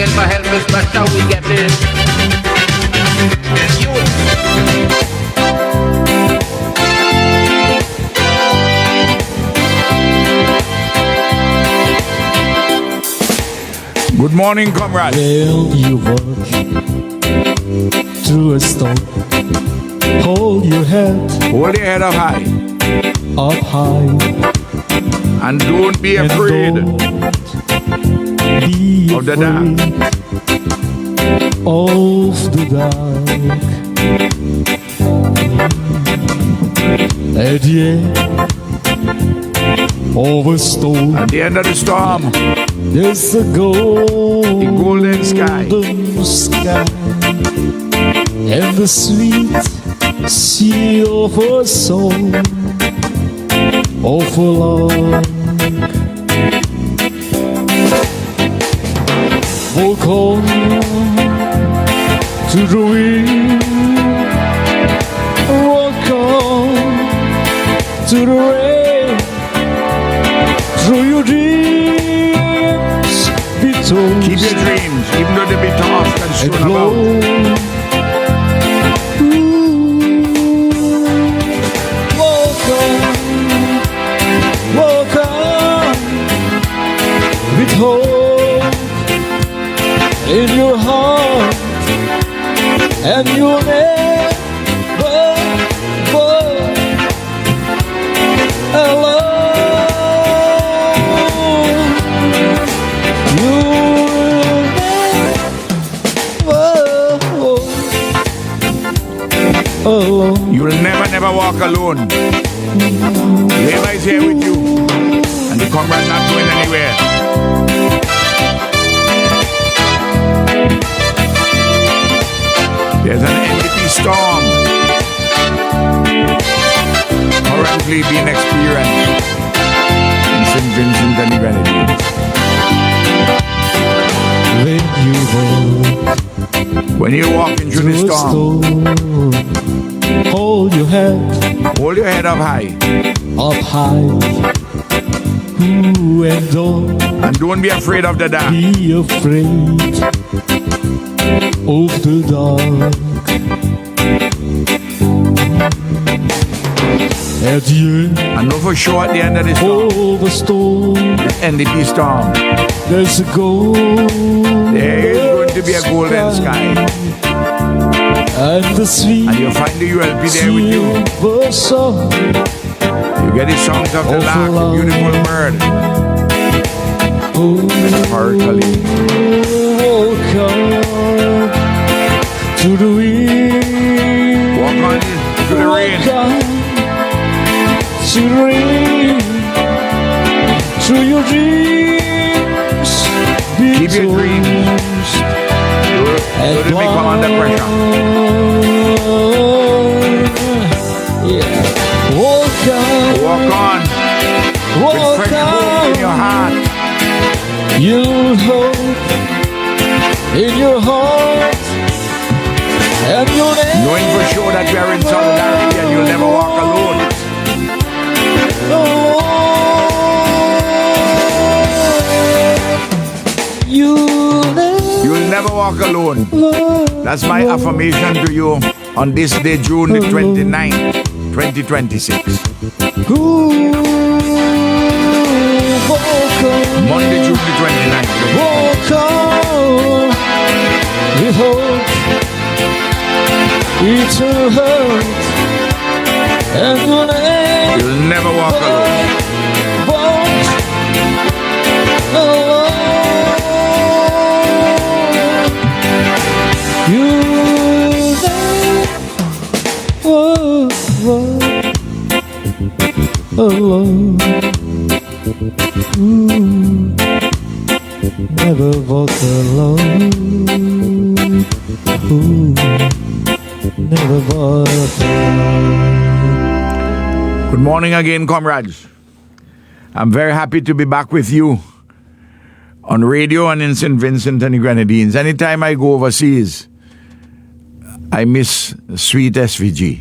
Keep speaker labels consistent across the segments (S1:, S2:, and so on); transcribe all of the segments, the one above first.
S1: begging for help, that's how we get it.
S2: Good morning, comrade.
S3: Well, you walk through a storm. Hold your head
S2: up high.
S3: Up high.
S2: And don't be afraid of the dark.
S3: Of the dark. At the end of a storm.
S2: At the end of the storm,
S3: there's a golden
S2: sky.
S3: And the sweet sea of a song of a love. Walk on to the wind, walk on to the rain, through your dreams be tossed.
S2: Keep your dreams, even though they be tossed and strewn about.
S3: Walk on with hope in your heart, and you'll never go alone. You'll never go alone.
S2: You'll never walk alone. Labor is here with you, and the comrade not going anywhere. There's an NDP storm currently being experienced in St. Vincent and the Grenadines. When you're walking through the storm,
S3: hold your
S2: head up high.
S3: Up high. Ooh, and
S2: don't be afraid of the dark.
S3: Be afraid of the dark. At the end,
S2: I know for sure at the end of the
S3: storm,
S2: NDP storm,
S3: there's a
S2: there is going to be a golden sky.
S3: And the sweet,
S2: and you'll find the ULP there with you. You get the songs of the lark, the beautiful bird. Metaphorically.
S3: Walk on to the wind.
S2: Walk on to the rain.
S3: To the rain. Through your dreams.
S2: Keep your dreams. Don't become under pressure.
S3: Yeah. Walk on
S2: with fresh hope in your heart.
S3: You'll hope in your heart, and you'll never,
S2: knowing for sure that you are in solidarity and you'll never walk alone. You'll never walk alone. That's my affirmation to you on this day, June the 29th, 2026. Monday, June the 29th.
S3: Walk on with hope, eternal hurt, and
S2: you'll never walk alone.
S3: Walk alone. You'll never walk alone. Ooh, never walk alone. Ooh, never walk alone.
S2: Good morning again, comrades. I'm very happy to be back with you on radio and in St. Vincent and the Grenadines. Anytime I go overseas, I miss sweet SVG.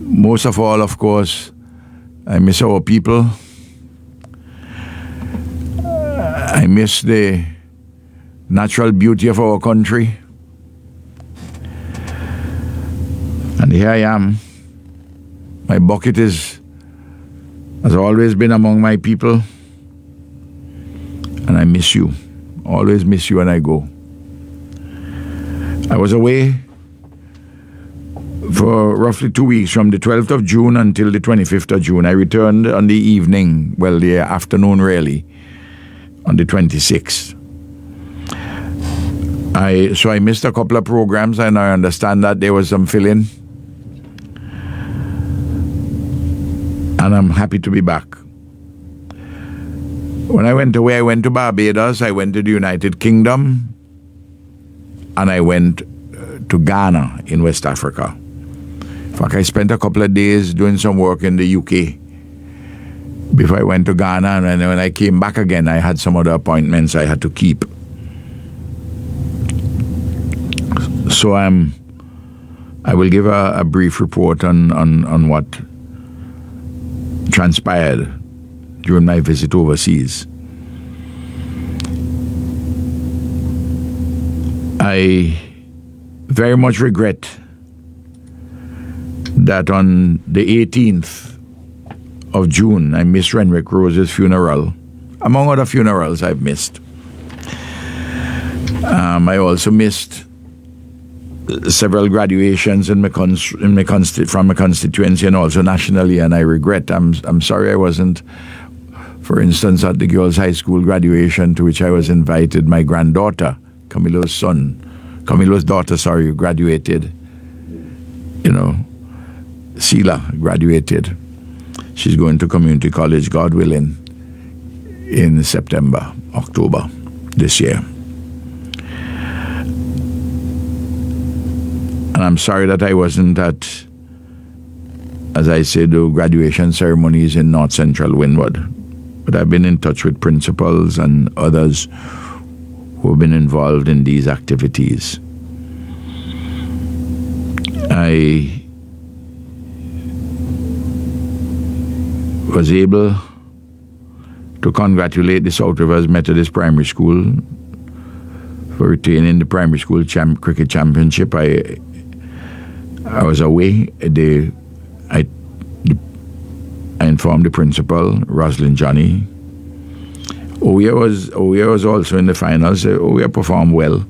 S2: Most of all, of course, I miss our people. I miss the natural beauty of our country. And here I am. My bucket has always been among my people. And I miss you. Always miss you when I go. I was away for roughly 2 weeks, from the 12th of June until the 25th of June. I returned on the evening, well, the afternoon really, on the 26th. So I missed a couple of programs, and I understand that there was some fill-in. And I'm happy to be back. When I went away, I went to Barbados, I went to the United Kingdom, and I went to Ghana in West Africa. In fact, I spent a couple of days doing some work in the UK before I went to Ghana, and then when I came back again, I had some other appointments I had to keep. So I will give a brief report on what transpired during my visit overseas. I very much regret that on the 18th of June, I missed Renwick Rose's funeral, among other funerals I've missed. I also missed several graduations from my constituency and also nationally, and I regret. I'm sorry I wasn't, for instance, at the girls' high school graduation to which I was invited. My granddaughter, Camilo's daughter, graduated. Sheila graduated. She's going to community college, God willing, in October this year. And I'm sorry that I wasn't at, as I said, the graduation ceremonies in North Central Windward. But I've been in touch with principals and others who have been involved in these activities. I was able to congratulate the South Rivers Methodist Primary School for retaining the primary school cricket championship. I was away. I informed the principal, Rosalind Johnny. Oya was also in the finals. Oya performed well,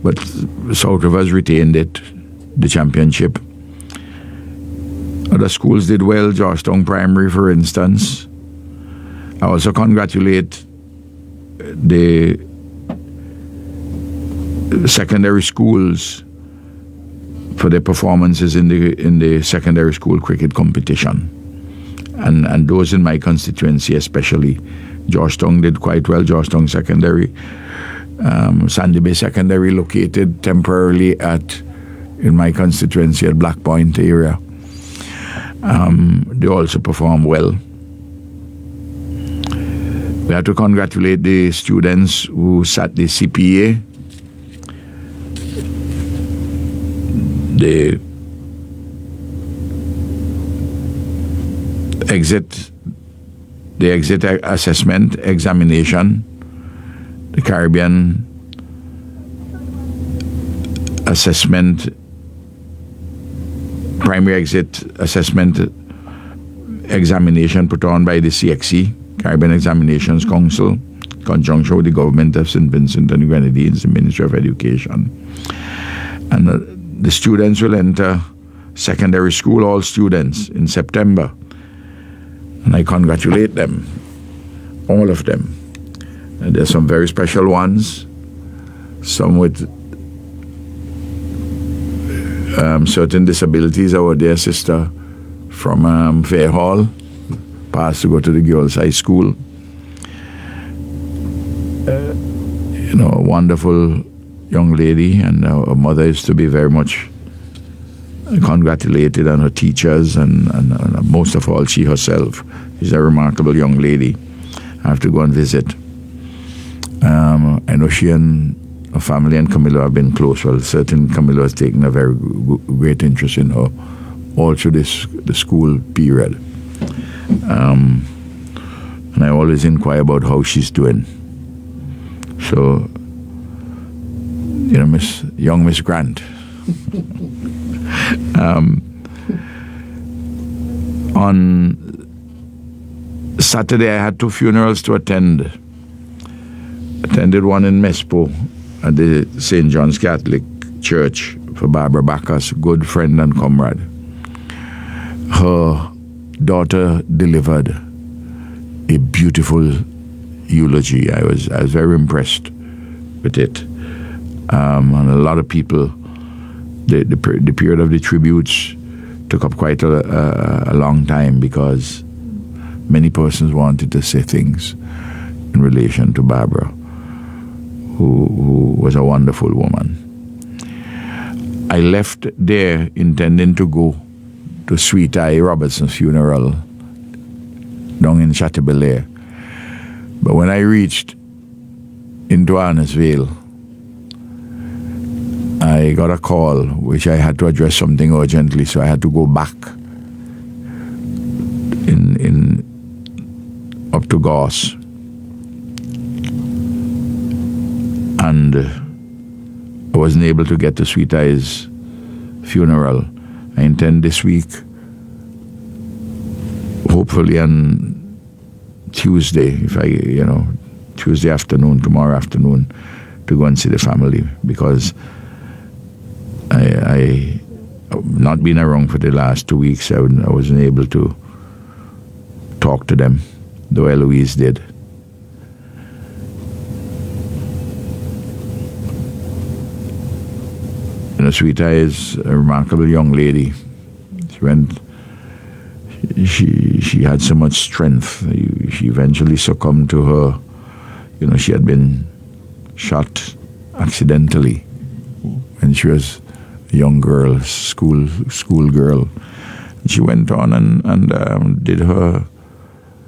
S2: but South Rivers retained the championship. Other schools did well, Georgetown Primary, for instance. I also congratulate the secondary schools for their performances in the secondary school cricket competition. And those in my constituency especially. Georgetown did quite well, Georgetown Secondary. Sandy Bay Secondary, located temporarily in my constituency at Black Point area. They also performed well. We have to congratulate the students who sat the CPA. The exit assessment examination, the Caribbean assessment, primary exit assessment examination put on by the CXC, Caribbean Examinations Council, in conjunction with the government of St. Vincent and the Grenadines, the Ministry of Education. And the students will enter secondary school, all students, in September. And I congratulate them, all of them. And there's some very special ones, some with certain disabilities. Our dear sister from Fair Hall passed to go to the girls' high school. A wonderful young lady, and her mother is to be very much congratulated, and her teachers, and most of all, she herself is a remarkable young lady. I have to go and visit. I know she and her family and Camilo have been close. Well, certainly Camilo has taken a very great interest in her all through the school period. And I always inquire about how she's doing. So young Miss Grant. On Saturday, I had 2 funerals to attend. Attended one in Mespo at the St. John's Catholic Church for Barbara Backus, good friend and comrade. Her daughter delivered a beautiful eulogy. I was very impressed with it. And a lot of people, the period of the tributes took up quite a long time because many persons wanted to say things in relation to Barbara, who was a wonderful woman. I left there intending to go to Sweet Eye Robertson's funeral down in Chateaubelair. But when I reached into Arnesville, I got a call which I had to address something urgently, so I had to go back in up to Goss. And I wasn't able to get to Sweet Eye's funeral. I intend this week, hopefully on Tuesday, Tuesday afternoon, tomorrow afternoon, to go and see the family, because I not been around for the last 2 weeks. I wasn't able to talk to them, though Eloise did. Sweet Eye is a remarkable young lady. She had so much strength. She eventually succumbed to her. She had been shot accidentally when she was a young girl, school girl. She went on and did her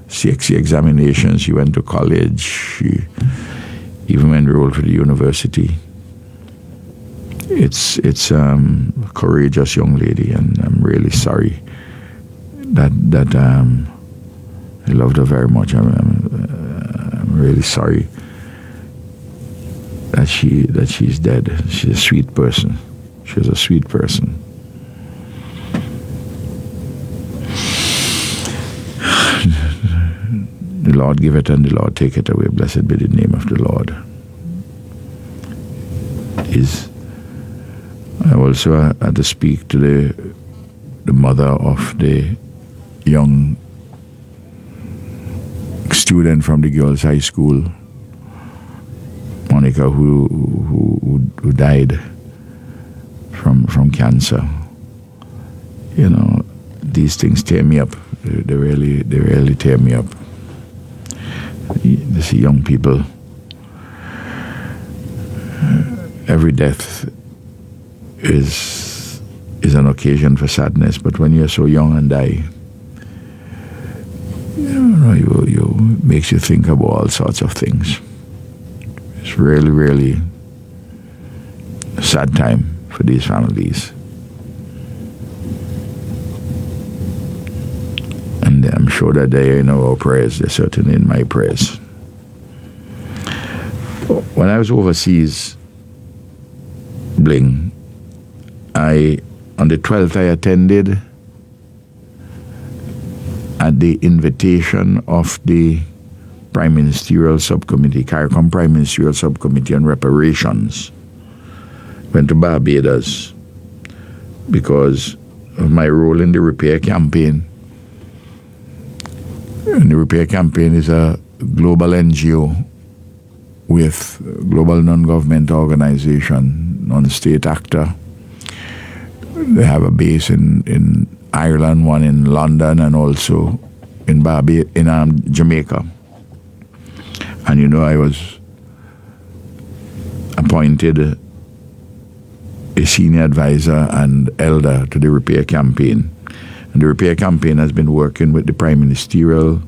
S2: CXC examination. She went to college. She even enrolled for the university. It's a courageous young lady, and I'm really sorry that I loved her very much. I'm really sorry that she's dead. She's a sweet person. She was a sweet person. The Lord give it and the Lord take it away. Blessed be the name of the Lord. I also had to speak to the mother of the young student from the girls' high school, Monica, who died from cancer. These things tear me up. They really tear me up. You see young people. Every death is an occasion for sadness, but when you're so young and die, you makes you think about all sorts of things. It's really, really a sad time for these families. And I'm sure that they are in our prayers. They're certainly in my prayers. When I was overseas, Bling, on the 12th, I attended at the invitation of the Prime Ministerial Subcommittee, CARICOM Prime Ministerial Subcommittee on Reparations. Went to Barbados because of my role in the repair campaign. And the repair campaign is a global NGO with global non-government organization, non-state actor. They have a base in Ireland, one in London, and also in Jamaica. And I was appointed a senior advisor and elder to the repair campaign. And the repair campaign has been working with the Prime Ministerial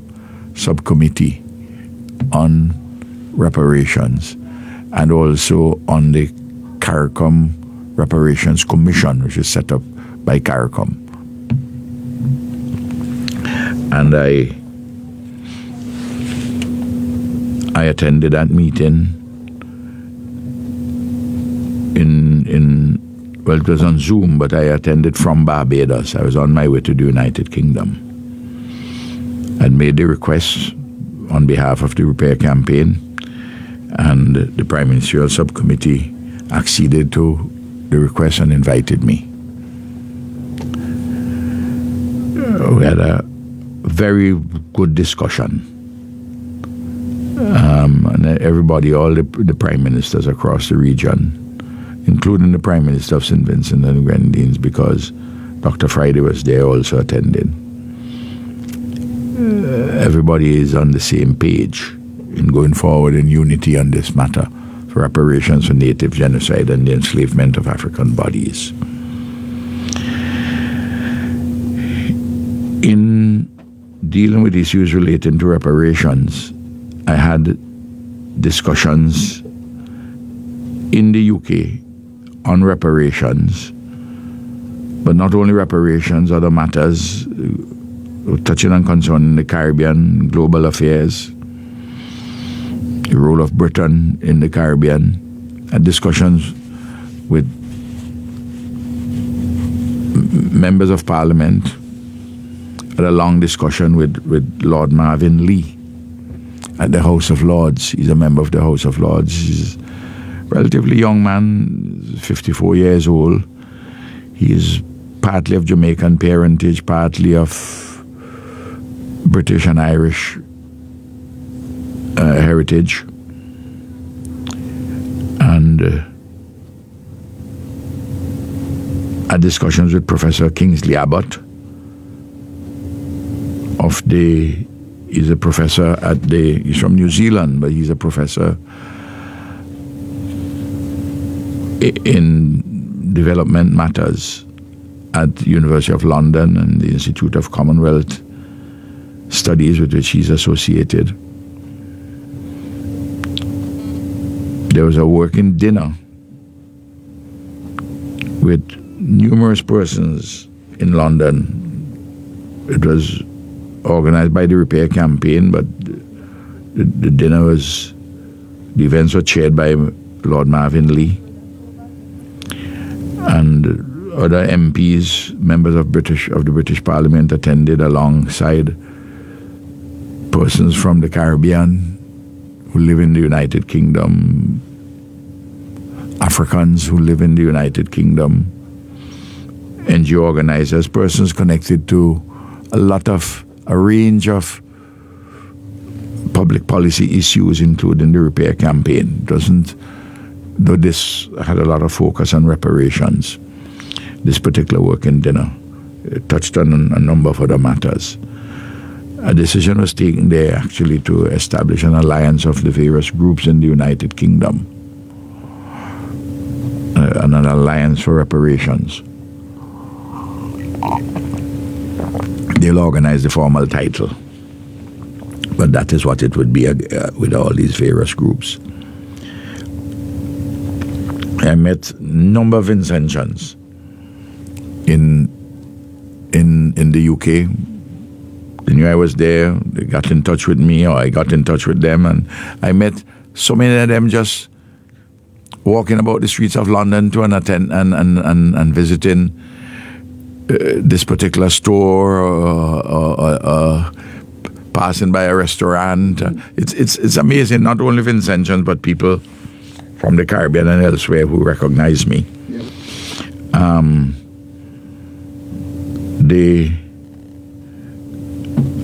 S2: Subcommittee on reparations and also on the CARICOM Reparations Commission, which is set up by CARICOM. And I attended that meeting, well, it was on Zoom, but I attended from Barbados. I was on my way to the United Kingdom. I'd made the request on behalf of the Repair Campaign, and the Prime Ministerial Subcommittee acceded to the request and invited me. We had a very good discussion. And everybody, all the prime ministers across the region, including the Prime Minister of St. Vincent and the Grenadines, because Dr. Friday was there, also attended. Everybody is on the same page in going forward in unity on this matter for reparations for native genocide and the enslavement of African bodies. In dealing with issues relating to reparations, I had discussions in the UK on reparations, but not only reparations, other matters touching and concerning the Caribbean, global affairs, the role of Britain in the Caribbean, and discussions with members of Parliament. Had a long discussion with Lord Marvin Lee at the House of Lords. He's a member of the House of Lords. He's a relatively young man, 54 years old. He is partly of Jamaican parentage, partly of British and Irish heritage. And had discussions with Professor Kingsley Abbott he's a professor he's from New Zealand, but he's a professor in development matters at the University of London and the Institute of Commonwealth Studies, with which he's associated. There was a working dinner with numerous persons in London. It was organized by the Repair Campaign, but the events were chaired by Lord Marvin Lee, and other MPs, members of the British Parliament, attended alongside persons from the Caribbean who live in the United Kingdom, Africans who live in the United Kingdom, NGO organizers, persons connected to a range of public policy issues, including the Repair Campaign. Though this had a lot of focus on reparations, this particular working dinner touched on a number of other matters. A decision was taken there actually to establish an alliance of the various groups in the United Kingdom, and an alliance for reparations. They'll organize the formal title, but that is what it would be with all these various groups. I met a number of intentions in the UK. They knew I was there. They got in touch with me, or I got in touch with them, and I met so many of them just walking about the streets of London to and visiting this particular store, or passing by a restaurant. It's amazing, not only Vincentians, but people from the Caribbean and elsewhere who recognize me.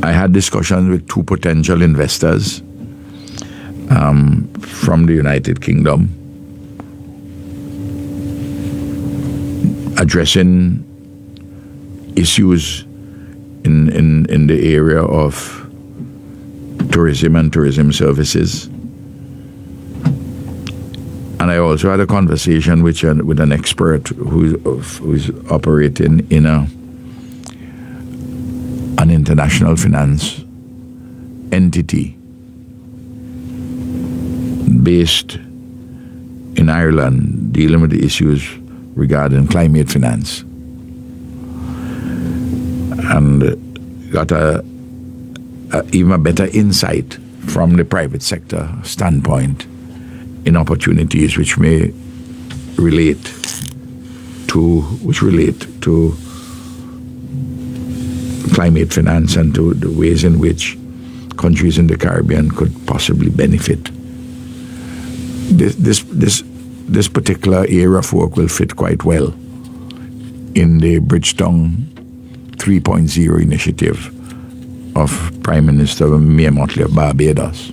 S2: I had discussions with two potential investors from the United Kingdom, addressing issues in the area of tourism and tourism services. And I also had a conversation with an expert who's operating in an international finance entity based in Ireland, dealing with the issues regarding climate finance, and got even a better insight from the private sector standpoint in opportunities which may relate which relate to climate finance and to the ways in which countries in the Caribbean could possibly benefit. This particular area of work will fit quite well in the Bridgetown 3.0 initiative of Prime Minister Mia Mottley of Barbados,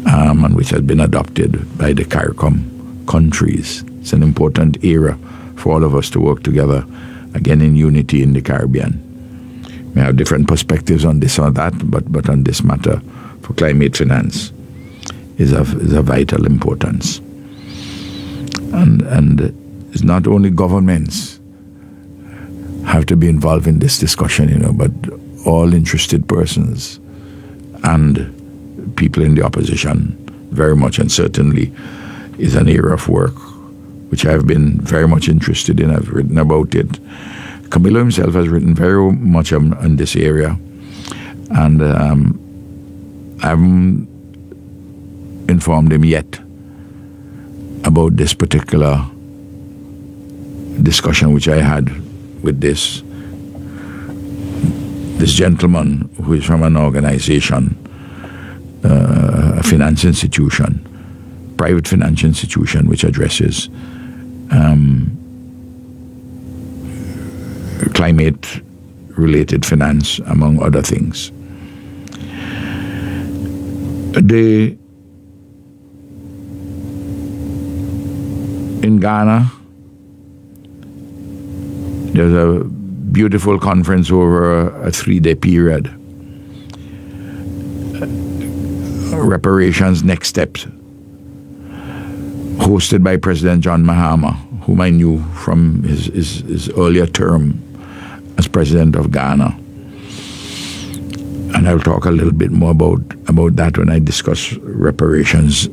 S2: and which has been adopted by the CARICOM countries. It's an important area for all of us to work together, again in unity in the Caribbean. We have different perspectives on this or that, but on this matter for climate finance is of vital importance. And it's not only governments have to be involved in this discussion, but all interested persons and people in the opposition very much, and certainly is an area of work which I've been very much interested in. I've written about it. Camilo himself has written very much on this area, and I haven't informed him yet about this particular discussion which I had with this gentleman who is from an organization, a finance institution, private finance institution, which addresses climate-related finance, among other things. In Ghana, there's a beautiful conference over a 3-day period. Reparations, Next Steps, hosted by President John Mahama, whom I knew from his earlier term as President of Ghana. And I'll talk a little bit more about that when I discuss reparations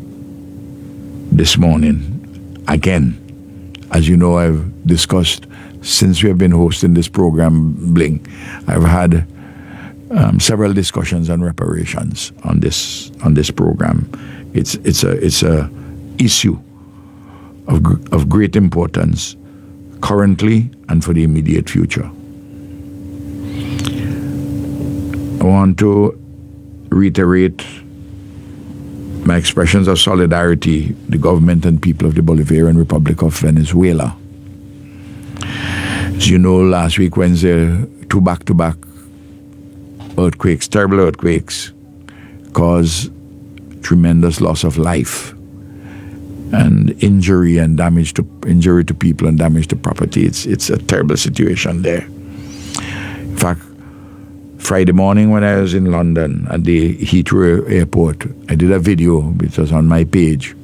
S2: this morning. Again, as you know, I've discussed since we have been hosting this program, Bling. I've had several discussions on reparations on this program. It's a issue of great importance currently and for the immediate future. I want to reiterate my expressions of solidarity to the government and people of the Bolivarian Republic of Venezuela. As you know, last week, Wednesday, 2 back-to-back earthquakes, terrible earthquakes, caused tremendous loss of life and injury to people and damage to property. It's a terrible situation there. In fact, Friday morning when I was in London at the Heathrow airport, I did a video which was on my page.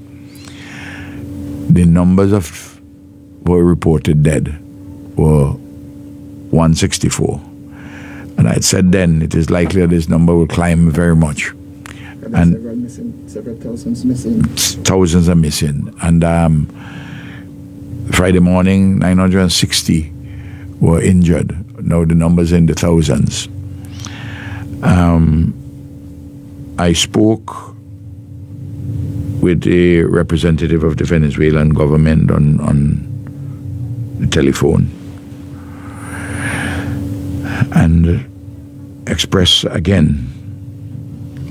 S2: The numbers of were reported dead were 164. And I had said then it is likely that this number will climb very much. And
S4: several thousands missing.
S2: Thousands are missing. And Friday morning, 960 were injured. Now the number's in the thousands. I spoke with a representative of the Venezuelan government on the telephone and express again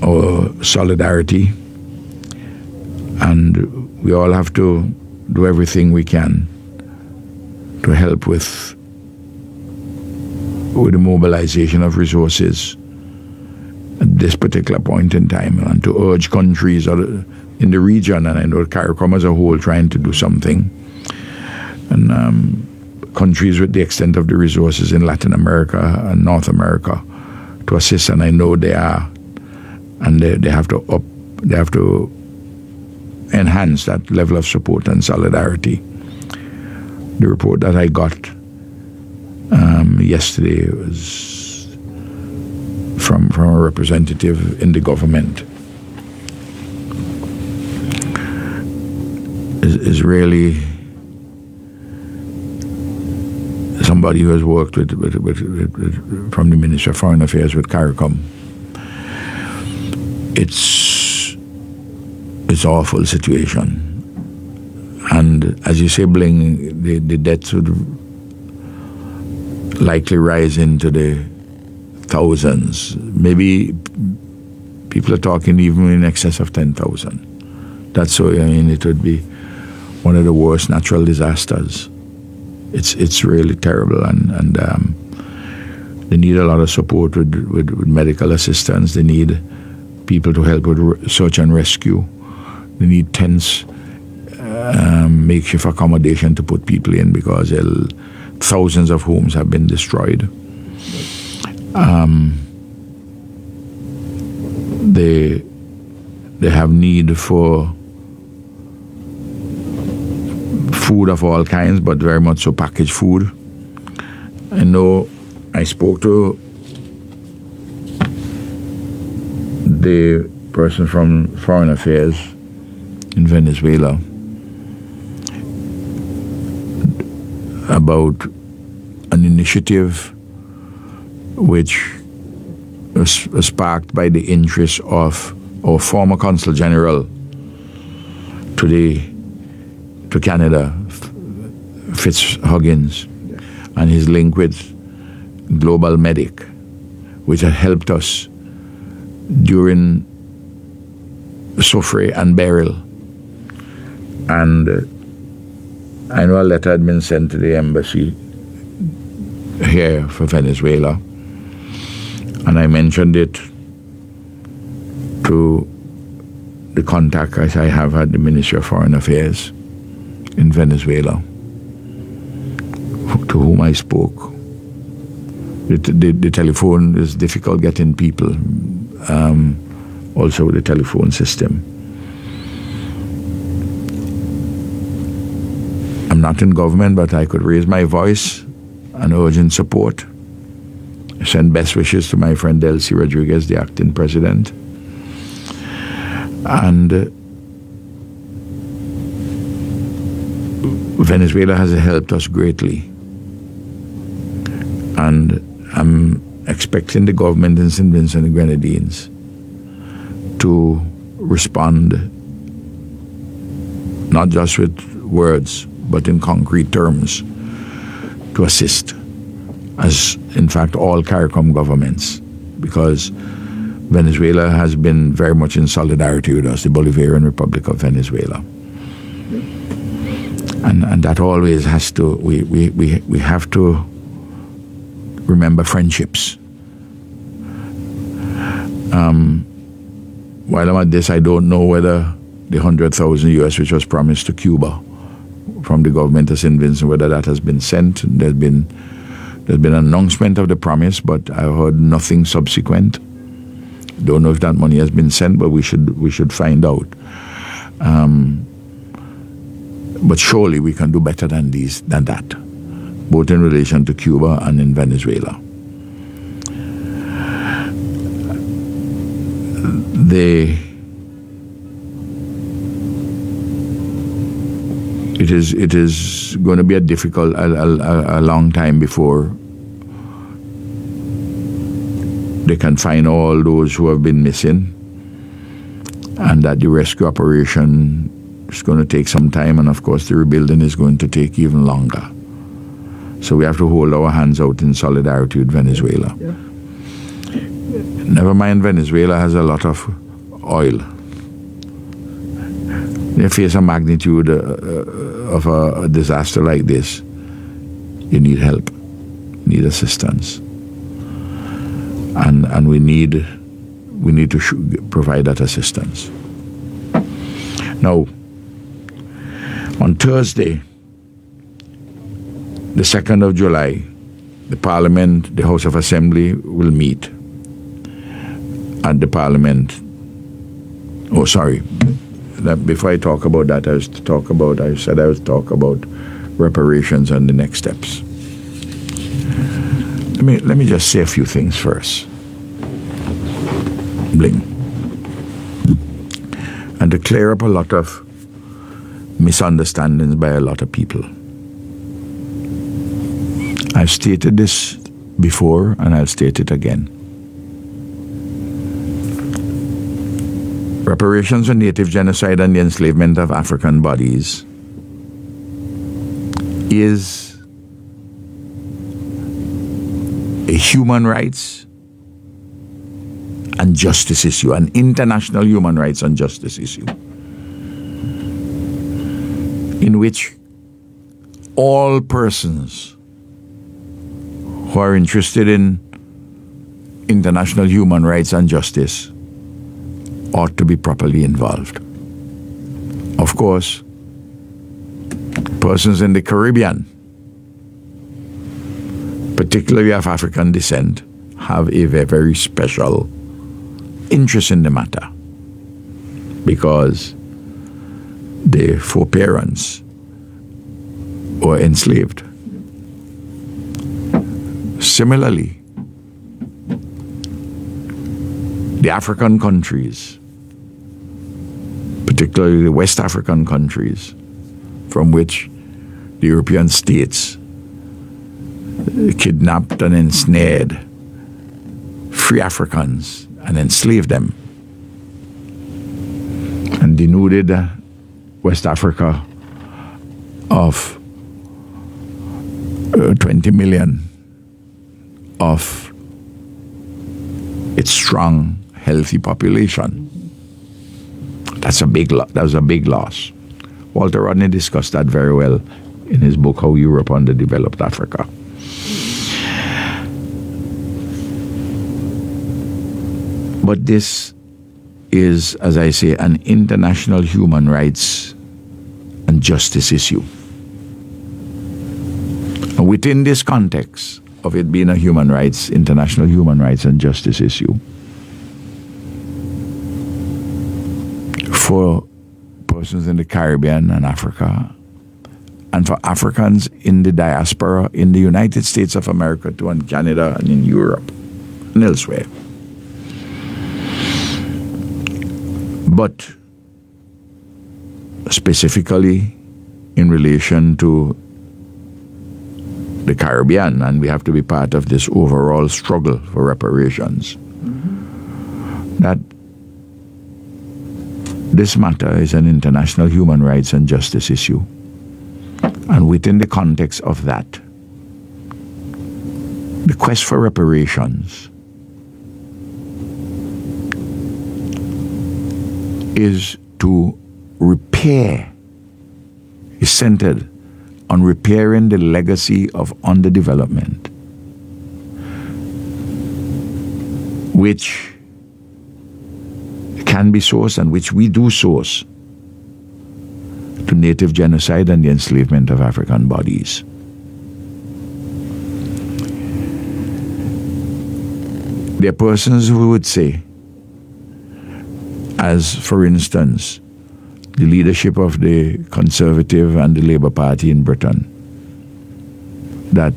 S2: our solidarity, and we all have to do everything we can to help with the mobilization of resources at this particular point in time, and to urge countries in the region, and I know CARICOM as a whole trying to do something, and countries with the extent of the resources in Latin America and North America to assist, and I know they are, and they have to enhance that level of support and solidarity. The report that I got yesterday was from a representative in the government. Is really somebody who has worked with from the Ministry of Foreign Affairs with CARICOM. It's awful situation. And as you say, Bling, the deaths would likely rise into the thousands. Maybe people are talking even in excess of 10,000. That's so, I mean, it would be one of the worst natural disasters. It's really terrible, and they need a lot of support with medical assistance. They need people to help with search and rescue. They need tents, makeshift accommodation to put people in because thousands of homes have been destroyed. They have need for food of all kinds, but very much so packaged food. I know I spoke to the person from Foreign Affairs in Venezuela about an initiative which was sparked by the interest of our former Consul General to Canada, Fitzhuggins, and his link with Global Medic, which had helped us during Sofre and Beryl. And I know a letter had been sent to the embassy here for Venezuela, and I mentioned it to the contact I have at the Ministry of Foreign Affairs in Venezuela, to whom I spoke. The telephone is difficult getting people, also the telephone system. I'm not in government, but I could raise my voice and urgent support. I send best wishes to my friend Delcy Rodriguez, the acting president. And Venezuela has helped us greatly. And I'm expecting the government in St. Vincent and Grenadines to respond not just with words, but in concrete terms to assist, as in fact all CARICOM governments, because Venezuela has been very much in solidarity with us, the Bolivarian Republic of Venezuela. And that always has to, we have to remember friendships. While I'm at this, I don't know whether the 100,000 US which was promised to Cuba from the government of St. Vincent, whether that has been sent. There's been an announcement of the promise, but I heard nothing subsequent. Don't know if that money has been sent, but we should find out. But surely we can do better than that, both in relation to Cuba and in Venezuela. It is going to be a difficult, a long time before they can find all those who have been missing, and that the rescue operation is going to take some time, and of course the rebuilding is going to take even longer. So we have to hold our hands out in solidarity with Venezuela.
S4: Yeah.
S2: Never mind, Venezuela has a lot of oil. They face a magnitude of a disaster like this. You need help, you need assistance, and we need to provide that assistance. Now, on Thursday, the 2nd of July, the Parliament, the House of Assembly will meet at the Parliament. Oh, sorry. Before I talk about that, I said I would talk about reparations and the next steps. Let me just say a few things first. Bling. And to clear up a lot of misunderstandings by a lot of people. I've stated this before, and I'll state it again. Reparations for native genocide and the enslavement of African bodies is a human rights and justice issue, an international human rights and justice issue, in which all persons who are interested in international human rights and justice ought to be properly involved. Of course, persons in the Caribbean, particularly of African descent, have a very special interest in the matter because their foreparents were enslaved. Similarly, the African countries, particularly the West African countries, from which the European states kidnapped and ensnared free Africans and enslaved them and denuded West Africa of 20 million of its strong, healthy population. That was a big loss. Walter Rodney discussed that very well in his book, How Europe Underdeveloped Africa. But this is, as I say, an international human rights and justice issue. And within this context of it being a international human rights and justice issue, for persons in the Caribbean and Africa, and for Africans in the diaspora in the United States of America too, and Canada and in Europe and elsewhere. But specifically in relation to the Caribbean, and we have to be part of this overall struggle for reparations, that this matter is an international human rights and justice issue. And within the context of that, the quest for reparations is to repair, is centered on repairing the legacy of underdevelopment, which can be sourced and which we do source to native genocide and the enslavement of African bodies. There are persons who would say, as for instance, the leadership of the Conservative and the Labour Party in Britain, that,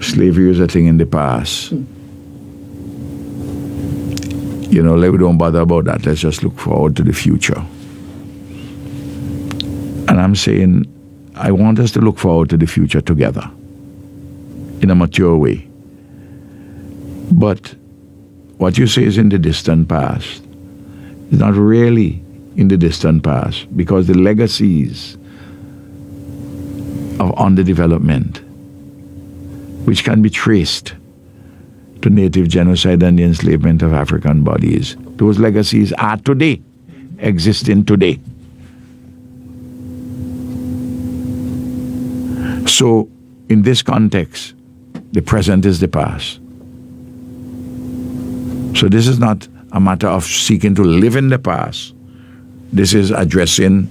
S2: slavery is a thing in the past. We don't bother about that. Let's just look forward to the future. And I'm saying, I want us to look forward to the future together in a mature way. But what you say is in the distant past is not really in the distant past, because the legacies of underdevelopment, which can be traced to native genocide and the enslavement of African bodies, those legacies are today, existing today. So, in this context, the present is the past. So this is not a matter of seeking to live in the past. This is addressing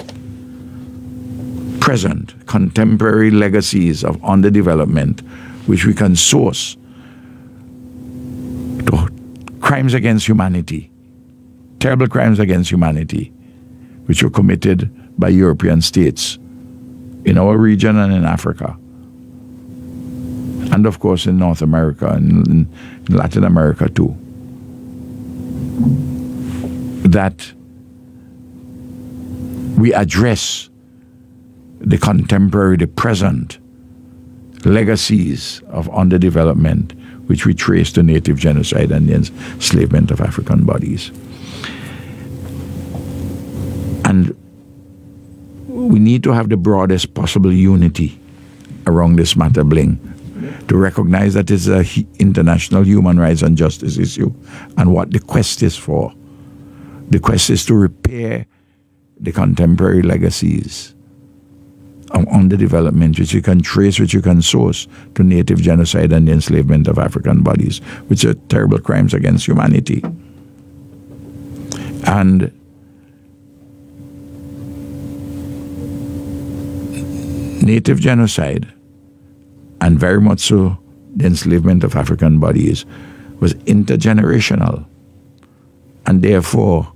S2: present, contemporary legacies of underdevelopment, which we can source to crimes against humanity, terrible crimes against humanity, which were committed by European states in our region and in Africa. And of course in North America and in Latin America too. That we address the contemporary, the present legacies of underdevelopment, which we trace to native genocide and the enslavement of African bodies. And we need to have the broadest possible unity around this matter, Bling, to recognize that it's an international human rights and justice issue, and what the quest is for. The quest is to repair the contemporary legacies of underdevelopment, which you can trace, which you can source to native genocide and the enslavement of African bodies, which are terrible crimes against humanity. And native genocide, and very much so the enslavement of African bodies, was intergenerational. And therefore,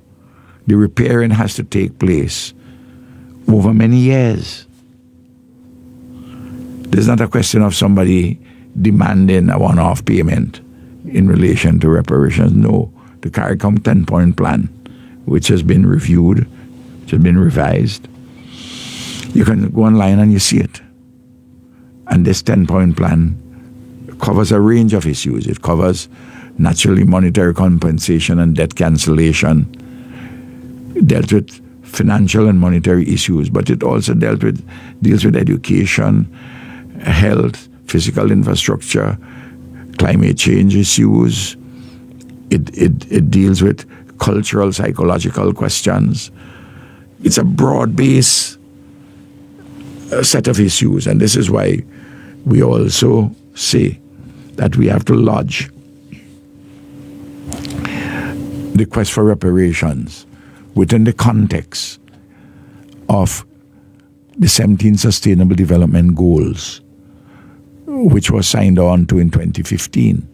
S2: the repairing has to take place over many years. There's not a question of somebody demanding a one-off payment in relation to reparations. No, the CARICOM 10-point plan, which has been reviewed, which has been revised, you can go online and you see it. And this 10-point plan covers a range of issues. It covers naturally monetary compensation and debt cancellation. It dealt with financial and monetary issues, but it also deals with education, health, physical infrastructure, climate change issues. It deals with cultural, psychological questions. It's a broad-based set of issues, and this is why we also say that we have to lodge the quest for reparations within the context of the 17 Sustainable Development Goals, which was signed on to in 2015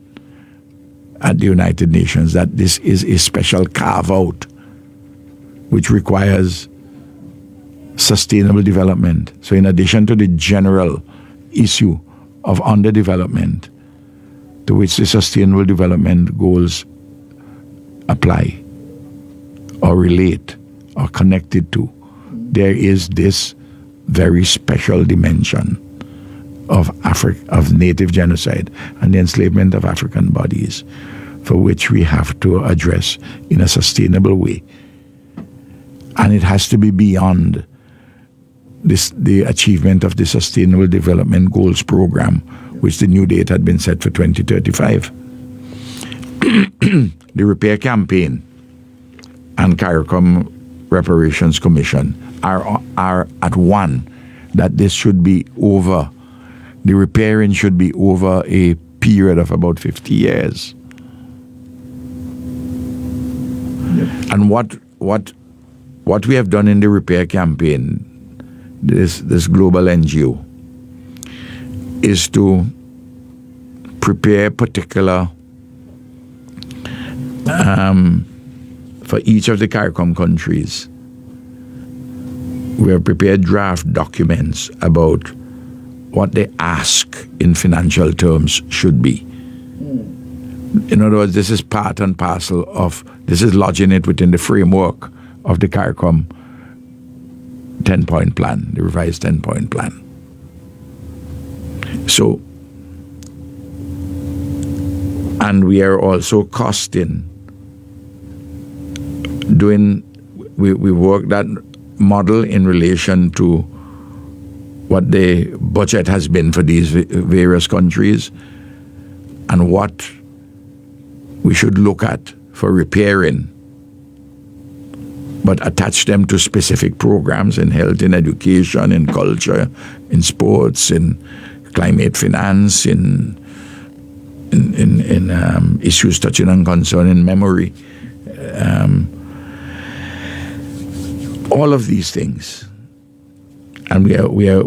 S2: at the United Nations, that this is a special carve-out which requires sustainable development. So in addition to the general issue of underdevelopment to which the Sustainable Development Goals apply or relate or connected to, there is this very special dimension of native genocide and the enslavement of African bodies, for which we have to address in a sustainable way. And it has to be beyond the achievement of the Sustainable Development Goals program, which the new date had been set for 2035. The Repair Campaign and CARICOM Reparations Commission are at one, that this should be over. The repairing should be over a period of about 50 years. Yep. And what we have done in the Repair Campaign, this global NGO, is to prepare particular for each of the CARICOM countries. We have prepared draft documents about what they ask in financial terms should be. In other words, this is part and parcel of, this is lodging it within the framework of the CARICOM 10-point plan, the revised 10-point plan. So, and we are also costing, we work that model in relation to what the budget has been for these various countries and what we should look at for repairing, but attach them to specific programs in health, in education, in culture, in sports, in climate finance, in issues touching on concern in memory. All of these things. And we are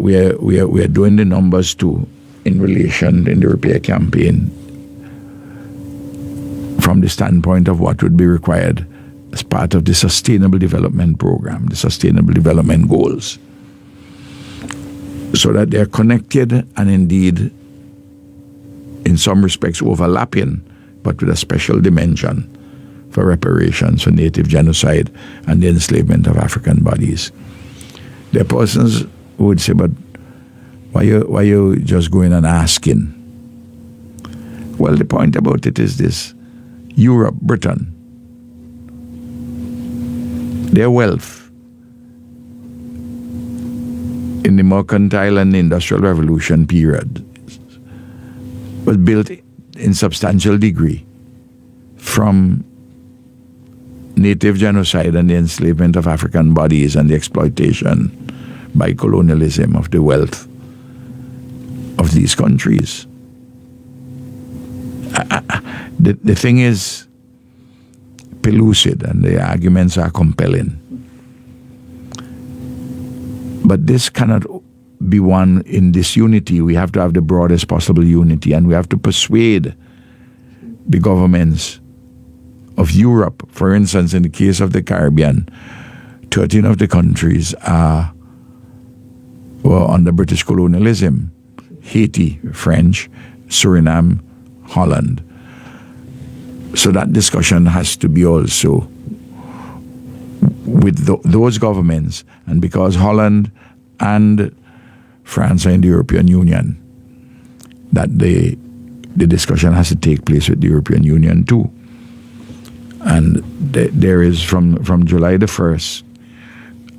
S2: doing the numbers too in relation in the repair campaign from the standpoint of what would be required as part of the Sustainable Development Program, the Sustainable Development Goals, so that they're connected and indeed in some respects overlapping, but with a special dimension for reparations for native genocide and the enslavement of African bodies. There are persons who would say, but why you just going and asking? Well, the point about it is this: Europe, Britain, their wealth in the mercantile and industrial revolution period was built in substantial degree from native genocide and the enslavement of African bodies and the exploitation by colonialism of the wealth of these countries. The thing is pellucid and the arguments are compelling. But this cannot be won in disunity. We have to have the broadest possible unity, and we have to persuade the governments of Europe. For instance, in the case of the Caribbean, 13 of the countries were under British colonialism. Haiti, French, Suriname, Holland. So that discussion has to be also with those governments, and because Holland and France are in the European Union, that the discussion has to take place with the European Union too. And there is from July the 1st,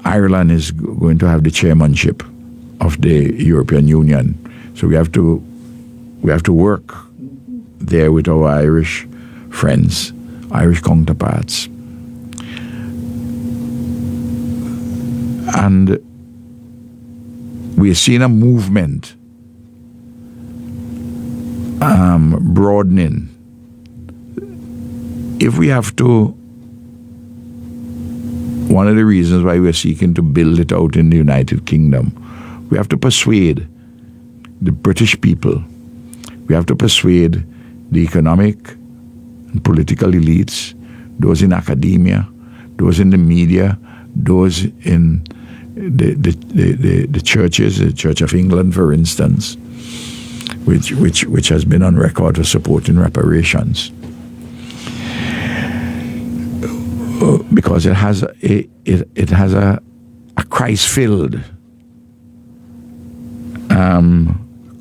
S2: Ireland is going to have the chairmanship of the European Union. So we have to work there with our Irish friends, Irish counterparts. And we're seeing a movement broadening. If we have to, one of the reasons why we're seeking to build it out in the United Kingdom, we have to persuade the British people, we have to persuade the economic and political elites, those in academia, those in the media, those in the churches, the Church of England, for instance, which has been on record for supporting reparations, because it has a Christ-filled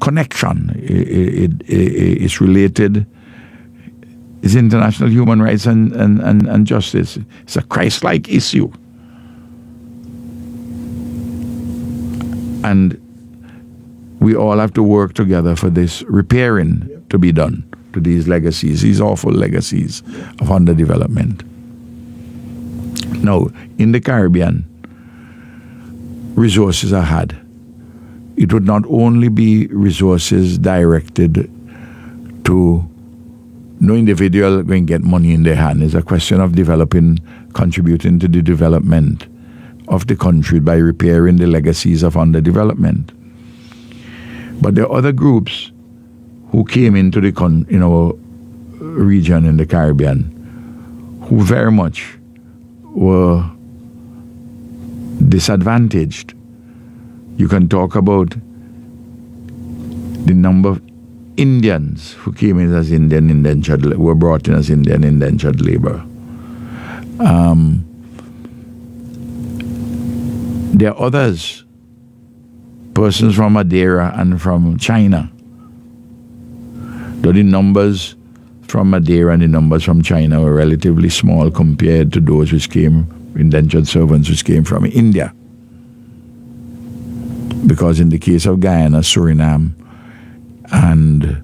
S2: connection. It's related. It's international human rights and justice. It's a Christ-like issue. And we all have to work together for this repairing to be done to these legacies, these awful legacies of underdevelopment. Now, in the Caribbean, resources are had. It would not only be resources directed to no individual going to get money in their hand. It's a question of developing, contributing to the development of the country by repairing the legacies of underdevelopment. But there are other groups who came into in our region in the Caribbean who very much were disadvantaged. You can talk about the number of Indians who came in as were brought in as Indian indentured labor. There are others, persons from Madeira and from China. Though the numbers from Madeira and the numbers from China were relatively small compared to those which came, indentured servants which came from India. Because in the case of Guyana, Suriname, and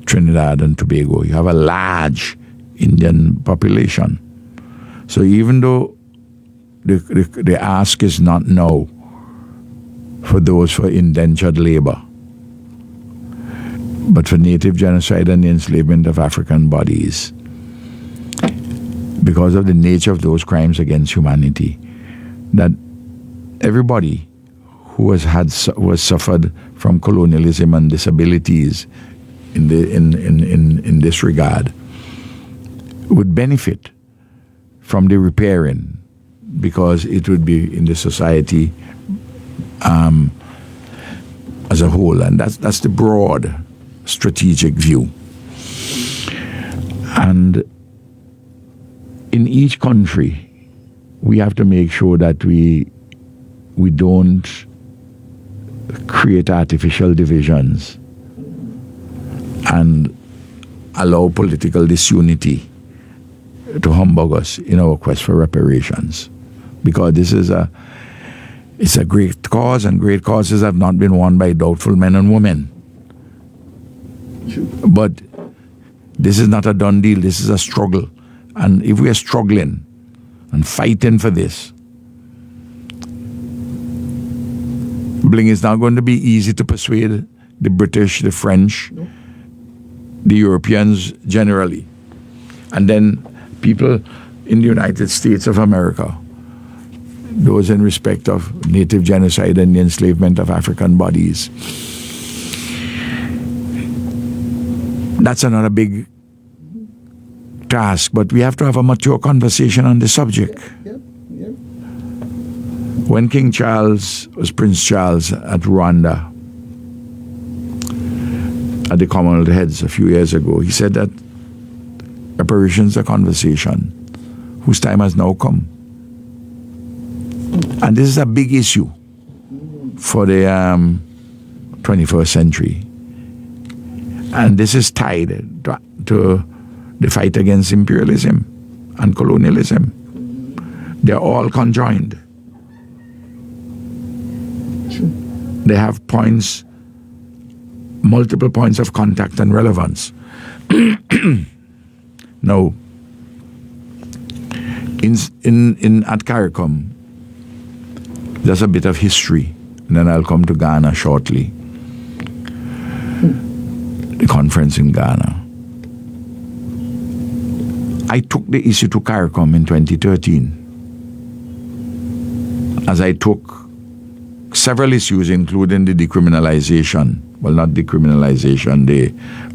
S2: Trinidad and Tobago, you have a large Indian population. So even though the ask is not now for those for indentured labor, but for native genocide and the enslavement of African bodies, because of the nature of those crimes against humanity, that everybody who has suffered from colonialism and disabilities in this regard would benefit from the repairing, because it would be in the society as a whole, and that's the broad strategic view. And in each country, we have to make sure that we don't create artificial divisions and allow political disunity to humbug us in our quest for reparations, because this is a It's a great cause, and great causes have not been won by doubtful men and women.
S4: True.
S2: But this is not a done deal. This is a struggle. And if we are struggling and fighting for this, Bling, is not going to be easy to persuade the British, the French, the Europeans generally. And then people in the United States of America, those in respect of native genocide and the enslavement of African bodies. That's another big task, but we have to have a mature conversation on the subject.
S4: Yep.
S2: When King Charles was Prince Charles at Rwanda, at the Commonwealth Heads a few years ago, he said that reparations are a conversation whose time has now come. And this is a big issue for the 21st century. And this is tied to the fight against imperialism and colonialism. They're all conjoined. They have points, multiple points of contact and relevance. Now, at CARICOM, there's a bit of history, and then I'll come to Ghana shortly. The conference in Ghana. I took the issue to CARICOM in 2013, as I took several issues, including the decriminalization, well, not decriminalization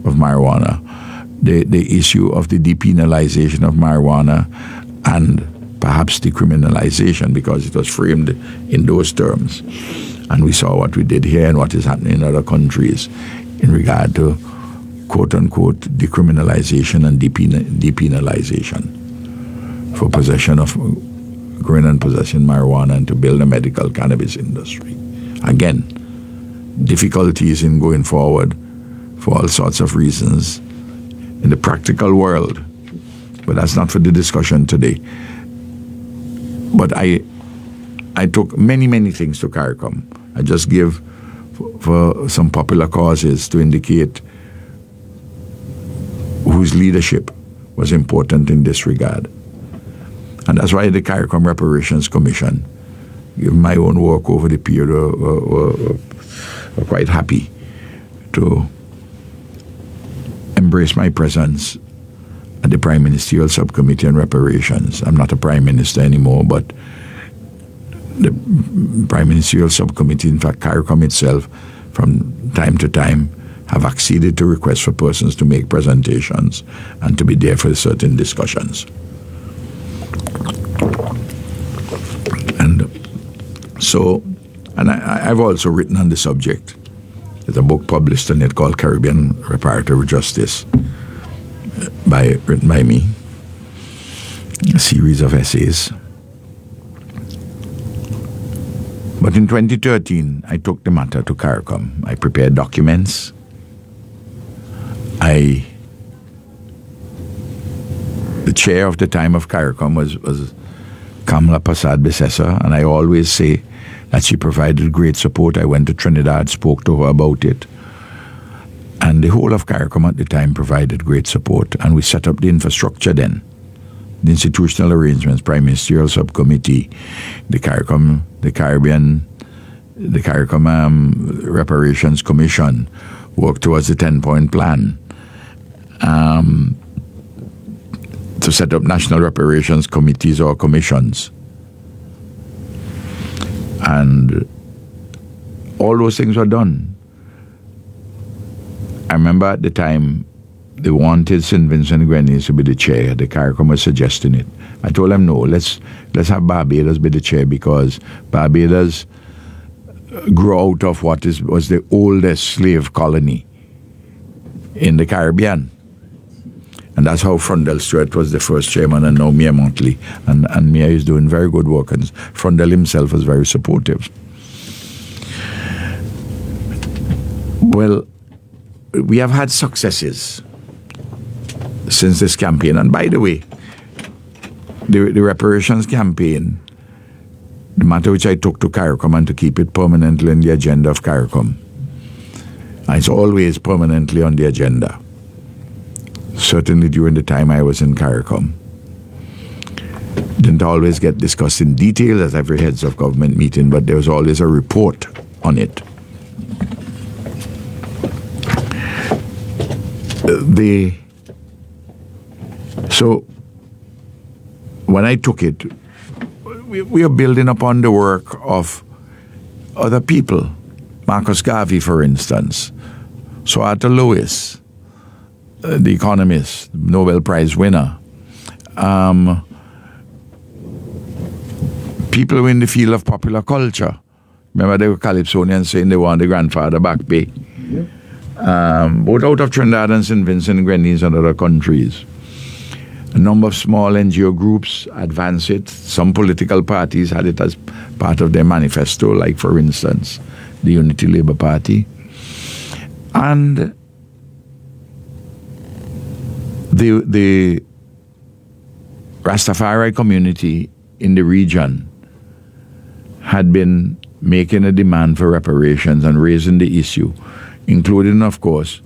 S2: of marijuana, the issue of the depenalization of marijuana and perhaps decriminalization, because it was framed in those terms. And we saw what we did here and what is happening in other countries in regard to quote-unquote decriminalization and depenalization for possession of growing and possessing marijuana and to build a medical cannabis industry. Again, difficulties in going forward for all sorts of reasons in the practical world, but that's not for the discussion today. But I took many things to CARICOM. I just give for some popular causes to indicate whose leadership was important in this regard. And that's why the CARICOM Reparations Commission, given my own work over the period, were quite happy to embrace my presence at the Prime Ministerial Subcommittee on Reparations. I'm not a Prime Minister anymore, but the Prime Ministerial Subcommittee, in fact CARICOM itself, from time to time, have acceded to requests for persons to make presentations and to be there for certain discussions. And so, and I've also written on the subject. There's a book published on it called Caribbean Reparative Justice, written by me, a series of essays. But in 2013, I took the matter to CARICOM. I prepared documents. The chair of the time of CARICOM was Kamla Prasad Besessa, and I always say that she provided great support. I went to Trinidad, spoke to her about it. And the whole of CARICOM at the time provided great support, and we set up the infrastructure then. The institutional arrangements, Prime Ministerial Subcommittee, the CARICOM Reparations Commission worked towards the 10-point plan to set up national reparations committees or commissions. And all those things were done. I remember at the time they wanted St. Vincent and Grenadines to be the chair. The CARICOM was suggesting it. I told them, no, let's have Barbados be the chair, because Barbados grew out of what was the oldest slave colony in the Caribbean. And that's how Frondel Stewart was the first chairman, and now Mia Motley. And Mia is doing very good work, and Frondel himself was very supportive. Well, we have had successes since this campaign. And by the way, the reparations campaign the matter which I took to CARICOM and to keep it permanently on the agenda of CARICOM. And it's always permanently on the agenda. Certainly during the time I was in CARICOM. Didn't always get discussed in detail at every heads of government meeting, but there was always a report on it. So when I took it, we are building upon the work of other people. Marcus Garvey, for instance. So Arthur Lewis, the economist, Nobel Prize winner. People in the field of popular culture. Remember they were Calypsonians saying they want the grandfather back pay. Both out of Trinidad and St. Vincent and Grenadines and other countries. A number of small NGO groups advance it. Some political parties had it as part of their manifesto, like for instance, the Unity Labour Party. And the Rastafari community in the region had been making a demand for reparations and raising the issue, including, of course,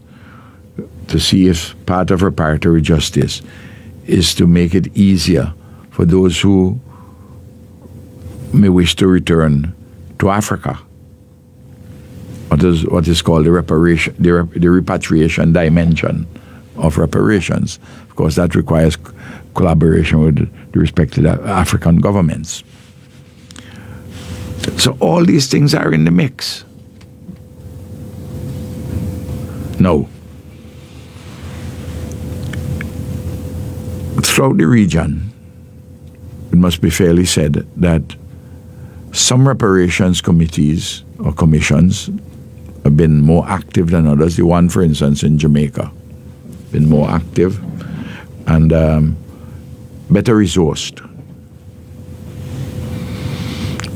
S2: to see if part of reparatory justice is to make it easier for those who may wish to return to Africa. What is called the repatriation dimension of reparations. Of course, that requires collaboration with the respective African governments. So all these things are in the mix. Now, throughout the region, it must be fairly said that some reparations committees or commissions have been more active than others. The one, for instance, in Jamaica, been more active and better resourced.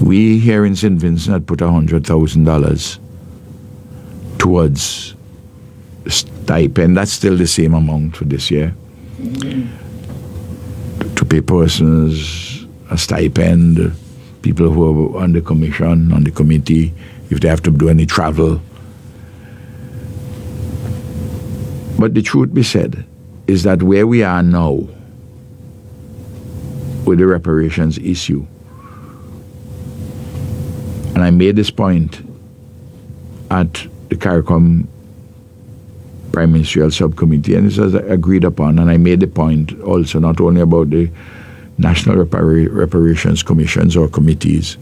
S2: We here in St. Vincent had put $100,000 towards stipend. That's still the same amount for this year. To pay persons a stipend, people who are on the commission, on the committee, if they have to do any travel. But the truth be said is that where we are now with the reparations issue, and I made this point at the CARICOM Prime Ministerial Subcommittee, and this was agreed upon, and I made the point also not only about the National Reparations Commissions or committees,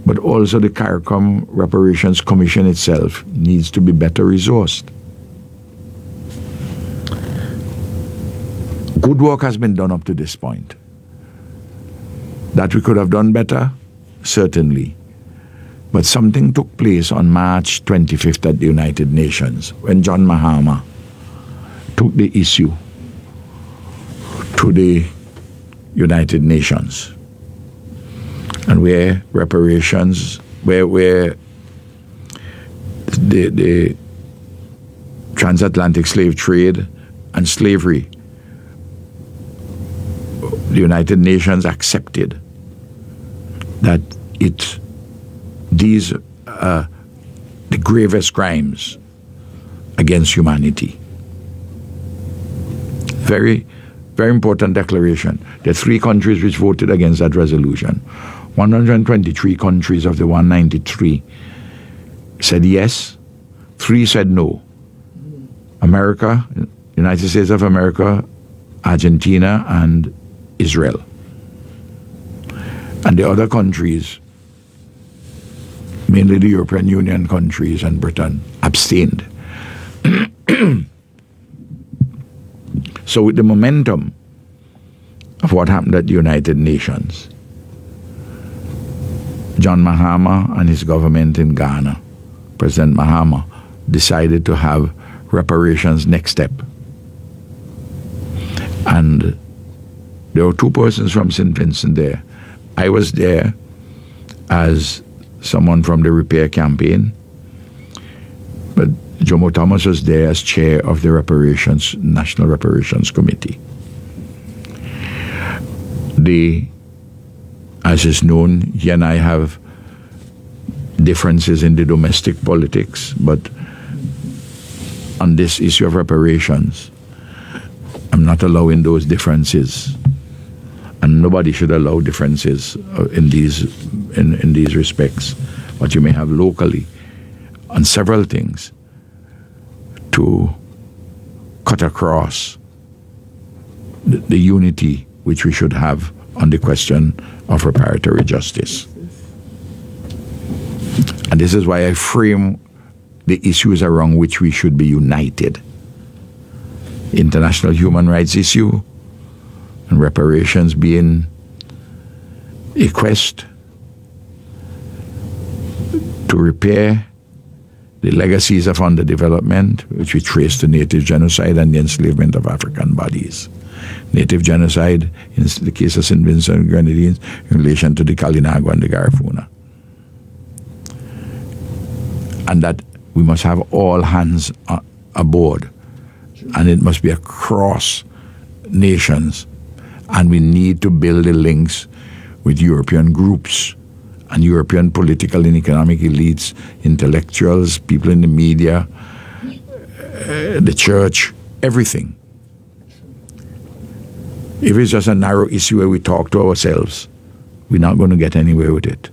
S2: but also the CARICOM Reparations Commission itself needs to be better resourced. Good work has been done up to this point. That we could have done better, certainly. But something took place on March 25th at the United Nations when John Mahama took the issue to the United Nations. And where reparations, where the transatlantic slave trade and slavery, the United Nations accepted that these are the gravest crimes against humanity. Very, very important declaration. There are 3 countries which voted against that resolution. 123 countries of the 193 said yes, 3 said no. America, United States of America, Argentina, and Israel. And the other countries, mainly the European Union countries and Britain, abstained. So with the momentum of what happened at the United Nations, John Mahama and his government in Ghana, President Mahama, decided to have reparations next step. And there were 2 persons from St. Vincent there. I was there as someone from the repair campaign, but Jomo Thomas was there as chair of the National Reparations Committee. The as is known, he and I have differences in the domestic politics, but on this issue of reparations, I'm not allowing those differences, and nobody should allow differences in these respects. What you may have locally on several things to cut across the unity which we should have on the question of reparatory justice. And this is why I frame the issues around which we should be united. International human rights issue and reparations being a quest to repair the legacies of underdevelopment, which we trace to native genocide and the enslavement of African bodies. Native genocide, in the case of St. Vincent and Grenadines, in relation to the Kalinago and the Garifuna. And that we must have all hands aboard, and it must be across nations, and we need to build the links with European groups and European political and economic elites, intellectuals, people in the media, the church, everything. If it's just a narrow issue where we talk to ourselves, we're not going to get anywhere with it.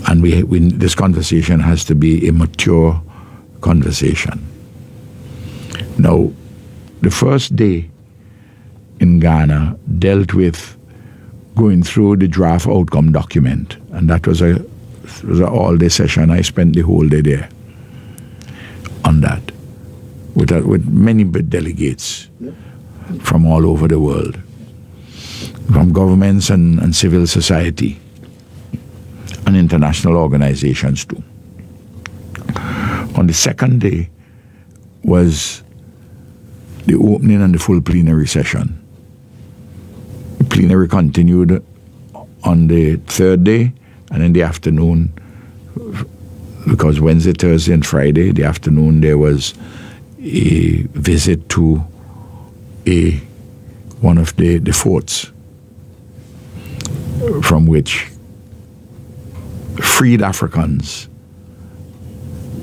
S2: And this conversation has to be a mature conversation. Now, the first day in Ghana dealt with going through the draft outcome document, and that was an all-day session. I spent the whole day there on that with many delegates from all over the world, from governments and civil society and international organizations too. On the second day was the opening and the full plenary session. The plenary continued on the third day, and in the afternoon, because Wednesday, Thursday, and Friday, the afternoon, there was a visit to one of the forts from which freed Africans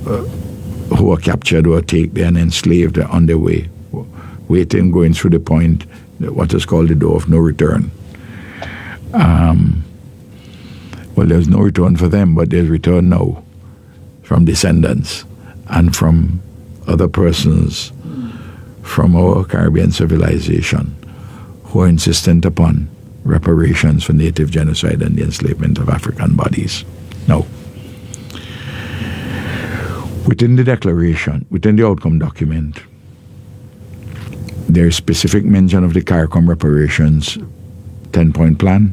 S2: who were captured or taken and enslaved on their way, waiting, going through the point, what is called the door of no return. Well, there's no return for them, but there's return now from descendants and from other persons from our Caribbean civilization who are insistent upon reparations for native genocide and the enslavement of African bodies. Now, within the declaration, within the outcome document, there is specific mention of the CARICOM reparations 10-point plan,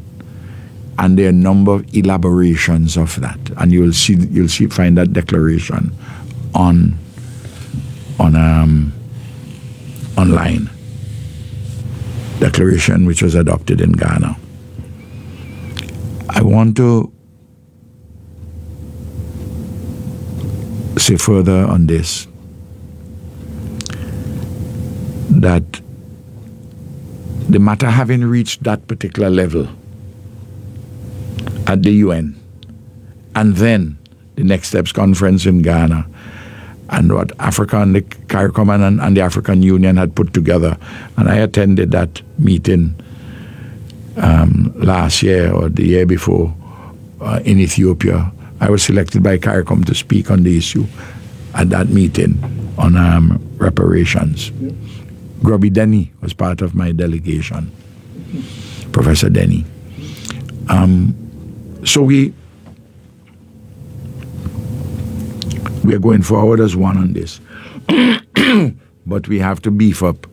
S2: and there are a number of elaborations of that, and you'll find that declaration online. Declaration which was adopted in Ghana. I want to say further on this that the matter having reached that particular level at the UN, and then the Next Steps Conference in Ghana, and what Africa and the CARICOM and the African Union had put together, and I attended that meeting last year or the year before in Ethiopia. I was selected by CARICOM to speak on the issue at that meeting on reparations. Grubby Denny was part of my delegation, Professor Denny. So we are going forward as one on this. But we have to beef up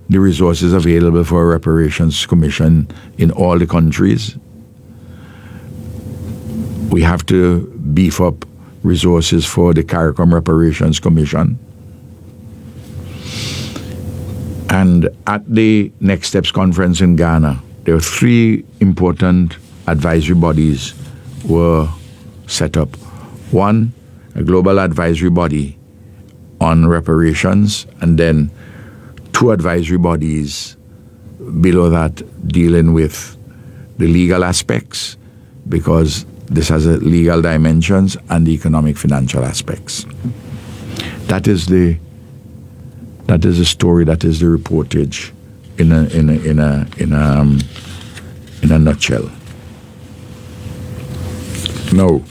S2: the resources available for a reparations commission in all the countries. We have to beef up resources for the CARICOM Reparations Commission. And at the Next Steps Conference in Ghana, there were 3 important advisory bodies were set up. One, a global advisory body on reparations, and then 2 advisory bodies below that dealing with the legal aspects, because this has a legal dimensions, and the economic financial aspects. That is the story. That is the reportage in a nutshell. No,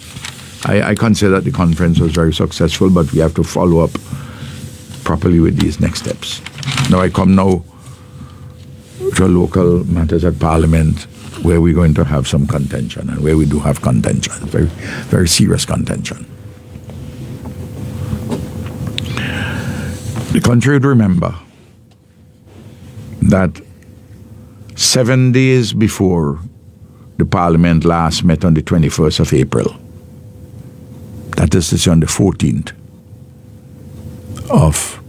S2: I consider that the conference was very successful, but we have to follow up properly with these next steps. Now I come now to local matters at Parliament, where we're going to have some contention, and where we do have contention, very, very serious contention. The country would remember that 7 days before the Parliament last met on the 21st of April, that is to say on the 14th of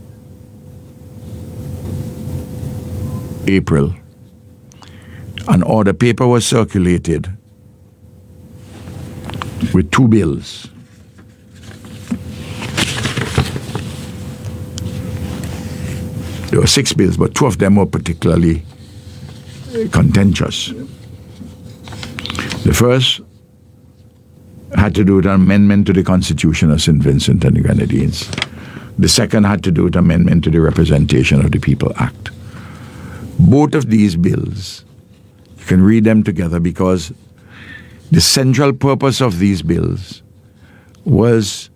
S2: April, an order paper was circulated with 2 bills. There were 6 bills, but 2 of them were particularly contentious. The first had to do with an amendment to the Constitution of St. Vincent and the Grenadines. The second had to do with amendment to the Representation of the People Act. Both of these bills, you can read them together, because the central purpose of these bills was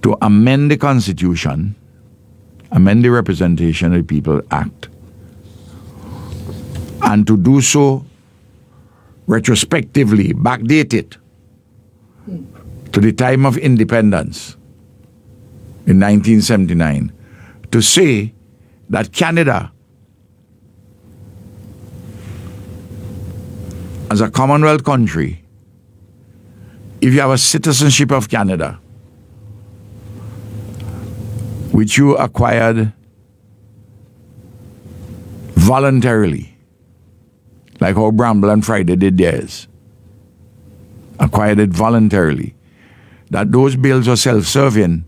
S2: to amend the Constitution, amend the Representation of the People Act, and to do so retrospectively, backdate it to the time of independence in 1979, to say that Canada, as a Commonwealth country, if you have a citizenship of Canada, which you acquired voluntarily, like how Bramble and Friday did theirs, acquired it voluntarily, that those bills are self-serving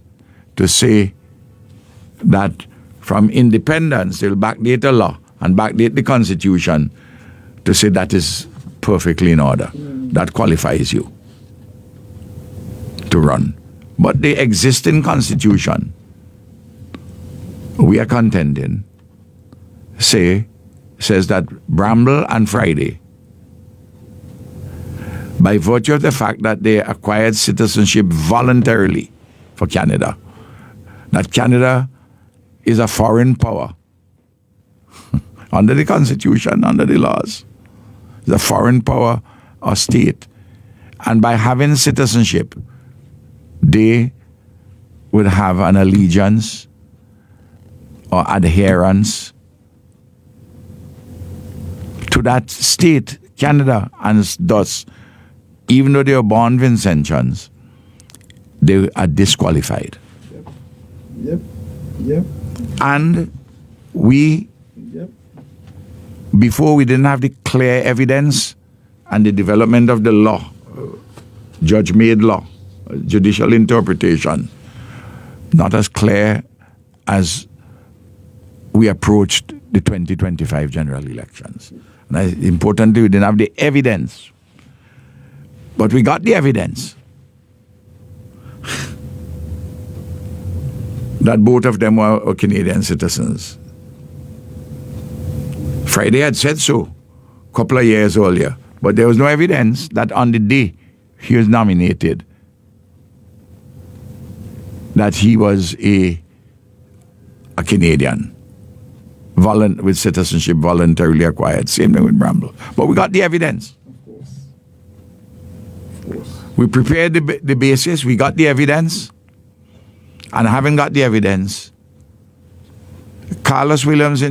S2: to say that from independence they'll backdate the law and backdate the Constitution to say that is perfectly in order. That qualifies you to run. But the existing Constitution, we are contending, says that Bramble and Friday, by virtue of the fact that they acquired citizenship voluntarily for Canada, that Canada is a foreign power under the Constitution, under the laws, the foreign power or state, and by having citizenship, they would have an allegiance or adherence to that state, Canada, and thus, even though they are born Vincentians, they are disqualified.
S4: Yep.
S2: And we, before we didn't have the clear evidence and the development of the law, judge-made law, judicial interpretation, not as clear as we approached the 2025 general elections. And importantly, we didn't have the evidence. But we got the evidence that both of them were Canadian citizens. Friday had said so a couple of years earlier, but there was no evidence that on the day he was nominated that he was a Canadian with citizenship voluntarily acquired. Same thing with Bramble. But we got the evidence.
S4: Of course.
S2: We prepared the basis, we got the evidence, and having got the evidence, Carlos Williams,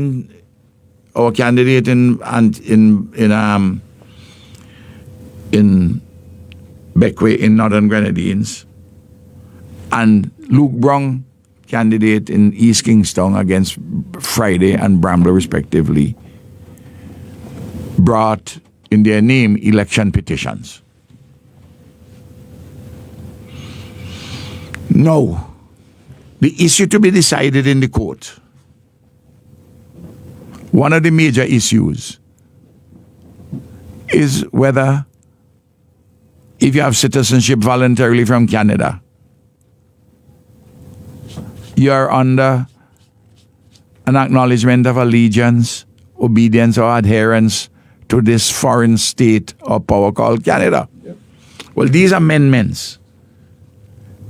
S2: our candidate in Beckway in Northern Grenadines, and Luke Brown, candidate in East Kingstown against Friday and Bramble respectively, brought in their name election petitions. No. The issue to be decided in the court one of the major issues is whether if you have citizenship voluntarily from Canada, you are under an acknowledgement of allegiance, obedience, or adherence to this foreign state or power called Canada. Yep. Well, these amendments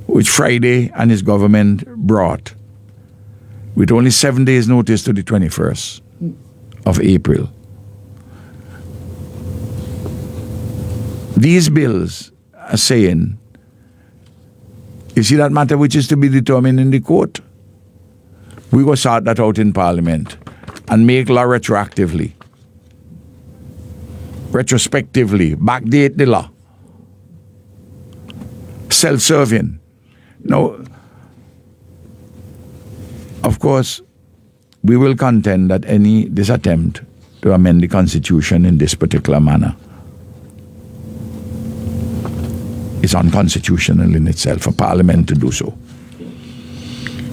S2: which Friday and his government brought with only 7 days notice to the 21st of April. These bills are saying, you see that matter which is to be determined in the court? We go sort that out in Parliament and make law retrospectively, backdate the law. Self-serving. Now, of course, we will contend that this attempt to amend the Constitution in this particular manner is unconstitutional in itself for Parliament to do so.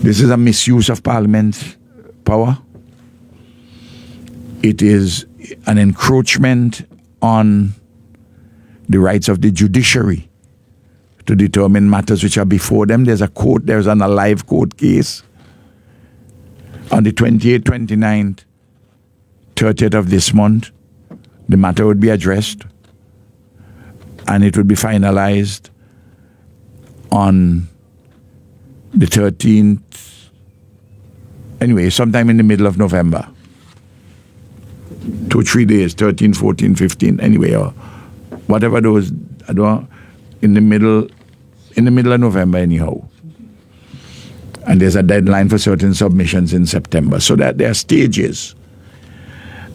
S2: This is a misuse of Parliament's power. It is an encroachment on the rights of the judiciary to determine matters which are before them. There's an alive court case on the 28th, 29th, 30th of this month. The matter would be addressed and it would be finalized on the 13th, anyway, sometime in the middle of November. 2 or 3 days, 13, 14, 15, anyway, or whatever those, in the middle of November anyhow. And there's a deadline for certain submissions in September. So that there are stages.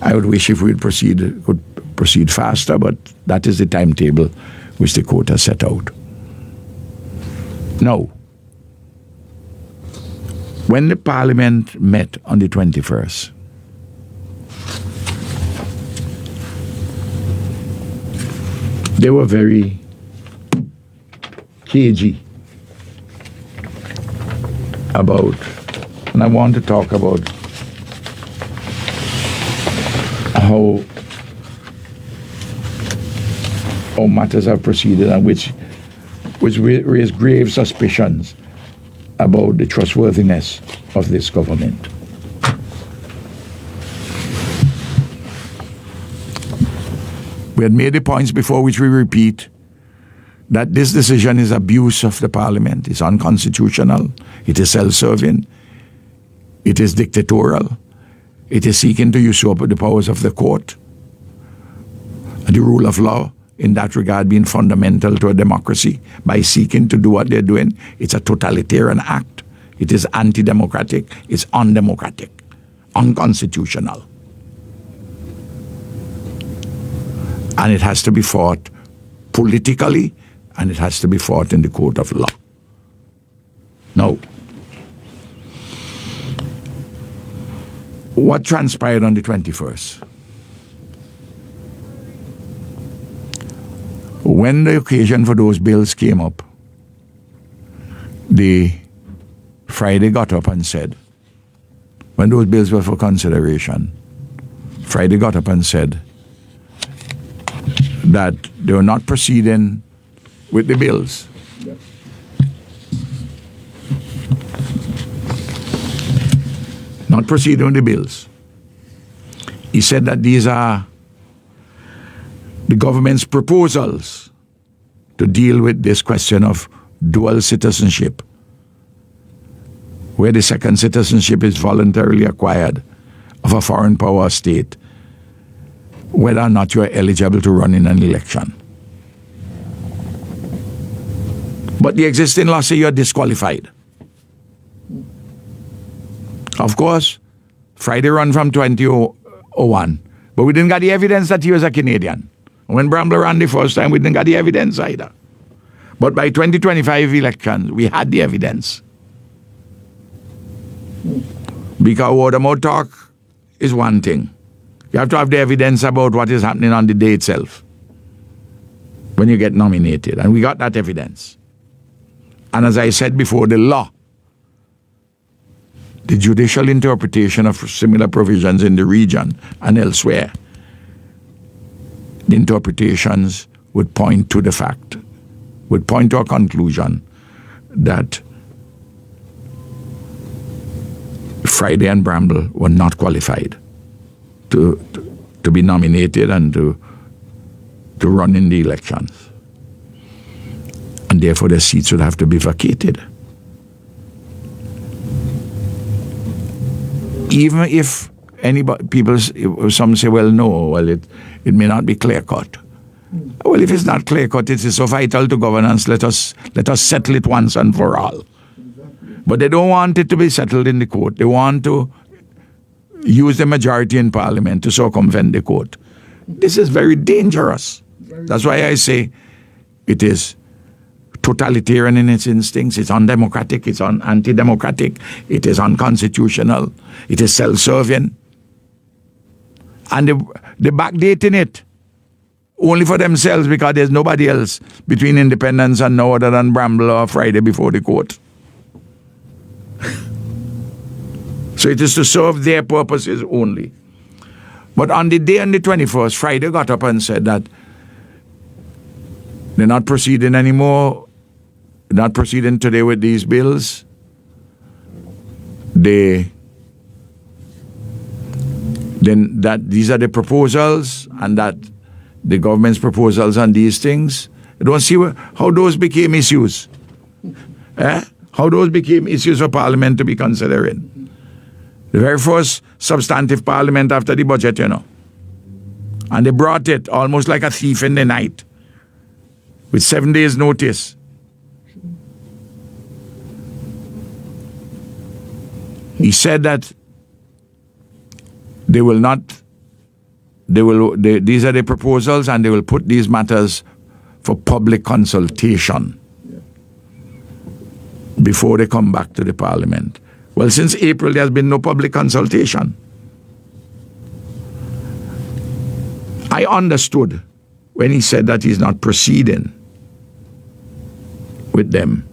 S2: I would wish if we could proceed faster, but that is the timetable which the court has set out. Now, when the Parliament met on the 21st, they were very cagey about, and I want to talk about how matters have proceeded and which raised grave suspicions about the trustworthiness of this government. We had made the points before which we repeat that this decision is abuse of the Parliament, it's unconstitutional, it is self-serving, it is dictatorial, it is seeking to usurp the powers of the court, and the rule of law in that regard being fundamental to a democracy by seeking to do what they're doing. It's a totalitarian act. It is anti-democratic, it's undemocratic, unconstitutional. And it has to be fought politically, and it has to be fought in the court of law. Now, what transpired on the 21st? When the occasion for those bills came up, Friday got up and said, when those bills were for consideration, Friday got up and said that they were not proceeding with the bills. Not proceeding with the bills. He said that these are the government's proposals to deal with this question of dual citizenship, where the second citizenship is voluntarily acquired of a foreign power state, whether or not you are eligible to run in an election. But the existing law says you are disqualified. Of course, Friday run from 2001, but we didn't get the evidence that he was a Canadian. When Brambler ran the first time, we didn't get the evidence either. But by 2025 elections, we had the evidence. Because word of mouth talk is one thing. You have to have the evidence about what is happening on the day itself when you get nominated. And we got that evidence. And as I said before, the law the judicial interpretation of similar provisions in the region and elsewhere, the interpretations would point to the fact, would point to a conclusion that Friday and Bramble were not qualified to be nominated and to run in the elections. And therefore their seats would have to be vacated. Even if some say, well, no, well, it may not be clear-cut. Well, if it's not clear-cut, it is so vital to governance, let us settle it once and for all. But they don't want it to be settled in the court. They want to use the majority in Parliament to circumvent the court. This is very dangerous. That's why I say it is totalitarian in its instincts, it's undemocratic, it's anti-democratic, it is unconstitutional, it is self-serving. And they backdating it only for themselves because there's nobody else between independence and no other than Bramble or Friday before the court. So it is to serve their purposes only. But on the day on the 21st, Friday got up and said that they're not proceeding anymore, not proceeding today with these bills. These are the proposals, and that the government's proposals on these things. I don't see how those became issues. How those became issues for Parliament to be considering. The very first substantive Parliament after the budget, And they brought it almost like a thief in the night, with 7 days' notice. He said that these are the proposals, and they will put these matters for public consultation before they come back to the Parliament. Well, since April, there has been no public consultation. I understood when he said that he's not proceeding with them,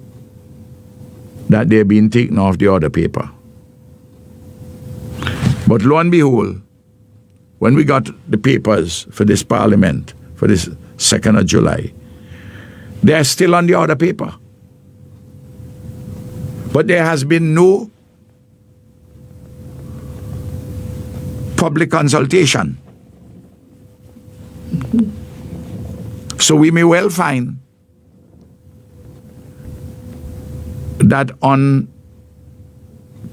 S2: that they're being taken off the order paper. But lo and behold, when we got the papers for this Parliament, for this 2nd of July, they are still on the order paper. But there has been no public consultation. So we may well find that on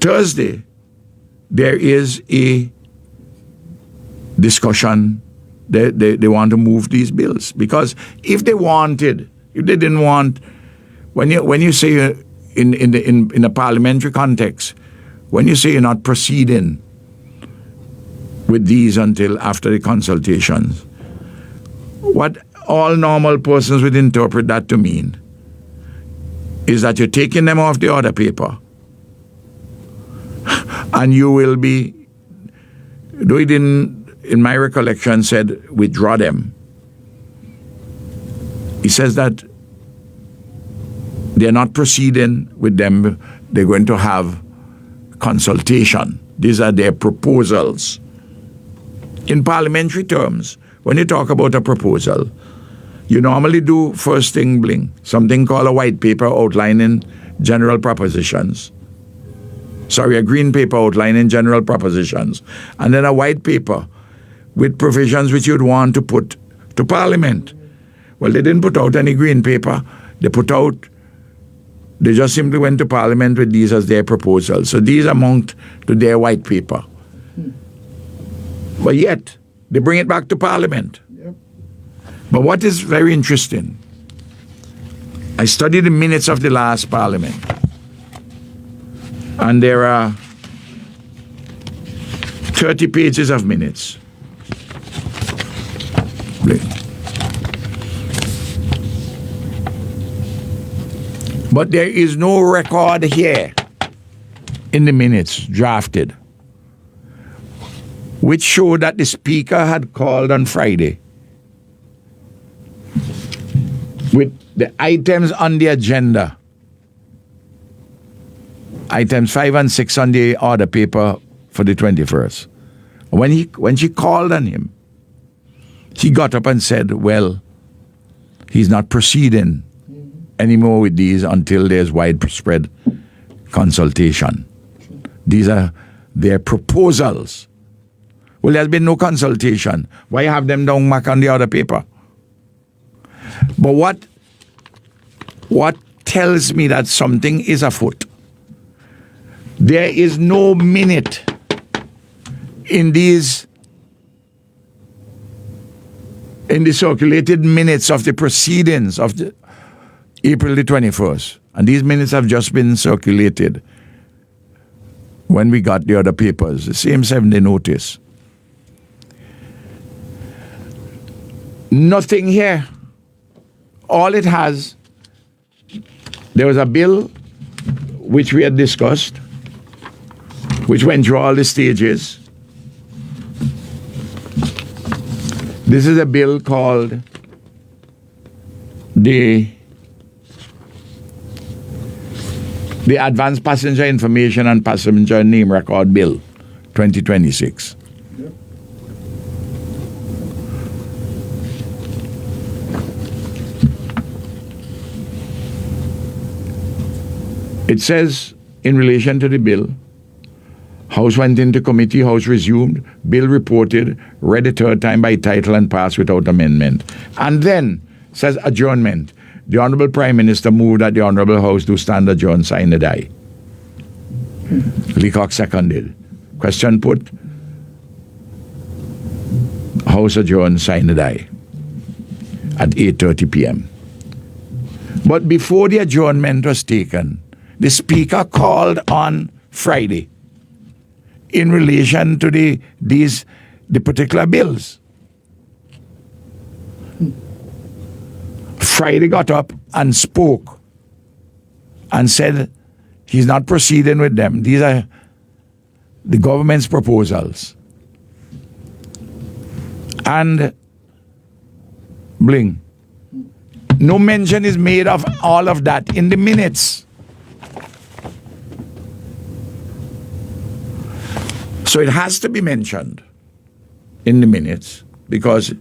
S2: Thursday there is a discussion. They want to move these bills, because if they didn't want, when you say in a parliamentary context, when you say you're not proceeding with these until after the consultations, what all normal persons would interpret that to mean is that you're taking them off the order paper, and you will be, though he didn't, in my recollection, said withdraw them. He says that they're not proceeding with them. They're going to have consultation. These are their proposals. In parliamentary terms, when you talk about a proposal, you normally do first thing something called a white paper outlining general propositions. A green paper outlining general propositions. And then a white paper with provisions which you'd want to put to Parliament. Well, they didn't put out any green paper. They just simply went to Parliament with these as their proposals. So these amount to their white paper. But yet, they bring it back to Parliament. Yep. But what is very interesting, I studied the minutes of the last Parliament. And there are 30 pages of minutes. But there is no record here in the minutes drafted which showed that the Speaker had called on Friday with the items on the agenda items 5 and 6 on the order paper for the 21st. When she called on him, he got up and said, well, he's not proceeding anymore with these until there's widespread consultation. These are their proposals. Well, there's been no consultation. Why have them down back on the other paper? But what tells me that something is afoot? There is no minute in the circulated minutes of the proceedings of the April the 21st. And these minutes have just been circulated when we got the other papers, the same 7-day notice. Nothing here. All it has, there was a bill which we had discussed, which went through all the stages. This is a bill called the Advanced Passenger Information and Passenger Name Record Bill, 2026.
S4: Yep.
S2: It says, in relation to the bill, House went into committee, House resumed, bill reported, read a third time by title and passed without amendment. And then, says adjournment. The Honorable Prime Minister moved that the Honorable House do stand adjourned, sign the die. Leacock seconded. Question put. House adjourned, sign the die at 8:30 p.m. But before the adjournment was taken, the Speaker called on Friday in relation to the particular bills. Friday got up and spoke and said he's not proceeding with them. These are the government's proposals. And bling. No mention is made of all of that in the minutes. So it has to be mentioned in the minutes because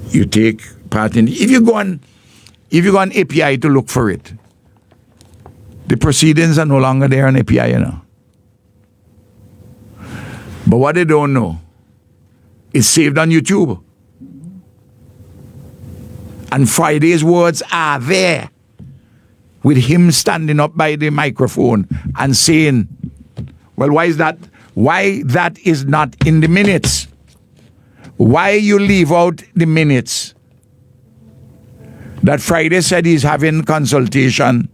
S2: you take part in. If you go on API to look for it, the proceedings are no longer there on API, you know. But what they don't know, it's saved on YouTube. And Friday's words are there with him standing up by the microphone and saying, well, why is that? Why that is not in the minutes? Why you leave out the minutes that Friday said he's having consultation?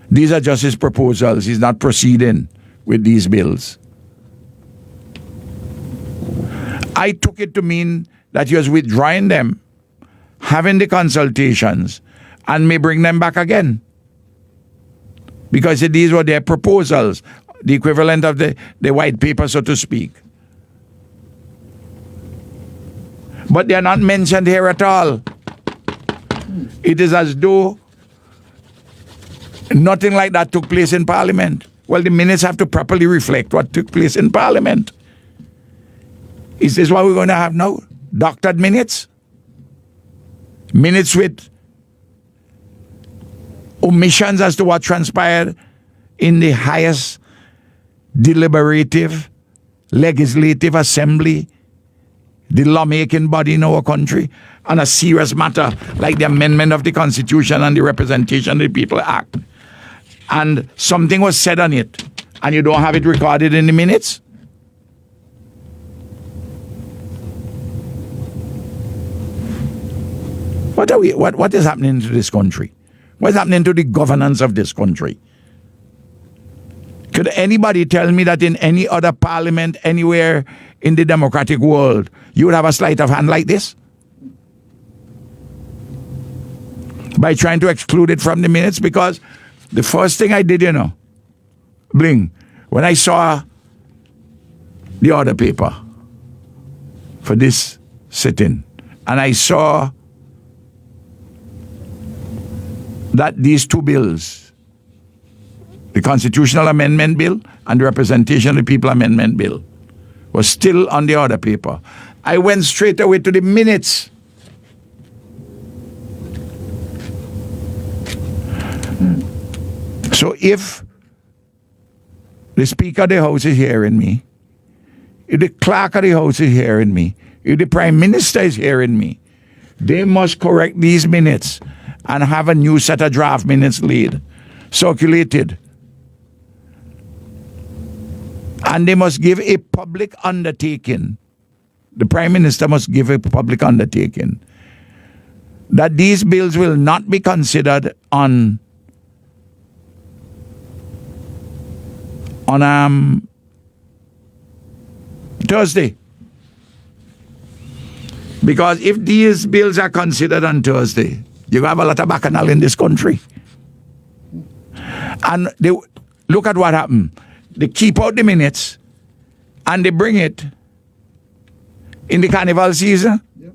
S2: These are just his proposals. He's not proceeding with these bills. I took it to mean that he was withdrawing them, having the consultations, and may bring them back again. Because these were their proposals, the equivalent of the white paper, so to speak. But they are not mentioned here at all. It is as though nothing like that took place in Parliament. Well, the minutes have to properly reflect what took place in Parliament. Is this what we're going to have now? Doctored minutes? Minutes with omissions as to what transpired in the highest deliberative, legislative assembly, the lawmaking body in our country, on a serious matter like the amendment of the Constitution and the Representation of the People Act. And something was said on it, and you don't have it recorded in the minutes? What is happening to this country? What is happening to the governance of this country? Could anybody tell me that in any other parliament anywhere in the democratic world you would have a sleight of hand like this? By trying to exclude it from the minutes? Because the first thing I did, bling, when I saw the order paper for this sitting, and I saw that these two bills the Constitutional Amendment Bill and the Representation of the People Amendment Bill was still on the order paper. I went straight away to the minutes. So if the Speaker of the House is hearing me, if the Clerk of the House is hearing me, if the Prime Minister is hearing me, they must correct these minutes and have a new set of draft minutes circulated. And they must give a public undertaking. The Prime Minister must give a public undertaking that these bills will not be considered on Thursday. Because if these bills are considered on Thursday, you're going to have a lot of bacchanal in this country. And they look at what happened. They keep out the minutes and they bring it in the carnival season.
S4: Yep.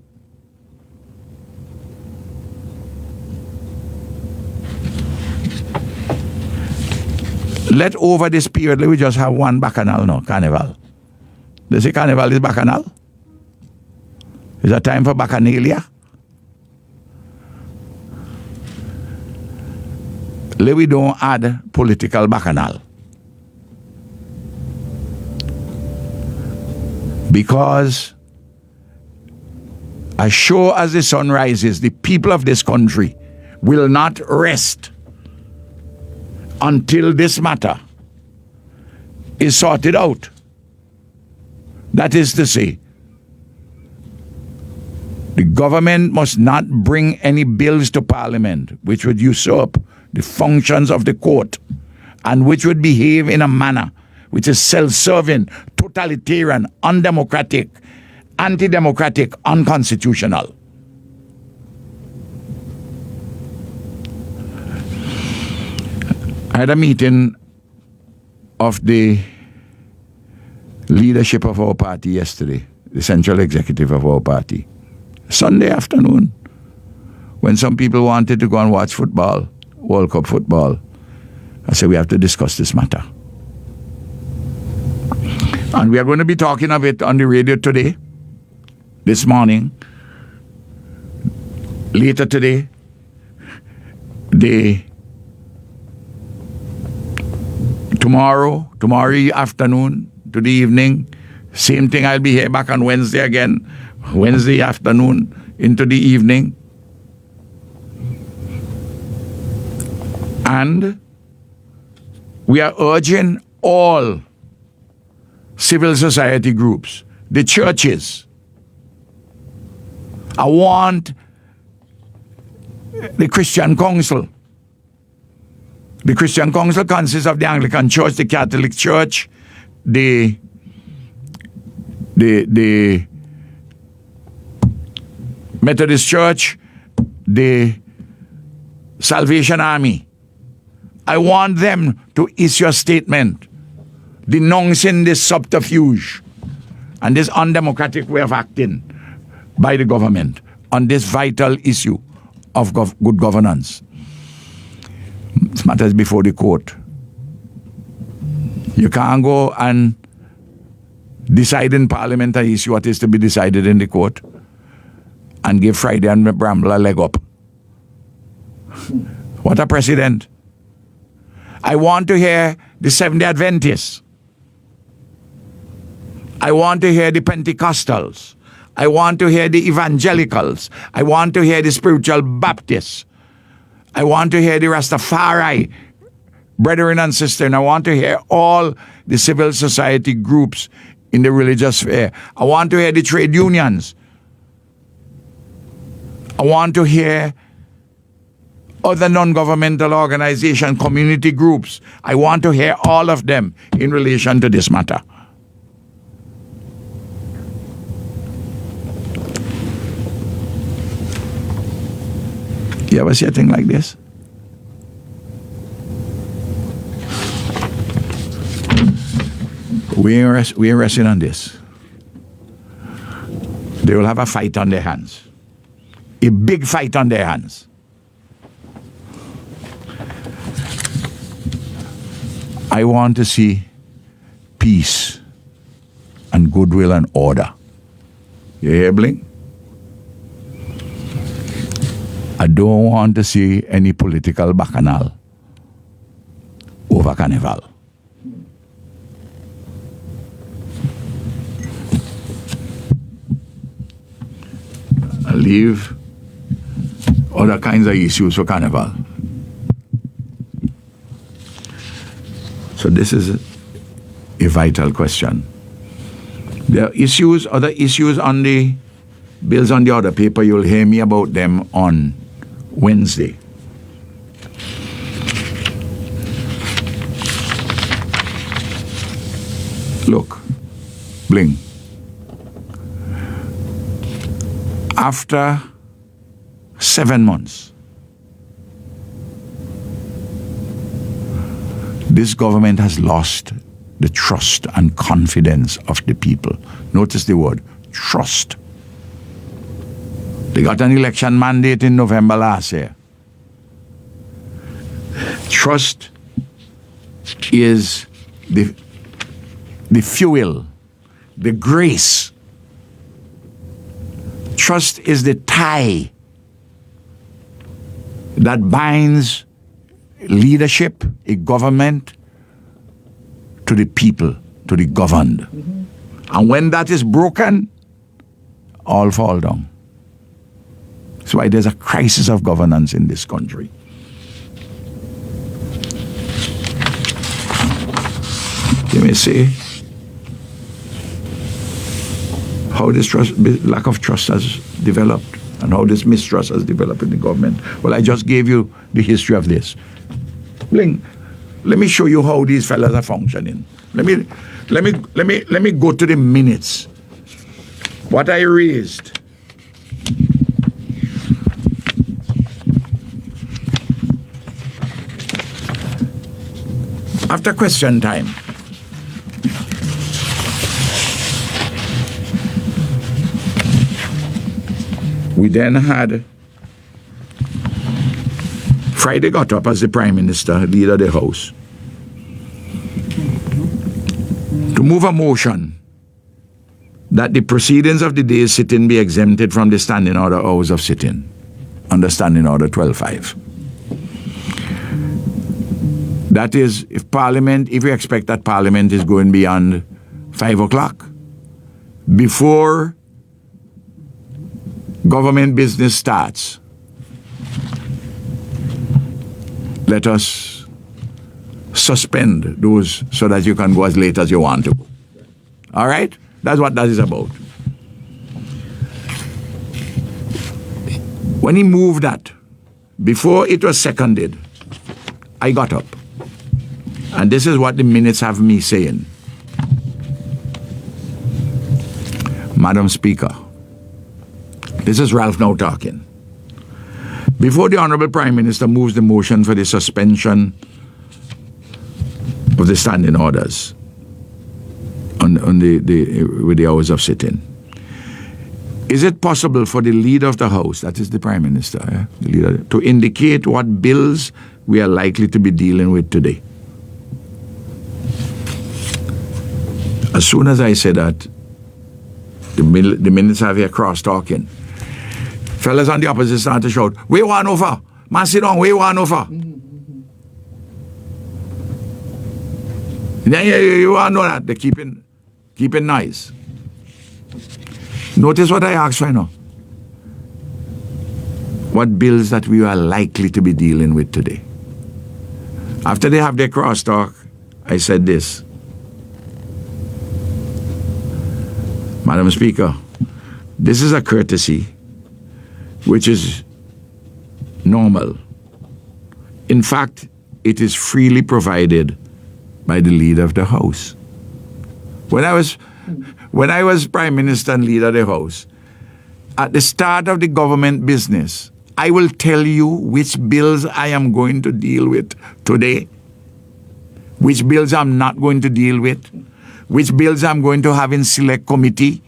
S2: Let over this period, let me just have one bacchanal now, carnival. They say carnival is bacchanal. Is a time for bacchanalia. Let we don't add political bacchanal. Because as sure as the sun rises, the people of this country will not rest until this matter is sorted out. That is to say, the government must not bring any bills to Parliament which would usurp the functions of the court and which would behave in a manner which is self-serving, totalitarian, undemocratic, anti-democratic, unconstitutional. I had a meeting of the leadership of our party yesterday, the central executive of our party. Sunday afternoon, when some people wanted to go and watch football, World Cup football, I said we have to discuss this matter. And we are going to be talking of it on the radio today, this morning, later today, tomorrow afternoon to the evening. Same thing, I'll be here back on Wednesday again, Wednesday afternoon into the evening. And we are urging all civil society groups, the churches. I want the Christian Council. The Christian Council consists of the Anglican Church, the Catholic Church, the Methodist Church, the Salvation Army. I want them to issue a statement denouncing this subterfuge and this undemocratic way of acting by the government on this vital issue of good governance. This matter is before the court. You can't go and decide in Parliament an issue what is to be decided in the court and give Friday and Bramble a leg up. What a precedent. I want to hear the Seventh-day Adventists. I want to hear the Pentecostals. I want to hear the Evangelicals. I want to hear the Spiritual Baptists. I want to hear the Rastafari brethren and sisters. And I want to hear all the civil society groups in the religious sphere. I want to hear the trade unions. I want to hear other non-governmental organizations, community groups. I want to hear all of them in relation to this matter. You ever see a thing like this? We ain't resting on this. They will have a fight on their hands. A big fight on their hands. I want to see peace and goodwill and order. You hear, Bling? I don't want to see any political bacchanal over carnival. I leave other kinds of issues for carnival. So this is a vital question. There are issues, other issues on the bills on the other paper. You'll hear me about them on Wednesday. Look, Bling. After 7 months, this government has lost the trust and confidence of the people. Notice the word, trust. They got an election mandate in November last year. Trust is the fuel, the grace. Trust is the tie that binds leadership, a government, to the people, to the governed. Mm-hmm. And when that is broken, all fall down. That's why there's a crisis of governance in this country. Let me see how this lack of trust has developed and how this mistrust has developed in the government. Well, I just gave you the history of this. Bling, let me show you how these fellas are functioning. Let me go to the minutes. What I raised. After question time, we then had Friday got up as the Prime Minister, leader of the House, to move a motion that the proceedings of the day's sitting be exempted from the standing order hours of sitting, under Standing Order 12.5. That is, if you expect that Parliament is going beyond 5 o'clock, before government business starts, let us suspend those so that you can go as late as you want to. All right? That's what that is about. When he moved that, before it was seconded, I got up. And this is what the minutes have me saying. Madam Speaker, this is Ralph now talking. Before the Honorable Prime Minister moves the motion for the suspension of the standing orders with the hours of sitting, is it possible for the leader of the House, that is the Prime Minister, the leader, to indicate what bills we are likely to be dealing with today? As soon as I said that, the minutes have here cross-talking. Fellas on the opposite started to shout, "We want over! Man, sit down, we want over!" You want to know that? They're keeping nice. Notice what I asked right now. What bills that we are likely to be dealing with today? After they have their crosstalk, I said this. Madam Speaker, this is a courtesy which is normal. In fact, it is freely provided by the leader of the House. When I was Prime Minister and leader of the House, at the start of the government business, I will tell you which bills I am going to deal with today, which bills I'm not going to deal with, which bills I'm going to have in select committee.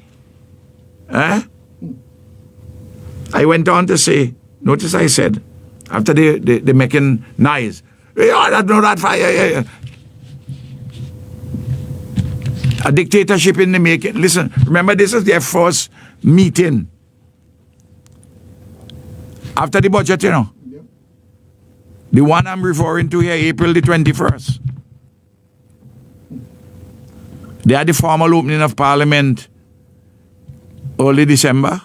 S2: I went on to say, notice I said, after they making noise, "Hey, I don't know that fire." A dictatorship in the making. Listen, remember, this is their first meeting after the budget, you know.
S4: Yep.
S2: The one I'm referring to here, April the 21st. They had the formal opening of Parliament early December.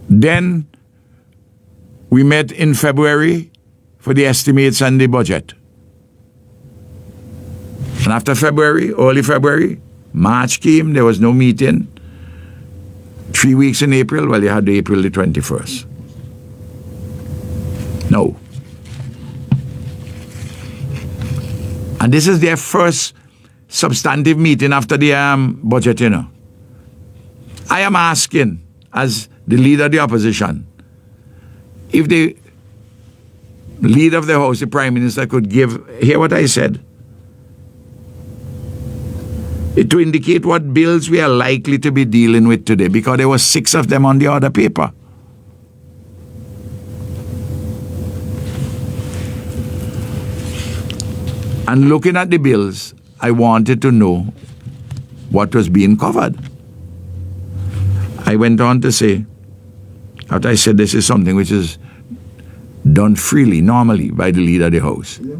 S2: Then we met in February for the estimates and the budget. And after February, early February, March came, there was no meeting. 3 weeks in April, well, you had the April the 21st. No. And this is their first substantive meeting after the budget, you know. I am asking, as the leader of the opposition, if the leader of the House, the Prime Minister, could hear what I said, to indicate what bills we are likely to be dealing with today, because there were 6 of them on the order paper. And looking at the bills, I wanted to know what was being covered. I went on to say, after I said this is something which is done freely, normally, by the leader of the House.
S4: Yeah.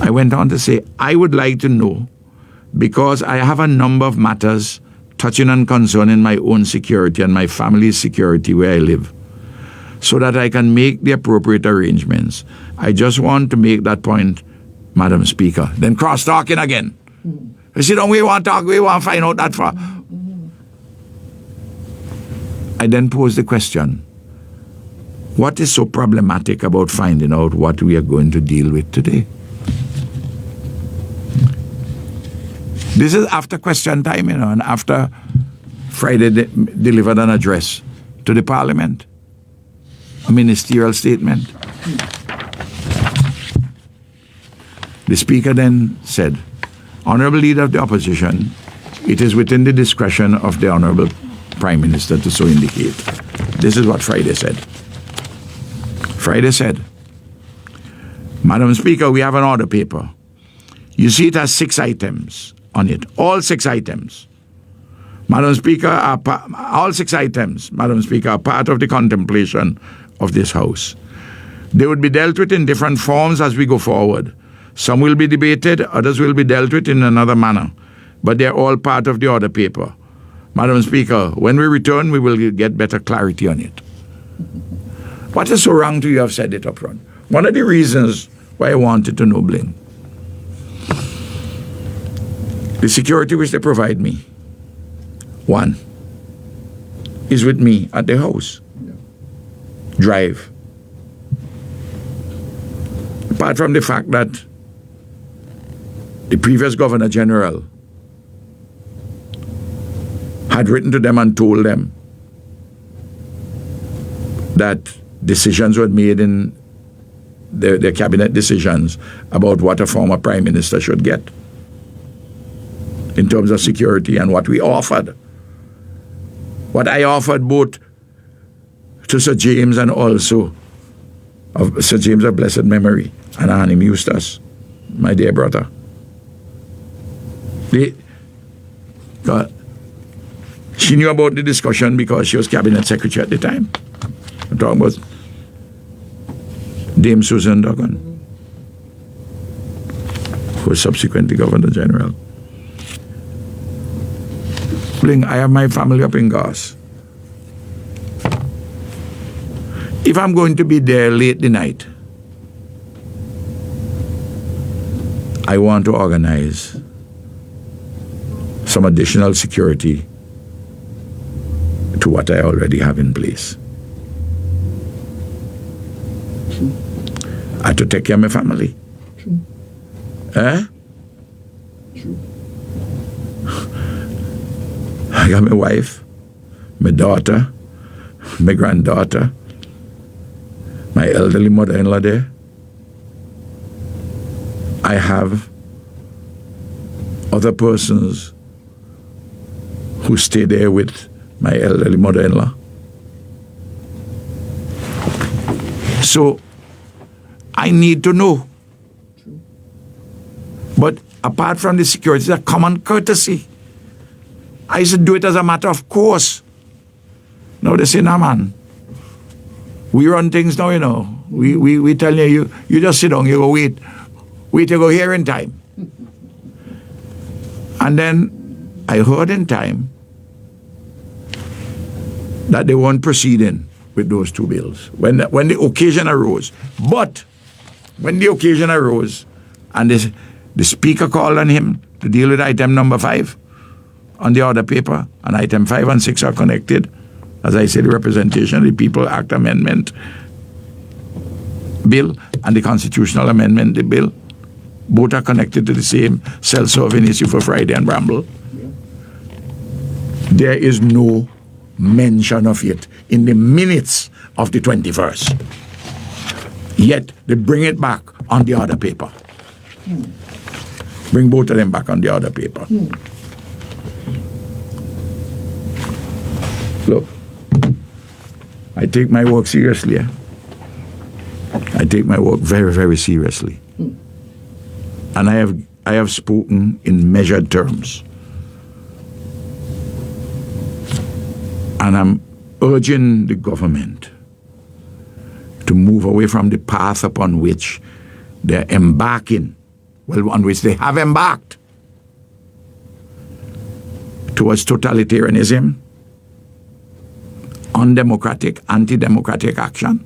S2: I went on to say, I would like to know, because I have a number of matters touching and concerning my own security and my family's security where I live, so that I can make the appropriate arrangements. I just want to make that point, Madam Speaker. Then cross-talking again. You see, don't we want to talk, we want to find out that far. I then posed the question, what is so problematic about finding out what we are going to deal with today? This is after question time, you know, and after Friday delivered an address to the Parliament, a ministerial statement. The Speaker then said, Honourable Leader of the Opposition, it is within the discretion of the Honourable Prime Minister to so indicate. This is what Friday said. Friday said, Madam Speaker, we have an order paper. You see it has 6 items on it, all 6 items. Madam Speaker, all 6 items, Madam Speaker, are part of the contemplation of this House. They would be dealt with in different forms as we go forward. Some will be debated, others will be dealt with in another manner, but they're all part of the order paper. Madam Speaker, when we return, we will get better clarity on it. What is so wrong to you? I've said it up front. One of the reasons why I wanted to know, Bling, the security which they provide me, one, is with me at the house.
S4: Yeah.
S2: Drive. Apart from the fact that the previous Governor General had written to them and told them that decisions were made in their cabinet decisions about what a former Prime Minister should get in terms of security and what we offered. What I offered both to Sir James and also of Sir James of blessed memory and Annie Eustace, my dear brother. She knew about the discussion because she was cabinet secretary at the time. I'm talking about Dame Susan Duggan, who was subsequently Governor General. Bling, I have my family up in Gas. If I'm going to be there late the night, I want to organize some additional security to what I already have in place. I have to take care of my family.
S4: True.
S2: Eh?
S4: True.
S2: I got my wife, my daughter, my granddaughter, my elderly mother-in-law there. I have other persons who stay there with my elderly mother-in-law. So I need to know.
S4: True.
S2: But apart from the security, it's a common courtesy. I used to do it as a matter of course. Now they say, nah, man. We run things now, you know. We tell you just sit down, you go wait to go here in time. And then I heard in time that they weren't proceeding with those two bills when the occasion arose. But when the occasion arose and the speaker called on him to deal with item number 5 on the order paper, and item 5 and 6 are connected, as I said, the Representation of the People Act Amendment Bill and the Constitutional Amendment Bill, both are connected to the same self-serving issue for Friday and Bramble. There is no mention of it in the minutes of the 21st. Yet they bring it back on the other paper. Bring both of them back on the other paper. Look, I take my work seriously. I take my work very, very seriously. And I have spoken in measured terms. And I'm urging the government to move away from the path upon which they're embarking, on which they have embarked, towards totalitarianism, undemocratic, anti-democratic action.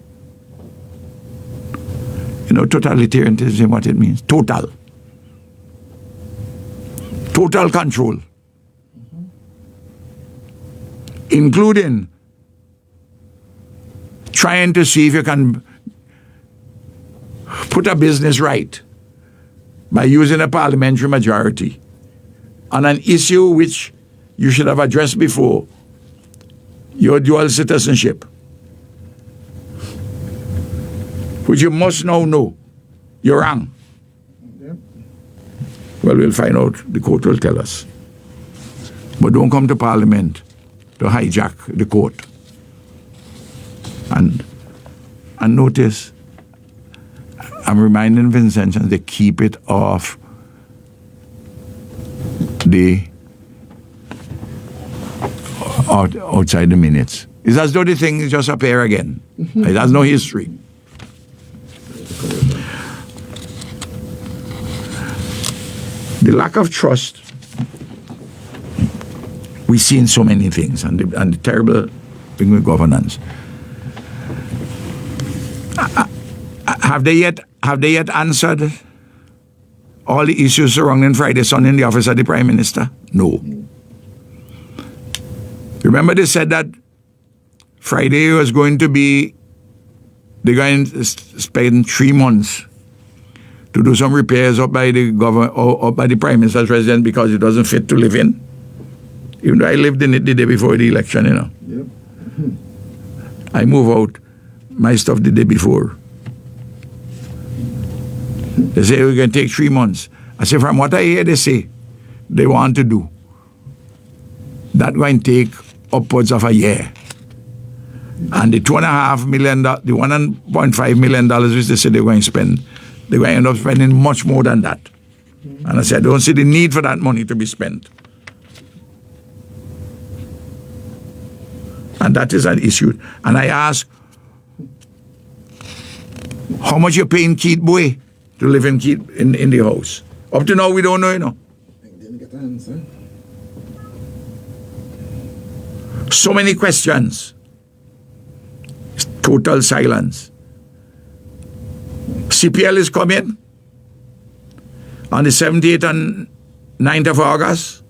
S2: You know, totalitarianism, what it means? Total control. Including trying to see if you can put a business right by using a parliamentary majority on an issue which you should have addressed before, your dual citizenship, which you must now know. You're wrong. Yep. Well, we'll find out. The court will tell us. But don't come to Parliament to hijack the court. And notice, I'm reminding Vincentians, they keep it off outside the minutes. It's as though the thing just appear again. It has no history. The lack of trust we see in so many things, and the terrible thing with governance. Have they yet answered all the issues surrounding Friday Sun in the office of the Prime Minister? No. Remember they said that Friday was going to be, they're going to spend 3 months to do some repairs up by the government or up by the Prime Minister's residence because it doesn't fit to live in. Even though I lived in it the day before the election, you know. Yep. I move out my stuff the day before. They say we're going to take 3 months. I say, from what I hear they say, they want to do, that going to take upwards of a year. And the $2.5 million, the $1.5 million which they say they're going to spend, they're going to end up spending much more than that. And I said, I don't see the need for that money to be spent. And that is an issue. And I ask, how much you paying Keith Boy to live in the house? Up to now, we don't know, you know.
S4: I didn't get the answer.
S2: So many questions. Total silence. CPL is coming on the 17th and 9th of August.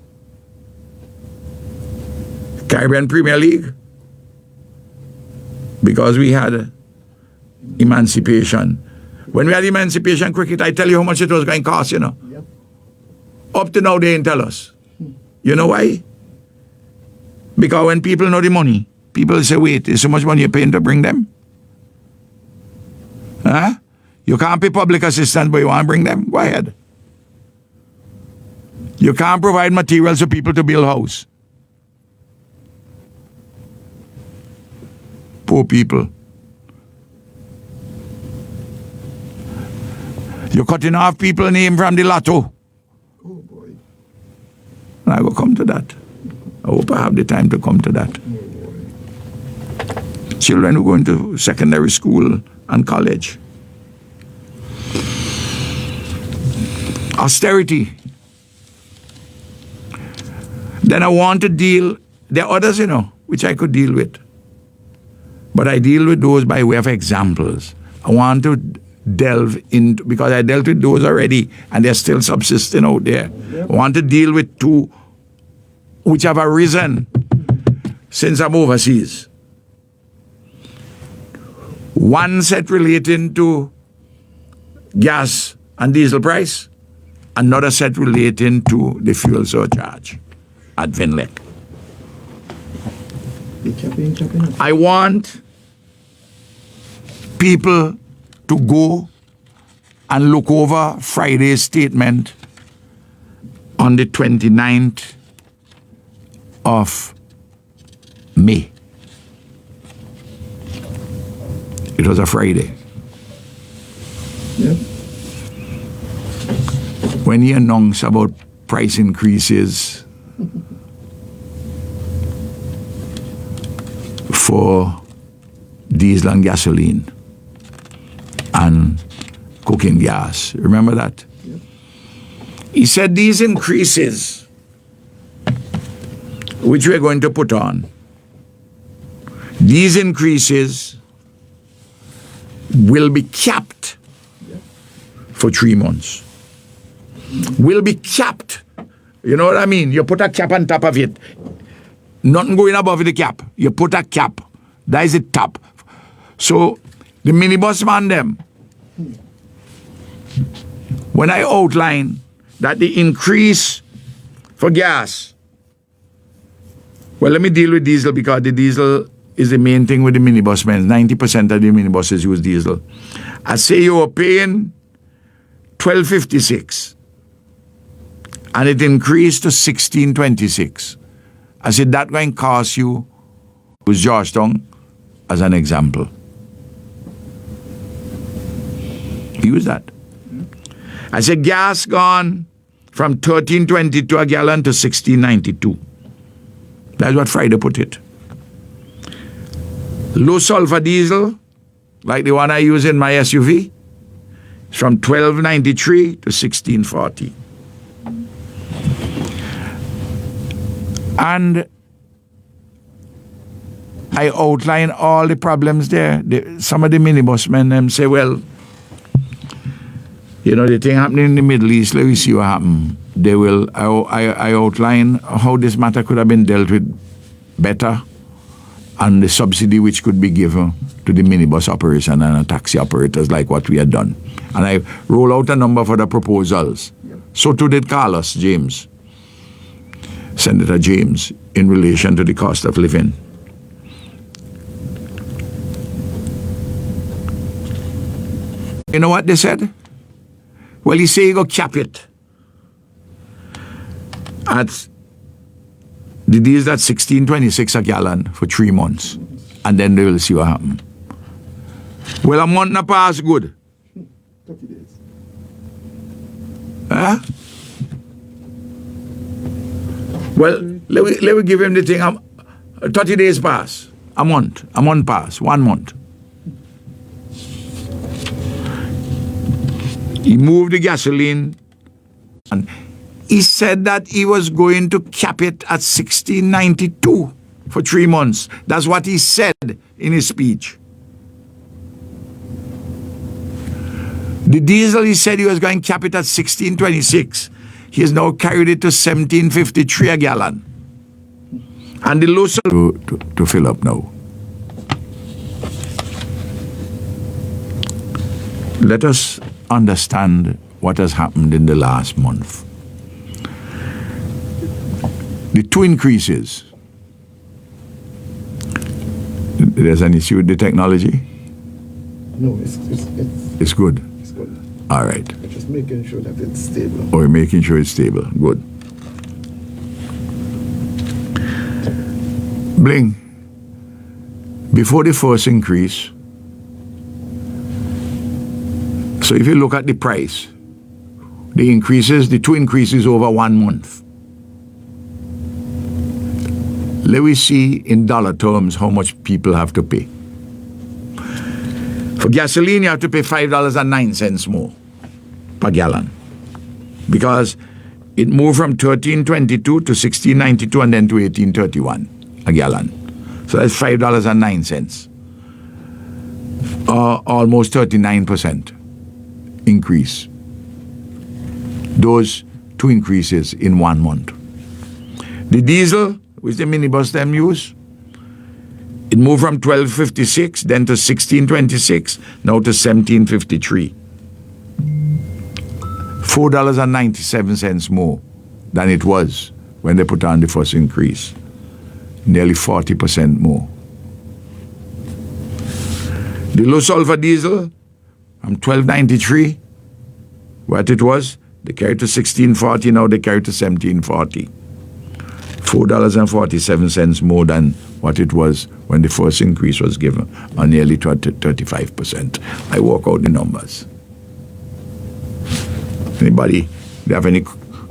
S2: Caribbean Premier League. Because we had emancipation. When we had emancipation cricket, I tell you how much it was going to cost, you know. Yep. Up to now, they didn't tell us. You know why? Because when people know the money, people say, wait, there's so much money you're paying to bring them? Huh? You can't pay public assistance, but you want to bring them? Go ahead. You can't provide materials for people to build a house. Poor people. You're cutting off people's name from the lotto. And I will come to that. I hope I have the time to come to that. Children who go into secondary school and college. Austerity. Then I want to deal, there are others, which I could deal with. But I deal with those by way of examples. I want to delve into, because I dealt with those already and they're still subsisting out there. I want to deal with two which have arisen since I'm overseas. One set relating to gas and diesel price, another set relating to the fuel surcharge at Vinlec. I want people to go and look over Friday's statement on the 29th of May. It was a Friday.
S4: Yep.
S2: When he announced about price increases for diesel and gasoline and cooking gas. Remember that?
S4: Yep.
S2: He said these increases, which we're going to put on, these increases will be capped for 3 months. Will be capped. You know what I mean? You put a cap on top of it. Nothing going above the cap. You put a cap. That is the top. So the minibus man them, when I outline that the increase for gas, well, let me deal with diesel because the diesel is the main thing with the minibus men. 90% of the minibuses use diesel. I say you are paying $12.56 and it increased to $16.26. I said that going to cost you, with Georgetown as an example. Use that. I said gas gone from $13.22 a gallon to $16.92. That's what Friday put it. Low sulfur diesel, like the one I use in my SUV, is from $12.93 to $16.40. And I outline all the problems there. Some of the minibus men say, well, the thing happening in the Middle East, let me see what happened. I outline how this matter could have been dealt with better and the subsidy which could be given to the minibus operation and taxi operators like what we had done. And I roll out a number for the proposals. Yep. So too did Carlos James, Senator James, in relation to the cost of living. You know what they said? Well, he say he go cap it at the diesel at $16.26 a gallon for 3 months, and then they will see what happens. Well, a month not pass good.
S4: 30 days.
S2: Huh? Well, let me give him the thing. 30 days pass. A month pass. 1 month. He moved the gasoline and he said that he was going to cap it at $16.92 for 3 months. That's what he said in his speech. The diesel, he said he was going to cap it at $16.26. He has now carried it to $17.53 a gallon. And the low to fill up now. Let us understand what has happened in the last month. The two increases. There's an issue with the technology?
S4: No, it's
S2: good.
S4: It's good.
S2: All right.
S4: We're just making sure that it's stable.
S2: Or making sure it's stable. Good. Bling. Before the first increase, so if you look at the price, the two increases over 1 month. Let me see in dollar terms how much people have to pay. For gasoline, you have to pay $5.09 more per gallon, because it moved from $13.22 to $16.92 and then to $18.31 a gallon. So that's $5.09, almost 39% increase. Those two increases in 1 month. The diesel, which the minibus them use, it moved from $12.56 then to $16.26, now to $17.53. $4.97 more than it was when they put on the first increase. Nearly 40% more. The low sulfur diesel from $12.93, what it was, they carried to $16.40, now they carry to $17.40. $4.47 more than what it was when the first increase was given, on nearly 35%. I work out the numbers. Anybody, they have any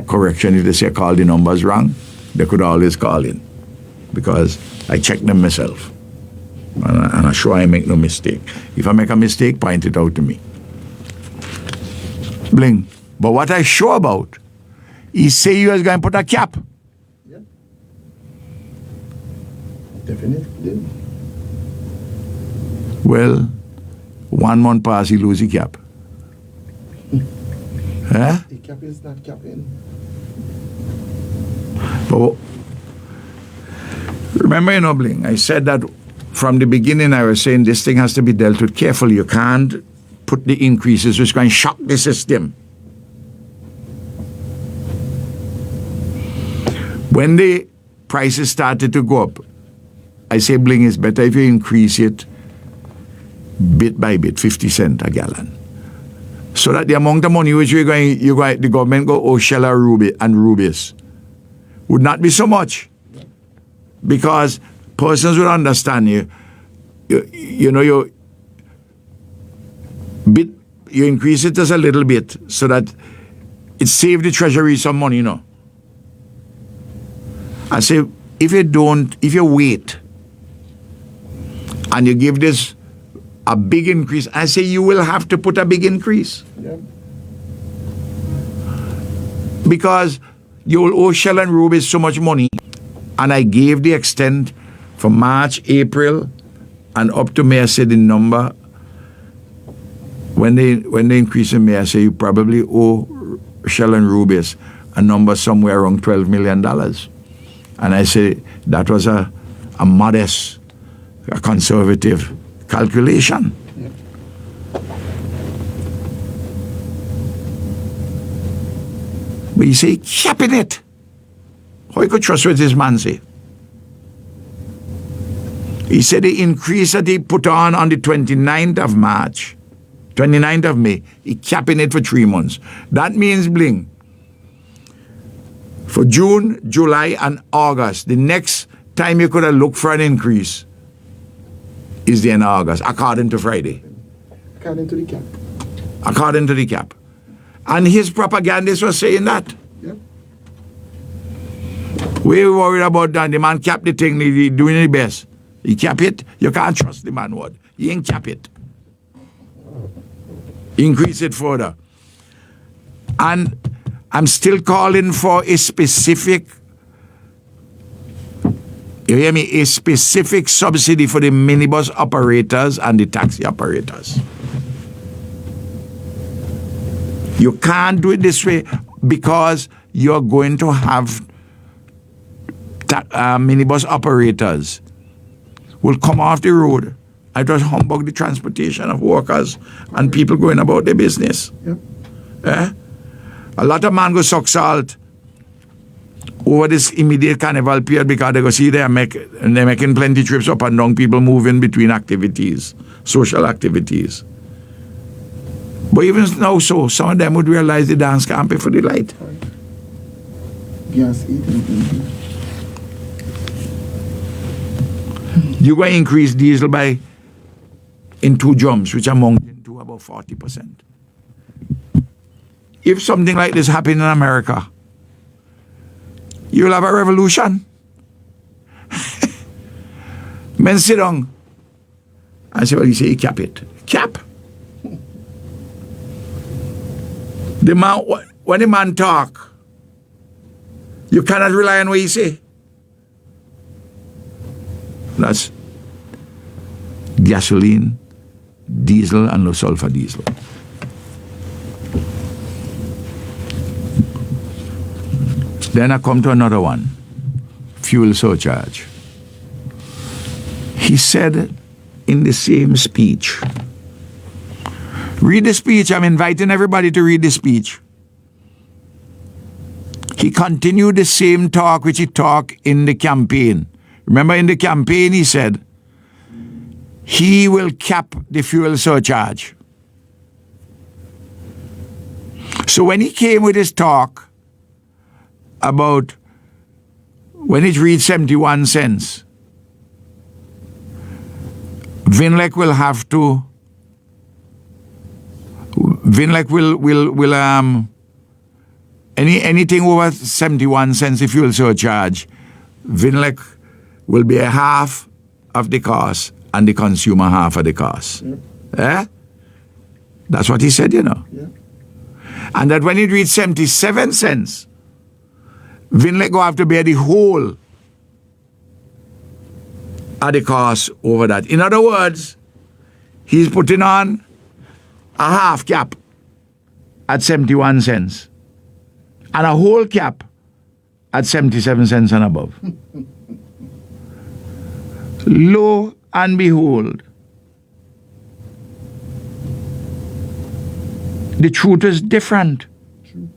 S2: correction if they say call the numbers wrong? They could always call in, because I check them myself. And I'm sure I make no mistake. If I make a mistake, point it out to me. Bling. But what I sure about, he say you is going to put a cap.
S4: Yeah. Definitely.
S2: Well, 1 month pass, he lose the cap. Huh?
S4: The cap is not capping.
S2: But remember, Bling, I said that from the beginning. I was saying this thing has to be dealt with carefully. You can't put the increases which can shock the system. When the prices started to go up, I say, Bling, it's better if you increase it bit by bit, 50 cents a gallon. So that the amount of money which the government go owe Shell and Rubis would not be so much. Because persons would understand you increase it just a little bit so that it saves the treasury some money, I say, if you wait and you give this a big increase, I say you will have to put a big increase.
S4: Yeah.
S2: Because you will owe Shell and Rubis so much money. And I gave the extent from March, April, and up to May. I said the number, when they increase in May, I say you probably owe Shell and Rubis a number somewhere around $12 million. And I say that was a modest, a conservative calculation.
S4: Yeah.
S2: But you say, capping it. How you could trust what this man say? He said the increase that he put on the 29th of March, 29th of May, he capping it for 3 months. That means, Bling, for June, July, and August, the next time you could have looked for an increase is the end of August, according to Friday.
S4: According to the cap.
S2: According to the cap. And his propagandists were saying that.
S4: Yep.
S2: We worried about that. The man cap the thing, he doing the best. He cap it, you can't trust the man word. He ain't cap it. Increase it further. And I'm still calling for a specific, you hear me, a specific subsidy for the minibus operators and the taxi operators. You can't do it this way because you're going to have minibus operators will come off the road and just humbug the transportation of workers and people going about their business.
S4: Yep.
S2: A lot of man go suck salt over this immediate carnival period because they go see they're making plenty trips up and down, people moving between activities, social activities. But even now, so some of them would realize the dance can't pay for the light.
S4: Gas eating.
S2: You're going to increase diesel by in 2 jumps, which amounting to about 40%. If something like this happened in America, you'll have a revolution. Men sit down. I say, well, you say, you cap it. Cap. The man, when the man talk, you cannot rely on what he say. That's gasoline, diesel, and low sulfur diesel. Then I come to another one, fuel surcharge. He said in the same speech, read the speech, I'm inviting everybody to read the speech. He continued the same talk which he talked in the campaign. Remember in the campaign he said, he will cap the fuel surcharge. So when he came with his talk about when it reached 71 cents, Vinlec will have to, Vinlec will anything over 71 cents the fuel surcharge, Vinlec will be a half of the cost and the consumer half of the cost. Yeah. That's what he said, you know.
S4: Yeah.
S2: And that when it reached 77 cents, Vinlec will have to bear the whole of the cost over that. In other words, he's putting on a half cap at 71 cents and a whole cap at 77 cents and above. Lo and behold, the truth is different.
S4: True.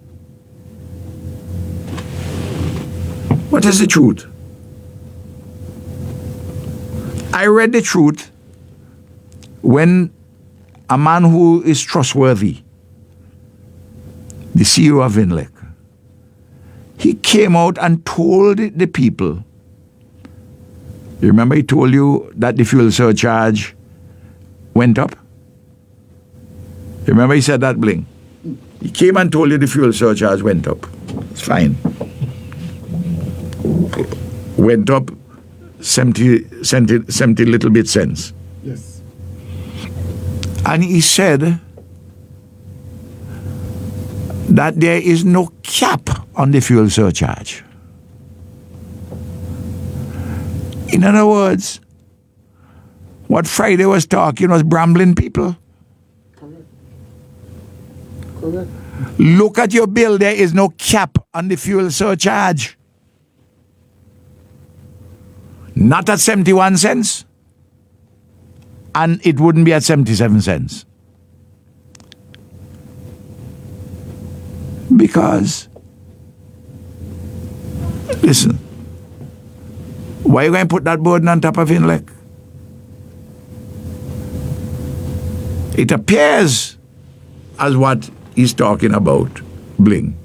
S2: What is the truth? I read the truth when a man who is trustworthy, the CEO of Vinlec, he came out and told the people. You remember he told you that the fuel surcharge went up? You remember he said that, Bling? He came and told you the fuel surcharge went up. It's fine. Went up 70 little bit cents.
S4: Yes.
S2: And he said that there is no cap on the fuel surcharge. In other words, what Friday was talking was brambling people.
S4: Correct. Correct.
S2: Look at your bill, there is no cap on the fuel surcharge. Not at 71 cents. And it wouldn't be at 77 cents. Because, listen, why are you going to put that burden on top of Vinlec? It appears as what he's talking about, Bling.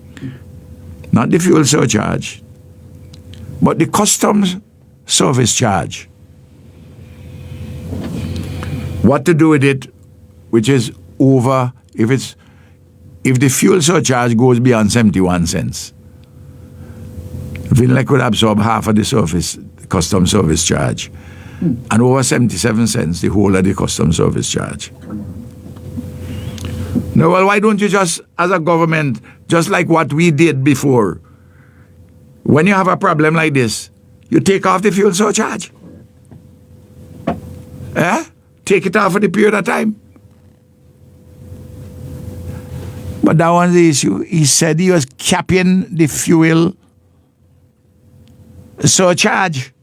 S2: Not the fuel surcharge, but the customs service charge. What to do with it, which is over, if the fuel surcharge goes beyond 71 cents, Vinlec would absorb half of the custom service charge. And over 77 cents, the whole of the custom service charge. No, well, why don't you just, as a government, just like what we did before, when you have a problem like this, you take off the fuel surcharge. Take it off for the period of time. But that was the issue. He said he was capping the fuel surcharge.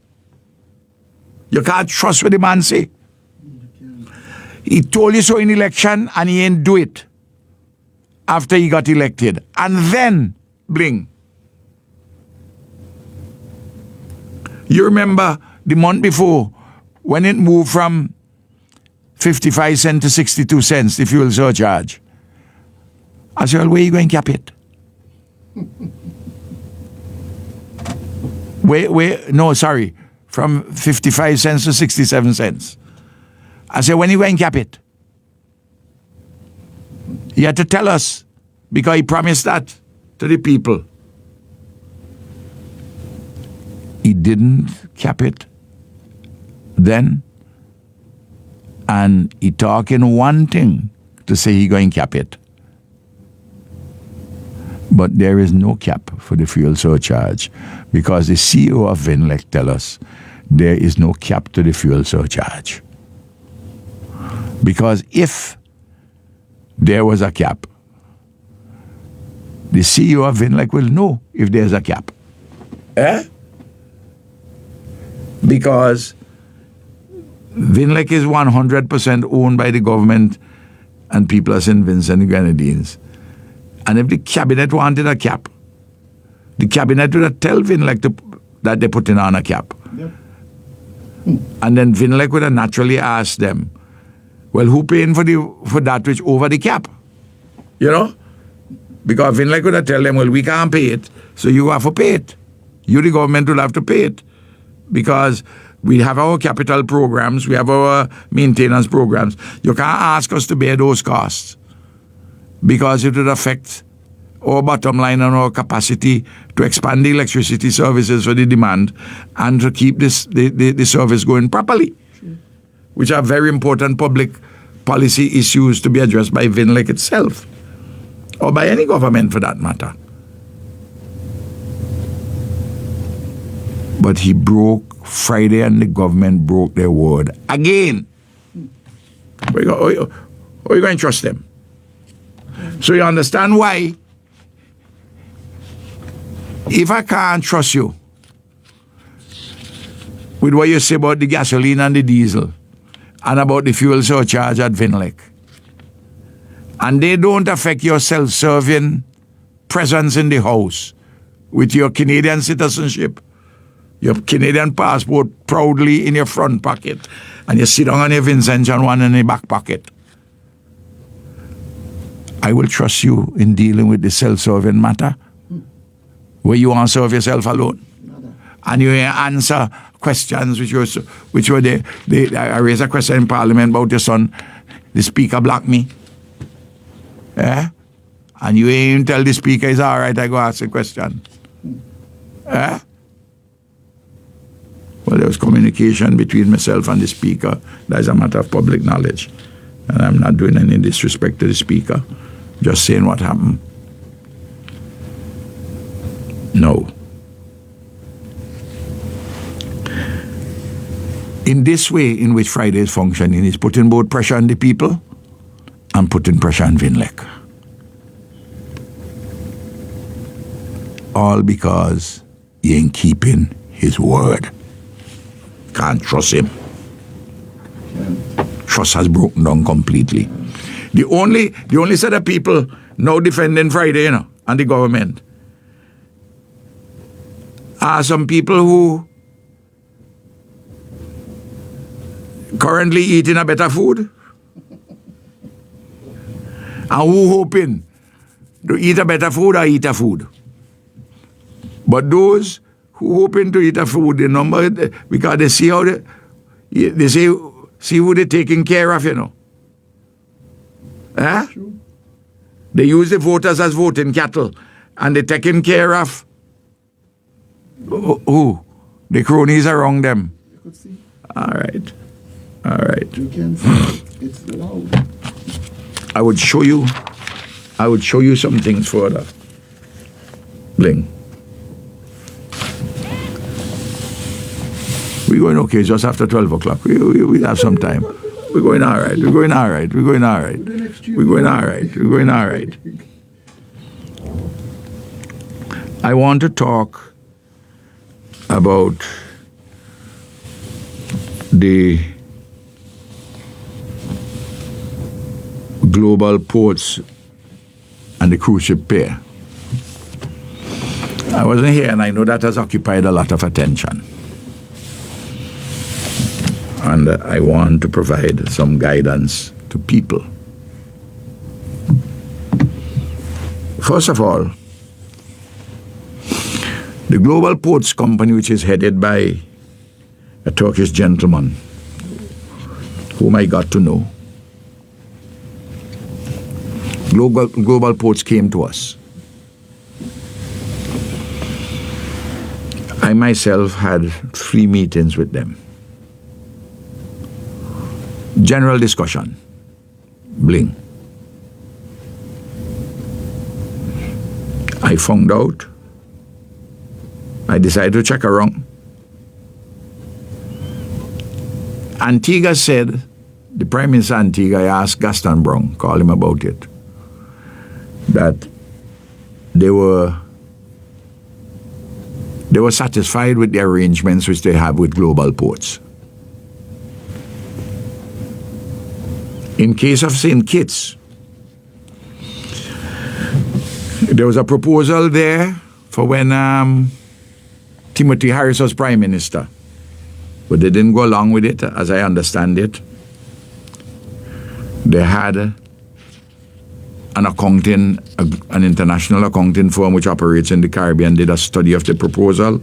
S2: You can't trust what the man say. He told you so in election and he ain't do it after he got elected. And then, Bling, you remember the month before when it moved from 55 cents to 62 cents, the fuel surcharge. I said, well, where are you going to cap it? From 55 cents to 67 cents. I said, when are you going to cap it? He had to tell us because he promised that to the people. He didn't cap it then, and he talking one thing to say he going to cap it. But there is no cap for the fuel surcharge because the CEO of Vinlec tell us there is no cap to the fuel surcharge. Because if there was a cap, the CEO of Vinlec will know if there's a cap. Because Vinlec is 100% owned by the government and people of St. Vincent and Grenadines. And if the cabinet wanted a cap, the cabinet would have tell Vinlec that they're putting on a cap.
S4: Yep.
S2: And then Vinlec would have naturally asked them, well, who paying for that which over the cap? You know? Because Vinlec would have tell them, well, we can't pay it, so you have to pay it. You, the government, will have to pay it. Because we have our capital programs, we have our maintenance programs. You can't ask us to bear those costs because it would affect our bottom line and our capacity to expand the electricity services for the demand and to keep the service going properly, which are very important public policy issues to be addressed by Vinlec itself or by any government for that matter. But he broke Friday and the government broke their word again. Are you going to trust them? So you understand why, if I can't trust you with what you say about the gasoline and the diesel and about the fuel surcharge at Vinlec, and they don't affect your self-serving presence in the house with your Canadian citizenship, your Canadian passport proudly in your front pocket, and you sit down on your Vincent and one in your back pocket, I will trust you in dealing with the self-serving matter where you want to serve yourself alone. And you answer questions which were there. I raised a question in Parliament about your son, the Speaker blocked me. And you ain't tell the Speaker it's all right, I go ask a question. Well, there was communication between myself and the Speaker. That is a matter of public knowledge. And I'm not doing any disrespect to the Speaker. Just saying what happened. No. In this way in which Friday is functioning, is putting both pressure on the people and putting pressure on Vinlec. All because he ain't keeping his word. Can't trust him. Trust has broken down completely. The only set of people now defending Friday, and the government are some people who currently eating a better food and who hoping to eat a better food or eat a food. But those who hoping to eat a food, the number, because they see how they see who they're taking care of, They use the voters as voting cattle, and they're taking care of who? The cronies around them.
S4: You could see.
S2: All right.
S4: You can see. It's loud.
S2: I would show you some things further. Bling. We're going okay just after 12 o'clock. We have some time. We're going all right. I want to talk about the global ports and the cruise ship pair. I wasn't here, and I know that has occupied a lot of attention. And I want to provide some guidance to people. First of all, the Global Ports Company, which is headed by a Turkish gentleman whom I got to know, Global Ports came to us. I myself had 3 meetings with them. General discussion. Bling. I found out. I decided to check around. Antigua said, the Prime Minister of Antigua, I asked Gaston Brown, call him about it, that they were satisfied with the arrangements which they have with global ports. In case of St. Kitts, there was a proposal there for when Timothy Harris was Prime Minister, but they didn't go along with it, as I understand it. They had an international accounting firm which operates in the Caribbean, did a study of the proposal,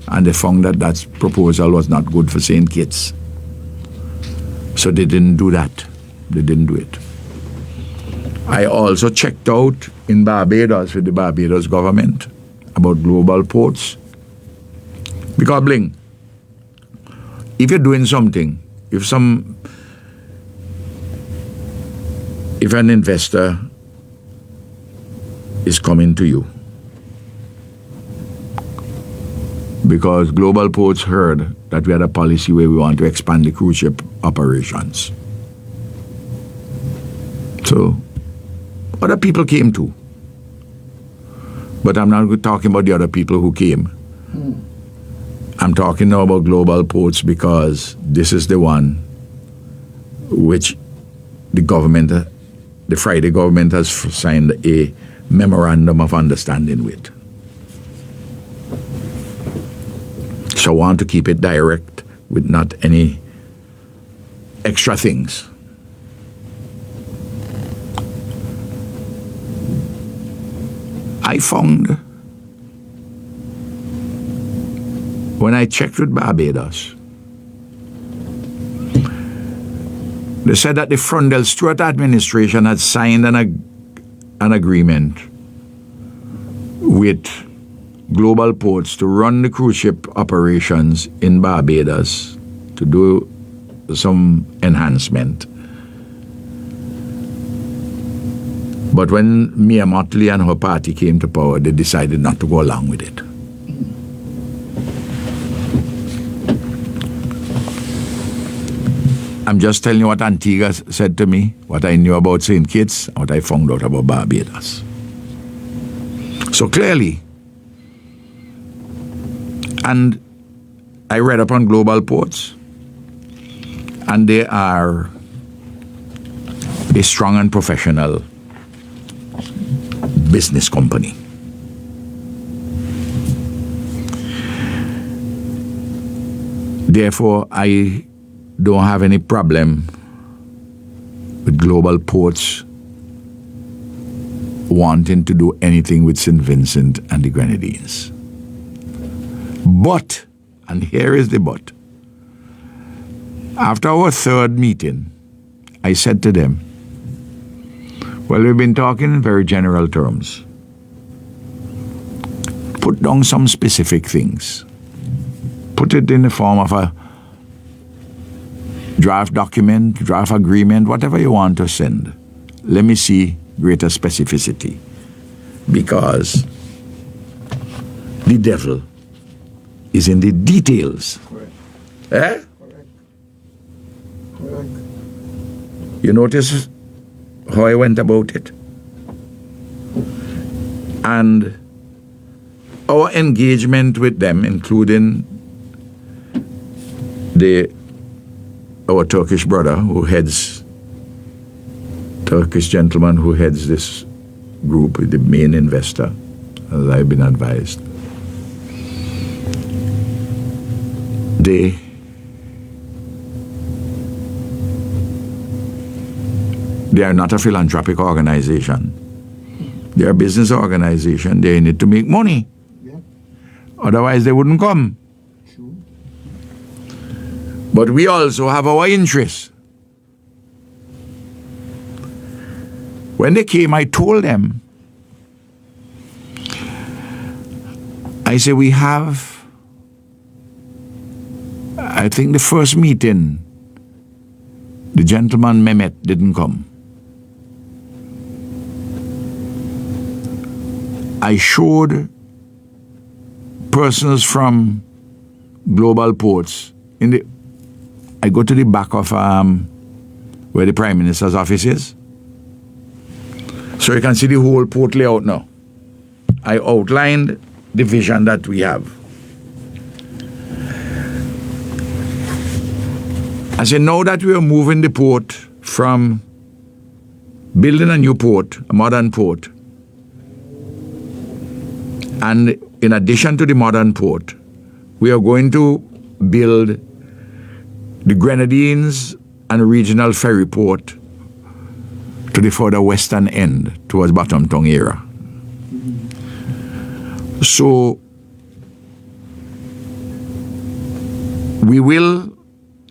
S2: and they found that that proposal was not good for St. Kitts. So they didn't do that. They didn't do it. I also checked out in Barbados with the Barbados government about global ports. Because Bling, if you're doing something, if an investor is coming to you, because global ports heard that we had a policy where we want to expand the cruise ship operations. So other people came too. But I'm not talking about the other people who came. I'm talking now about global ports because this is the one which the government, the Friday government has signed a memorandum of understanding with. So I want to keep it direct with not any extra things. I found, when I checked with Barbados, they said that the Frondell Stewart administration had signed an agreement with global ports to run the cruise ship operations in Barbados to do some enhancement. But when Mia Mottley and her party came to power, they decided not to go along with it. I'm just telling you what Antigua said to me, what I knew about St. Kitts, and what I found out about Barbados. So clearly, and I read up on global ports, and they are a strong and professional business company. Therefore, I don't have any problem with global ports wanting to do anything with St. Vincent and the Grenadines. But, and here is the but, after our third meeting, I said to them, well, we've been talking in very general terms. Put down some specific things. Put it in the form of a draft document, draft agreement, whatever you want to send. Let me see greater specificity. Because the devil is in the details.
S4: Correct.
S2: Eh?
S4: Correct.
S2: You notice how I went about it? And our engagement with them, including our Turkish brother who heads, Turkish gentleman who heads this group, the main investor, as I've been advised. They are not a philanthropic organization. They are a business organization. They need to make money.
S4: Yeah.
S2: Otherwise, they wouldn't come.
S4: True.
S2: But we also have our interests. When they came, I told them, I said, we have, I think the first meeting The gentleman Mehmet didn't come. I showed persons from global ports I go to the back of where the Prime Minister's office is. So you can see the whole port layout now. I outlined the vision that we have. I said, now that we are moving the port from building a new port, a modern port, and in addition to the modern port, we are going to build the Grenadines and regional ferry port to the further western end towards Bottom Tongue area. So we will,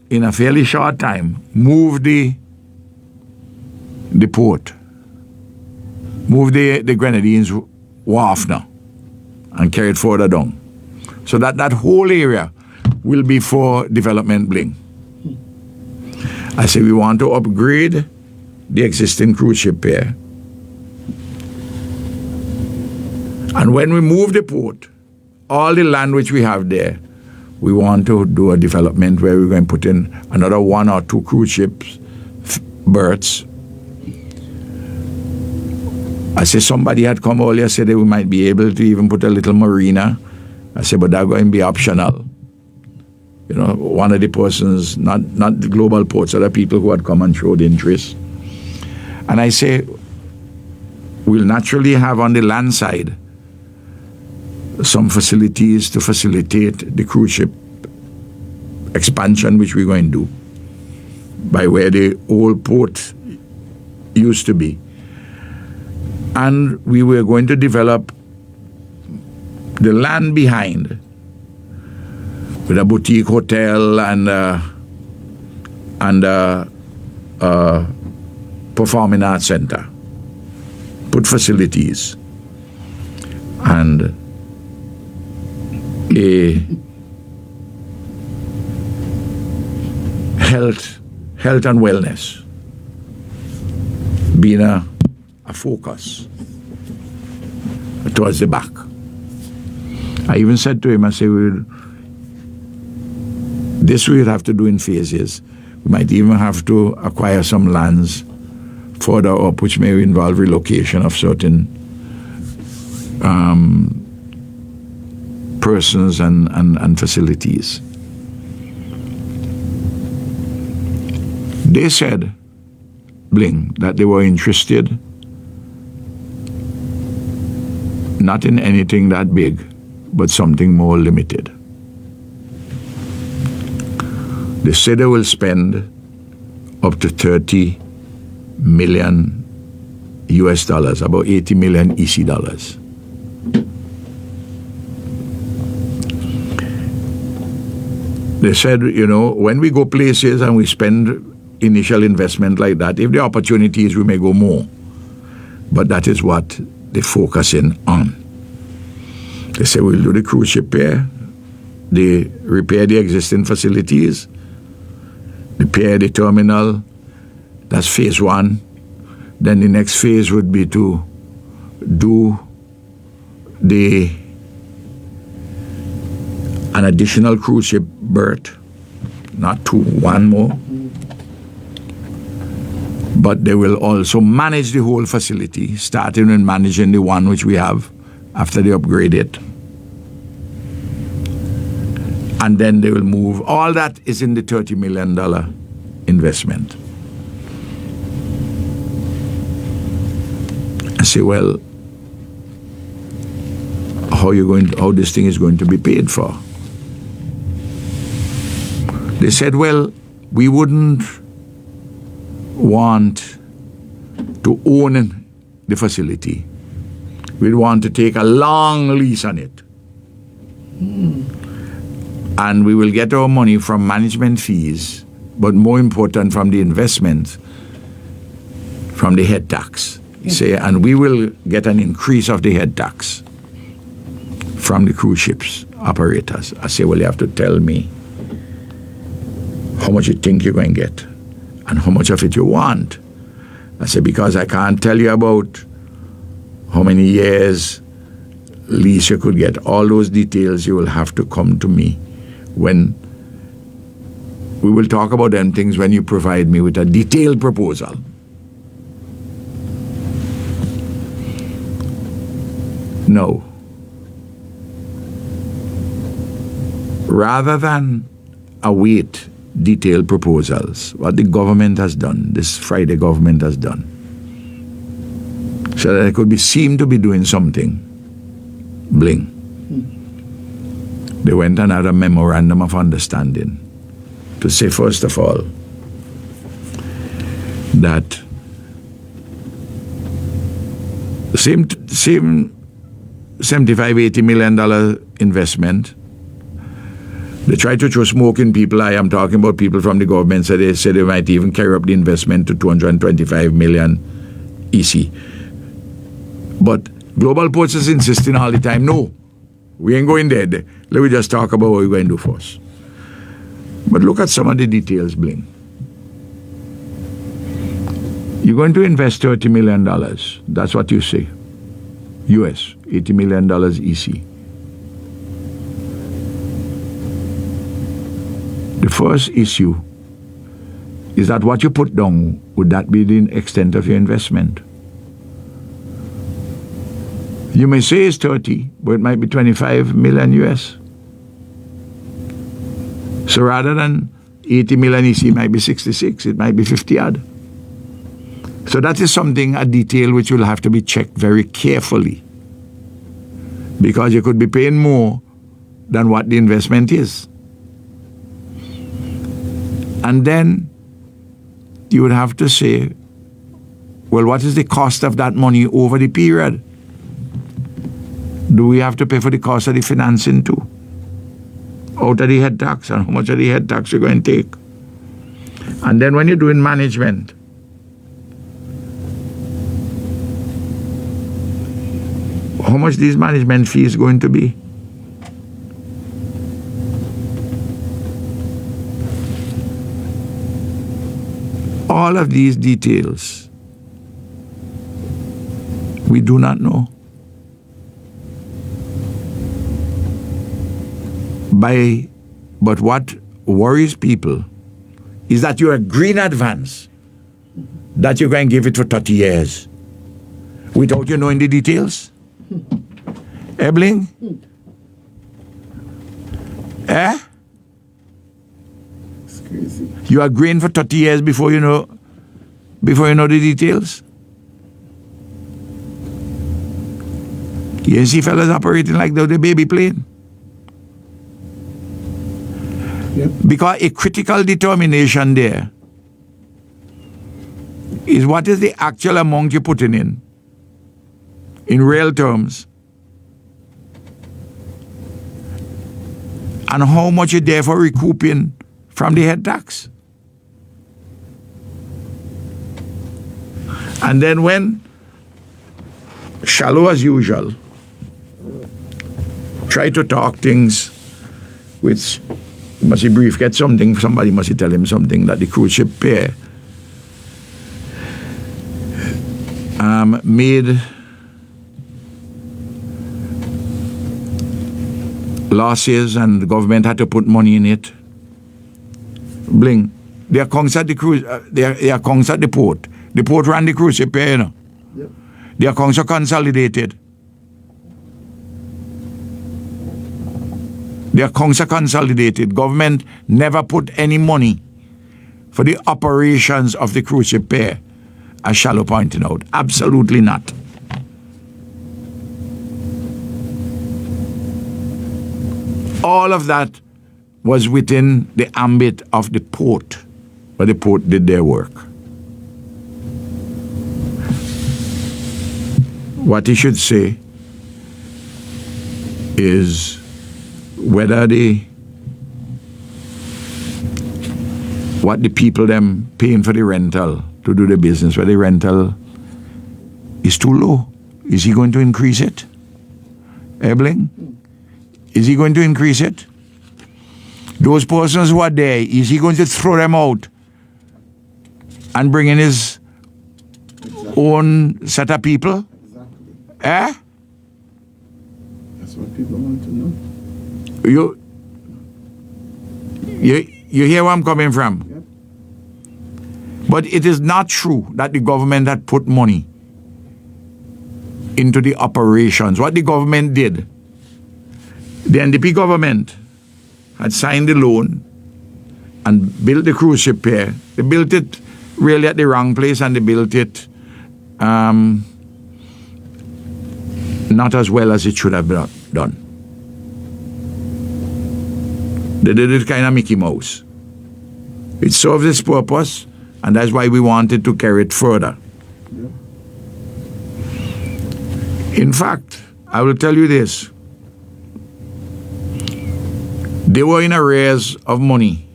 S2: in a fairly short time, move the port, move the Grenadines wharf now and carry it further down. So that whole area will be for development bling. I say we want to upgrade the existing cruise ship pier. And when we move the port, all the land which we have there, we want to do a development where we're going to put in another 1 or 2 cruise ships, berths. I say somebody had come earlier, said that we might be able to even put a little marina. I said, but that's going to be optional. You know, one of the persons, not the global ports, other people who had come and showed interest. And I say, we'll naturally have on the land side some facilities to facilitate the cruise ship expansion, which we're going to do by where the old port used to be. And we were going to develop the land behind with a boutique hotel and performing arts center. Put facilities and a health and wellness being a focus towards the back. I even said to him, I said, this we would have to do in phases. We might even have to acquire some lands further up, which may involve relocation of certain persons and facilities. They said, Bling, that they were interested not in anything that big, but something more limited. They said they will spend up to 30 million US dollars, about 80 million EC dollars. They said, you know, when we go places and we spend initial investment like that, if the opportunities, we may go more. But that is what they're focusing on. They say we'll do the cruise ship pier, they repair the existing facilities, repair the terminal. That's phase 1. Then the next phase would be to do an additional cruise ship berth, not 2, 1 more. But they will also manage the whole facility, starting with managing the one which we have after they upgrade it. And then they will move. All that is in the $30 million investment. I say, well, how this thing is going to be paid for? They said, well, we wouldn't want to own the facility. We'd want to take a long lease on it. And we will get our money from management fees, but more important from the investment, from the head tax. Say, and we will get an increase of the head tax from the cruise ships operators. I say, well, you have to tell me how much you think you're going to get. and how much of it you want. I said, because I can't tell you about how many years lease you could get. All those details you will have to come to me when we will talk about them things when you provide me with a detailed proposal. No. Rather than await detailed proposals, what the government has done, this Friday government has done, so that it could be seen to be doing something, bling. They went and had a memorandum of understanding to say, first of all, that the same $75-80 million investment, they tried to throw smoke in people. I am talking about people from the government, so they said they might even carry up the investment to 225 million EC. But Global Ports is insisting all the time, no, we ain't going there. Let me just talk about what we're going to do first. But look at some of the details, bling. You're going to invest $30 million. That's what you say. US, $80 million EC. The first issue is that what you put down, would that be the extent of your investment? You may say it's 30, but it might be 25 million US. So rather than 80 million EC, it might be 66, it might be 50 odd. So that is something, a detail which will have to be checked very carefully, because you could be paying more than what the investment is. And then you would have to say, well, what is the cost of that money over the period? Do we have to pay for the cost of the financing too? Out of the head tax, and how much of the head tax you're going to take? And then when you're doing management, how much these management fees going to be? All of these details, we do not know. But what worries people is that you agree in advance that you're going to give it for 30 years without you knowing the details. Ebling? Eh?
S4: It's crazy.
S2: You are agreeing for 30 years before you know the details? You see fellas operating like they're the baby plane.
S4: Yep.
S2: Because a critical determination there is what is the actual amount you're putting in real terms, and how much you're there for recouping from the head tax. And then when, shallow as usual, try to talk things which must he brief, get something, somebody must he tell him something that the cruise ship pair made losses and the government had to put money in it. Bling. They are accounts at the cruise, they are accounts at the port. The port ran the cruise ship pair, you know.
S4: Yep.
S2: The accounts are consolidated. The accounts are consolidated. Government never put any money for the operations of the cruise ship pair, as Shallow pointed out. Absolutely not. All of that was within the ambit of the port, but the port did their work. What he should say is whether what the people them paying for the rental to do the business, whether the rental is too low. Is he going to increase it? Ebling? Is he going to increase it? Those persons who are there, is he going to throw them out and bring in his own set of people?
S4: Exactly.
S2: Eh?
S4: That's what people want to know.
S2: You hear where I'm coming from?
S4: Yep.
S2: But it is not true that the government had put money into the operations. What the government did, the NDP government had signed the loan and built the cruise ship pier. They built it really at the wrong place, and they built it not as well as it should have been done. They did it kind of Mickey Mouse. It served its purpose, and that's why we wanted to carry it further.
S4: Yeah.
S2: In fact, I will tell you this. They were in arrears of money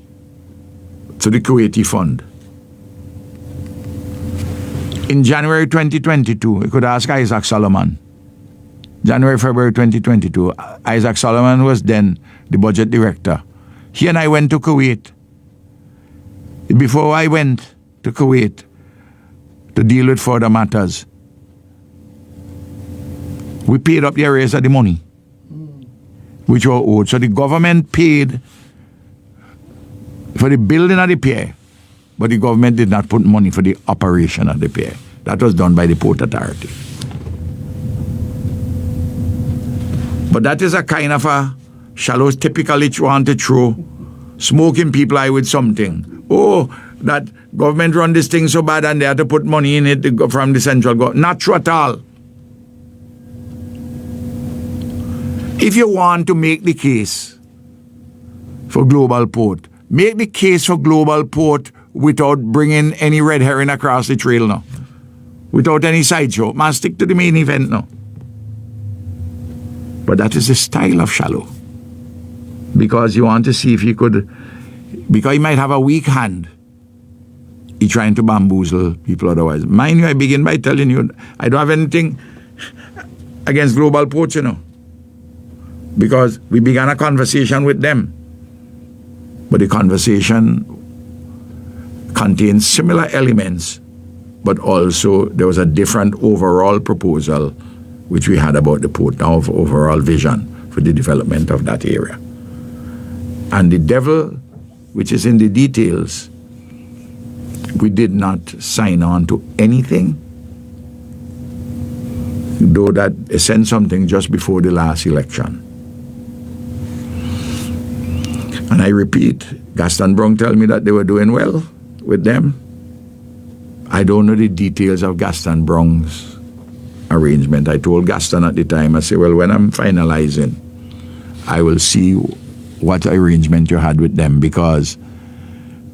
S2: to the Kuwaiti fund. In January 2022, you could ask Isaac Solomon. January, February 2022, Isaac Solomon was then the budget director. He and I went to Kuwait. Before I went to Kuwait to deal with further matters, we paid up the arrears of the money which were owed. So the government paid for the building of the pier, but the government did not put money for the operation of the pier. That was done by the Port Authority. But that is a kind of a shallow, typically want to throw smoking people eye with something. Oh, that government run this thing so bad and they have to put money in it from the central government. Not true at all. If you want to make the case for Global Port, make the case for Global Port without bringing any red herring across the trail now. Without any sideshow. Man, stick to the main event now. But that is the style of shallow. Because you want to see if you could, because he might have a weak hand. He's trying to bamboozle people otherwise. Mind you, I begin by telling you, I don't have anything against Global Ports, you know. Because we began a conversation with them. But the conversation contains similar elements, but also there was a different overall proposal which we had about the port, now of overall vision for the development of that area. And the devil, which is in the details, we did not sign on to anything, though that they sent something just before the last election. And I repeat, Gaston Brong tell me that they were doing well with them. I don't know the details of Gaston Brong's arrangement. I told Gaston at the time, I said, well, when I'm finalizing, I will see what arrangement you had with them, because,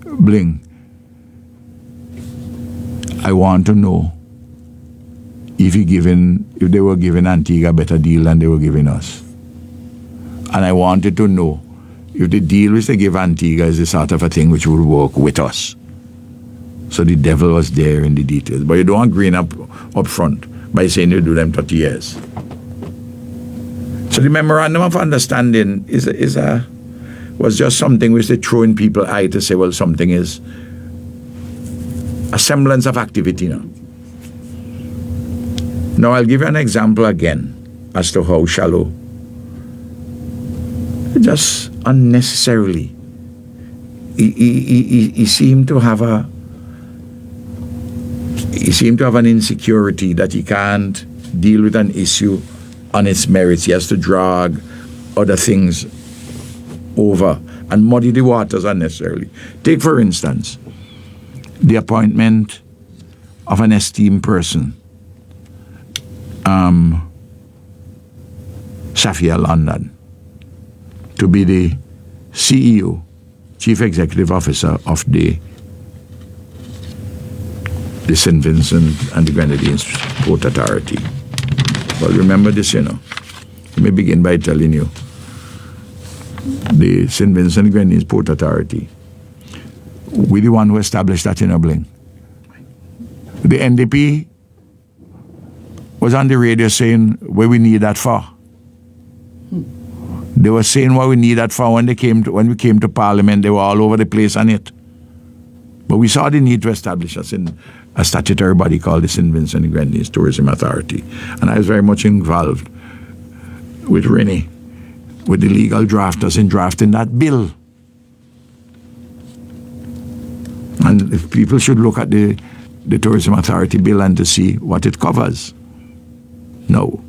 S2: Bling, I want to know if they were giving Antigua a better deal than they were giving us. And I wanted to know if the deal which they give Antigua is the sort of a thing which would work with us. So the devil was there in the details. But you don't want green up front by saying you do them 30 years. So the memorandum of understanding was just something which they throw in people's eye to say, well, something is a semblance of activity now. Now I'll give you an example again as to how shallow, just unnecessarily, he seemed to have an insecurity that he can't deal with an issue on its merits. He has to drag other things over and muddy the waters unnecessarily. Take, for instance, the appointment of an esteemed person, Safia London, to be the CEO, Chief Executive Officer of the St. Vincent and the Grenadines Port Authority. Well, remember this, you know. Let me begin by telling you, the St. Vincent and Grenadines Port Authority, we're the one who established that in a Bling. The NDP was on the radio saying where we need that for. They were saying what we need that for when we came to Parliament. They were all over the place on it. But we saw the need to establish a statutory body called the St. Vincent and Grenadines Tourism Authority. And I was very much involved with Rennie, with the legal drafters in drafting that bill. And if people should look at the Tourism Authority bill and to see what it covers. No.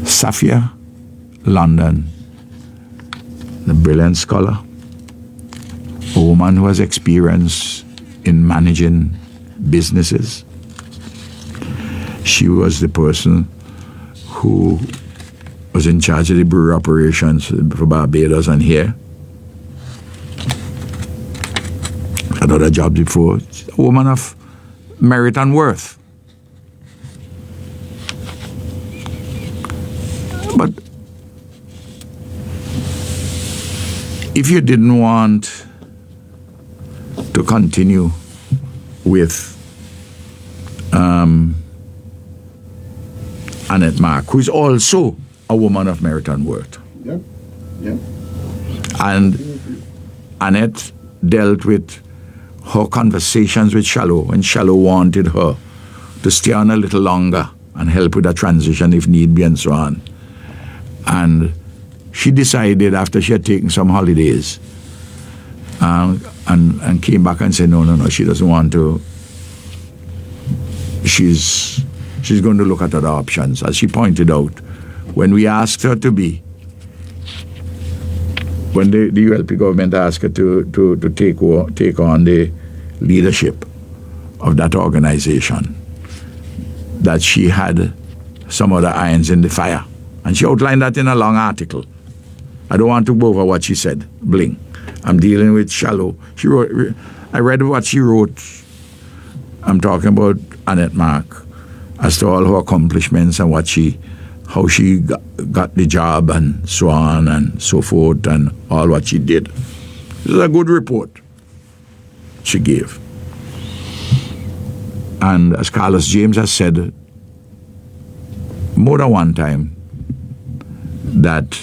S2: Safia London, the brilliant scholar, a woman who has experience in managing businesses. She was the person who was in charge of the brewery operations for Barbados and here. Had other jobs before. She's a woman of merit and worth. But if you didn't want to continue with Annette Mark, who is also a woman of merit and worth.
S4: Yep. Yep.
S2: And Annette dealt with her conversations with Shallow when Shallow wanted her to stay on a little longer and help with a transition if need be and so on. And she decided after she had taken some holidays and came back and said, no, she doesn't want to. She's going to look at other options. As she pointed out, when we asked her to be, when the ULP government asked her to take on the leadership of that organization, that she had some other irons in the fire. And she outlined that in a long article. I don't want to go over what she said. Bling. I'm dealing with Shallow. She wrote. I read what she wrote. I'm talking about Annette Mark as to all her accomplishments and how she got the job and so on and so forth and all what she did. It was a good report she gave. And as Carlos James has said more than one time, that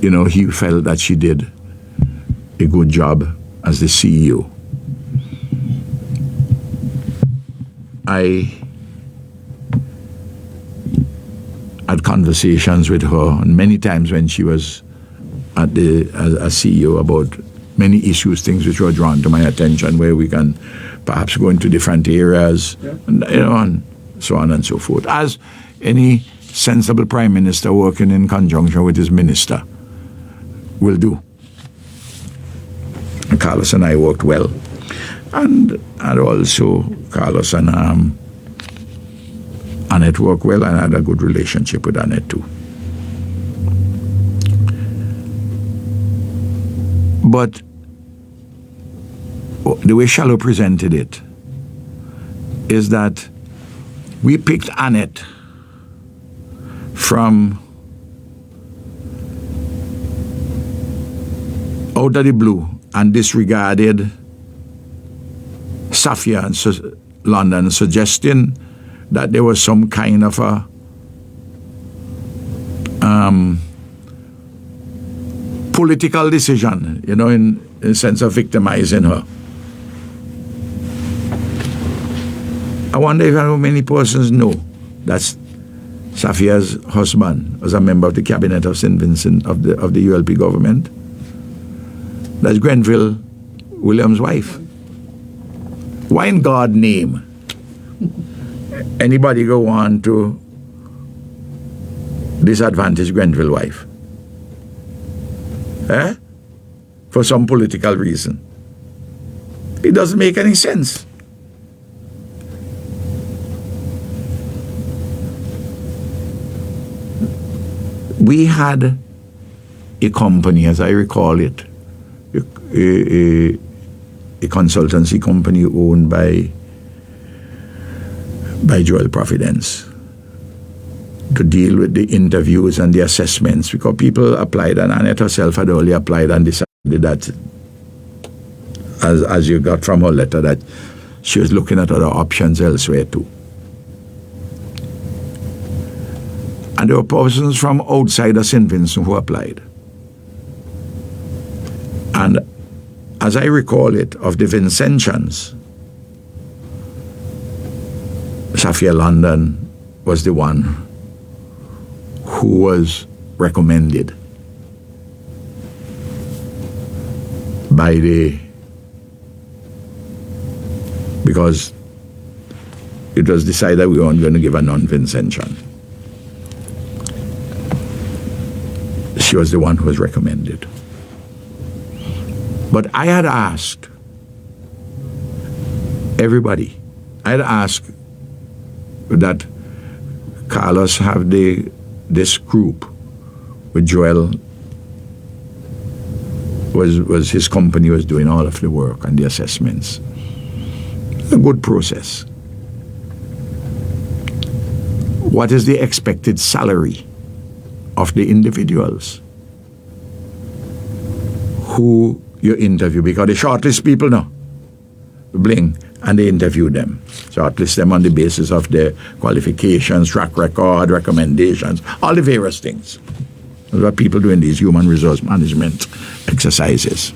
S2: he felt that she did a good job as the CEO. I had conversations with her, and many times when she was as CEO, about many issues, things which were drawn to my attention, where we can perhaps go into different areas, and so on and so forth. As any sensible prime minister working in conjunction with his minister will do. And Carlos and I worked well. And also Carlos and Annette worked well, and I had a good relationship with Annette too. But the way Shallow presented it is that we picked Annette from out of the blue and disregarded Safia and London, suggesting that there was some kind of a political decision, in the sense of victimizing her. I wonder if how many persons know that Safia's husband was a member of the cabinet of St. Vincent of the ULP government. That's Grenville Williams' wife. Why in God's name anybody go on to disadvantage Grenville's wife? For some political reason. It doesn't make any sense. We had a company, as I recall it, a consultancy company owned by Joel Providence, to deal with the interviews and the assessments, because people applied, and Annette herself had only applied and decided that, as you got from her letter, that she was looking at other options elsewhere too. And there were persons from outside of St. Vincent who applied. as I recall it, of the Vincentians, Safia London was the one who was recommended by because it was decided we weren't going to give a non-Vincentian. She was the one who was recommended. But I had asked everybody, I had asked that Carlos have this group with Joel was his company was doing all of the work and the assessments. A good process. What is the expected salary of the individuals who you interview? Because they shortlist people now, bling, and they interview them. Shortlist them on the basis of their qualifications, track record, recommendations, all the various things. That's what people do in these human resource management exercises.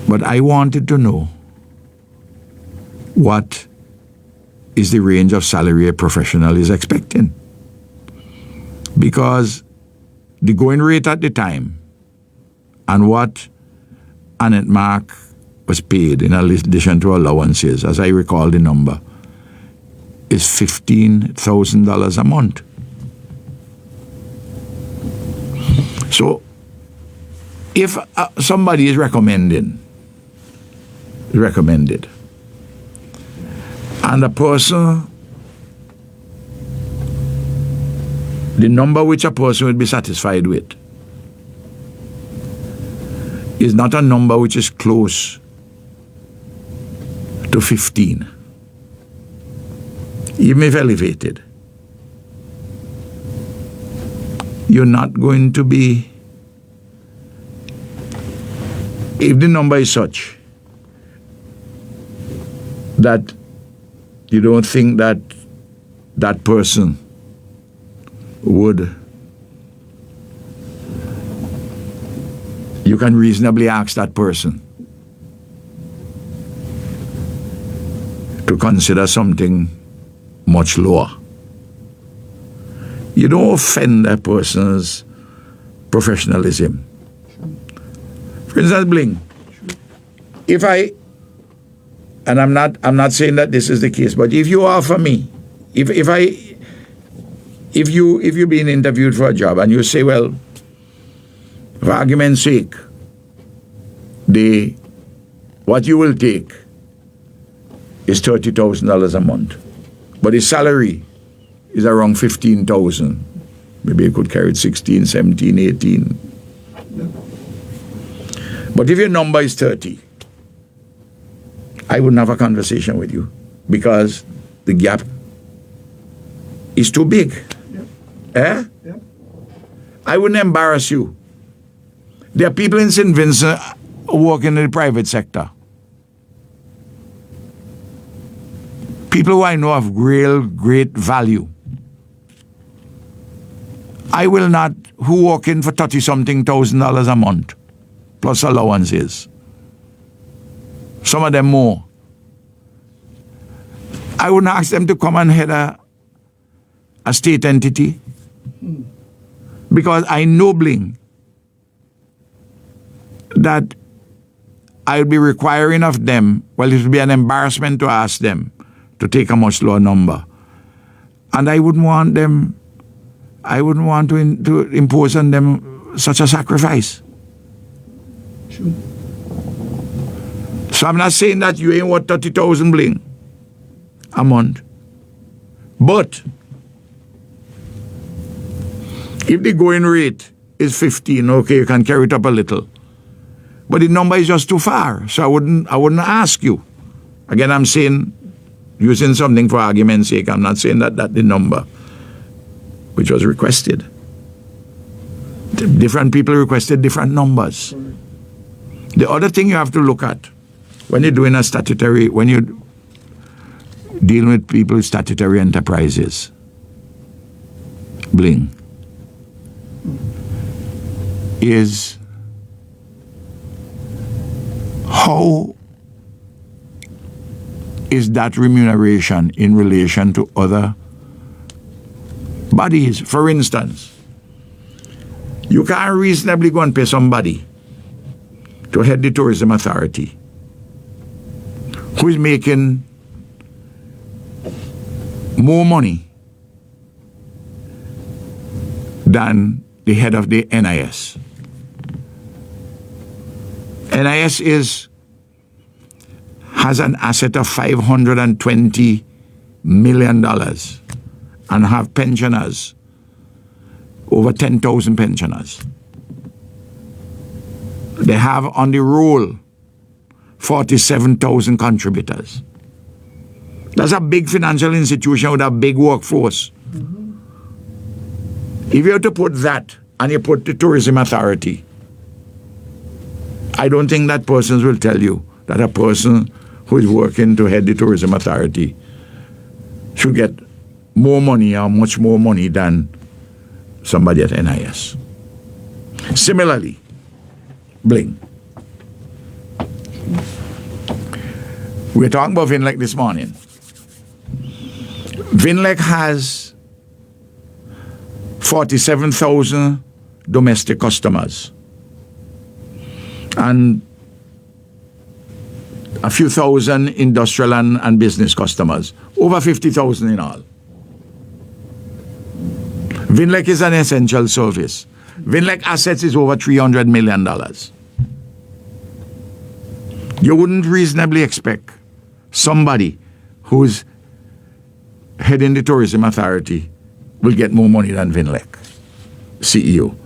S2: But I wanted to know what is the range of salary a professional is expecting. Because the going rate at the time and what Annette Mark was paid in addition to allowances, as I recall the number, is $15,000 a month. So if somebody is recommended, and the person, the number which a person would be satisfied with is not a number which is close to 15, even if elevated, you're not going to be, if the number is such that you don't think that that person would, you can reasonably ask that person to consider something much lower. You don't offend that person's professionalism. For instance, Bling, if I, and I'm not saying that this is the case, but if you offer me, if you're being interviewed for a job and you say, well, for argument's sake, what you will take is $30,000 a month, but the salary is around $15,000. Maybe you could carry it 16, 17, 18. But if your number is 30, I wouldn't have a conversation with you because the gap is too big.
S4: Yep.
S2: Eh?
S4: Yep.
S2: I wouldn't embarrass you. There are people in St. Vincent working in the private sector. People who I know of real great value. I will not, who work in for $30-something thousand a month, plus allowances. Some of them more. I wouldn't ask them to come and head a state entity because I know, Bling, that I would be requiring of them, well, it would be an embarrassment to ask them to take a much lower number. And I wouldn't want to impose on them such a sacrifice.
S4: True.
S2: So I'm not saying that you ain't worth 30,000 Bling a month. But if the going rate is 15, okay, you can carry it up a little. But the number is just too far. So I wouldn't ask you. Again, I'm saying, using something for argument's sake, I'm not saying that the number which was requested. Different people requested different numbers. The other thing you have to look at when you're doing when you're dealing with people with statutory enterprises, Bling, is How is that remuneration in relation to other bodies? For instance, you can't reasonably go and pay somebody to head the tourism authority who is making more money than the head of the NIS. NIS has an asset of $520 million and have pensioners, over 10,000 pensioners. They have on the roll 47,000 contributors. That's a big financial institution with a big workforce. If you have to put that and you put the tourism authority, I don't think that person will tell you that a person who is working to head the tourism authority should get more money or much more money than somebody at NIS. Similarly, Bling. We're talking about Vinlec this morning. Vinlec has 47,000 domestic customers and a few thousand industrial and business customers, over 50,000 in all. Vinlec is an essential service. Vinlec assets is over $300 million. You wouldn't reasonably expect somebody who's heading the tourism authority will get more money than Vinlec CEO,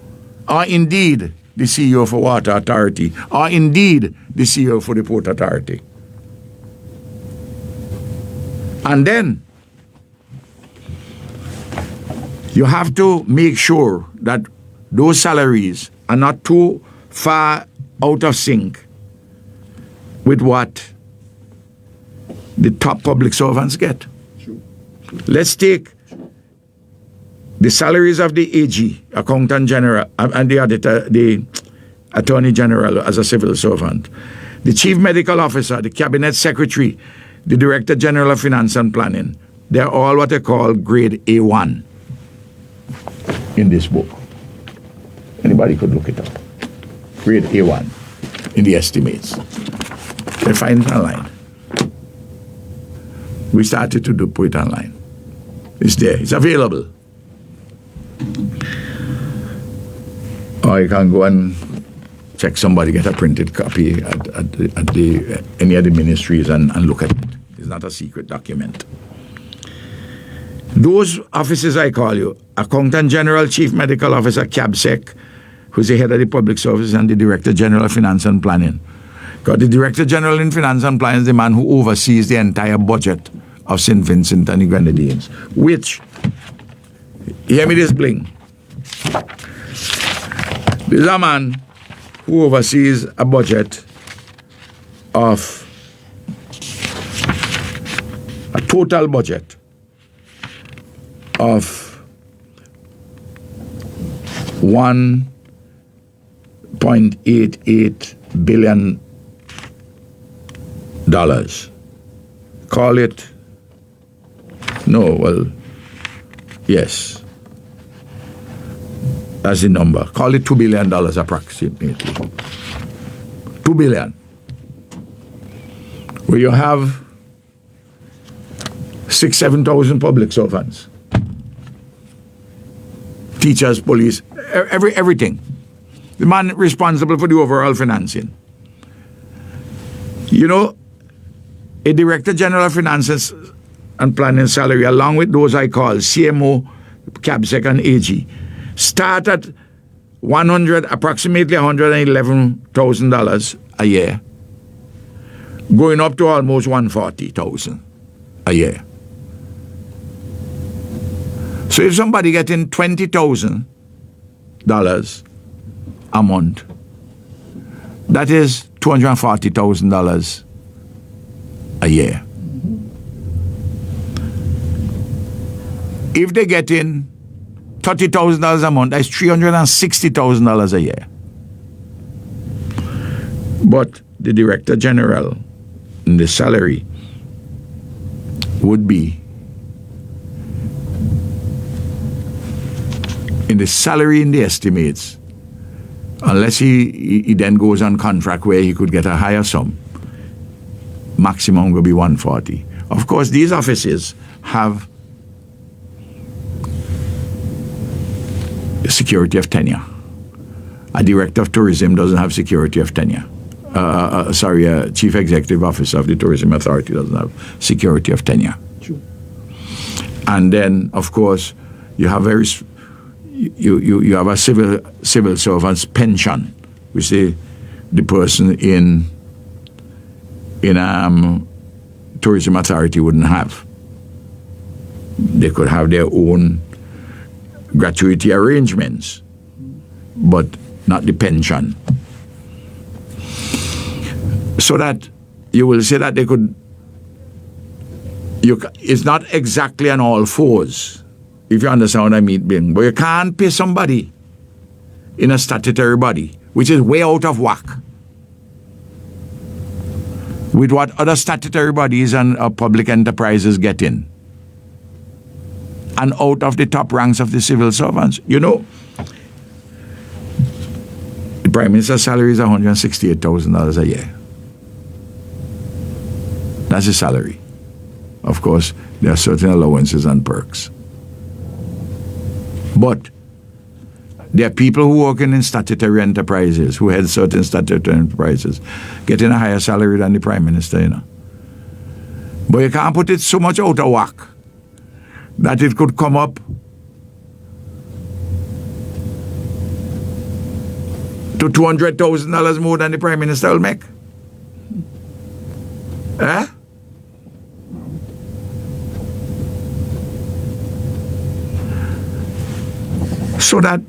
S2: or indeed the CEO for Water Authority, or indeed the CEO for the Port Authority. And then you have to make sure that those salaries are not too far out of sync with what the top public servants get.
S4: Sure.
S2: Let's take the salaries of the AG, Accountant General, and the auditor, the Attorney General as a civil servant, the Chief Medical Officer, the Cabinet Secretary, the Director General of Finance and Planning. They're all what they call grade A1 in this book. Anybody could look it up. Grade A1 in the estimates. They find it online. We started to put it online. It's there. It's available. Or you can go and check somebody, get a printed copy at any of the ministries and look at it. It's not a secret document. Those offices I call you, Accountant General, Chief Medical Officer, CABSEC, who's the head of the Public Service, and the Director General of Finance and Planning. Because the Director General in Finance and Planning is the man who oversees the entire budget of St. Vincent and the Grenadines, which, hear me this, Bling. This is a man who oversees a budget of a total budget of $1.88 billion. Call it, no, well, yes. That's the number. Call it $2 billion approximately. $2 billion. Where you have 6,000-7,000 public servants. Teachers, police, everything. The man responsible for the overall financing. You know, a Director General of Finances and Planning salary, along with those I call CMO, CABSEC, and AG, start at approximately $111,000 a year, going up to almost $140,000 a year. So if somebody getting $20,000 a month, that is $240,000 a year. If they get in $30,000 a month, that's $360,000 a year. But the Director General, the salary would be in the estimates, unless he then goes on contract where he could get a higher sum, maximum will be 140. Of course, these offices have security of tenure. A Director of Tourism doesn't have security of tenure. A Chief Executive Officer of the Tourism Authority doesn't have security of tenure.
S4: True.
S2: And then, of course, you have you have a civil servant's pension, which the person in Tourism Authority wouldn't have. They could have their own gratuity arrangements, but not the pension. So that you will say that they could. It's not exactly on all fours, if you understand what I mean, Bing. But you can't pay somebody in a statutory body, which is way out of whack with what other statutory bodies and public enterprises get in, and out of the top ranks of the civil servants. You know, the Prime Minister's salary is $168,000 a year. That's his salary. Of course, there are certain allowances and perks. But there are people who work in statutory enterprises, who head certain statutory enterprises, getting a higher salary than the Prime Minister, you know. But you can't put it so much out of whack that it could come up to $200,000 more than the Prime Minister will make. Eh? So that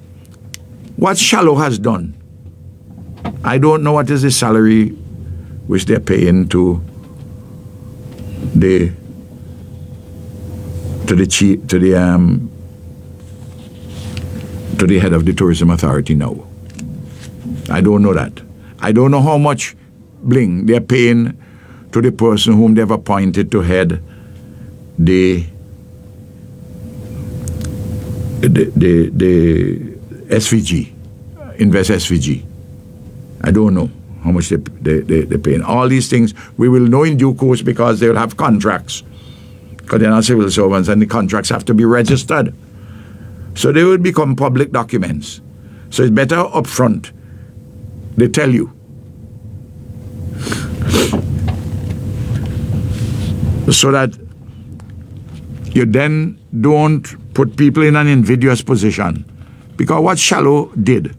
S2: what Shallow has done, I don't know what is the salary which they're paying to the head of the Tourism Authority now. I don't know that. I don't know how much bling they're paying to the person whom they've appointed to head the SVG, Invest SVG. I don't know how much they pay. And all these things we will know in due course, because they will have contracts, because they're not civil servants, and the contracts have to be registered. So they will become public documents. So it's better up front they tell you. So that you then don't put people in an invidious position. Because what Shallow did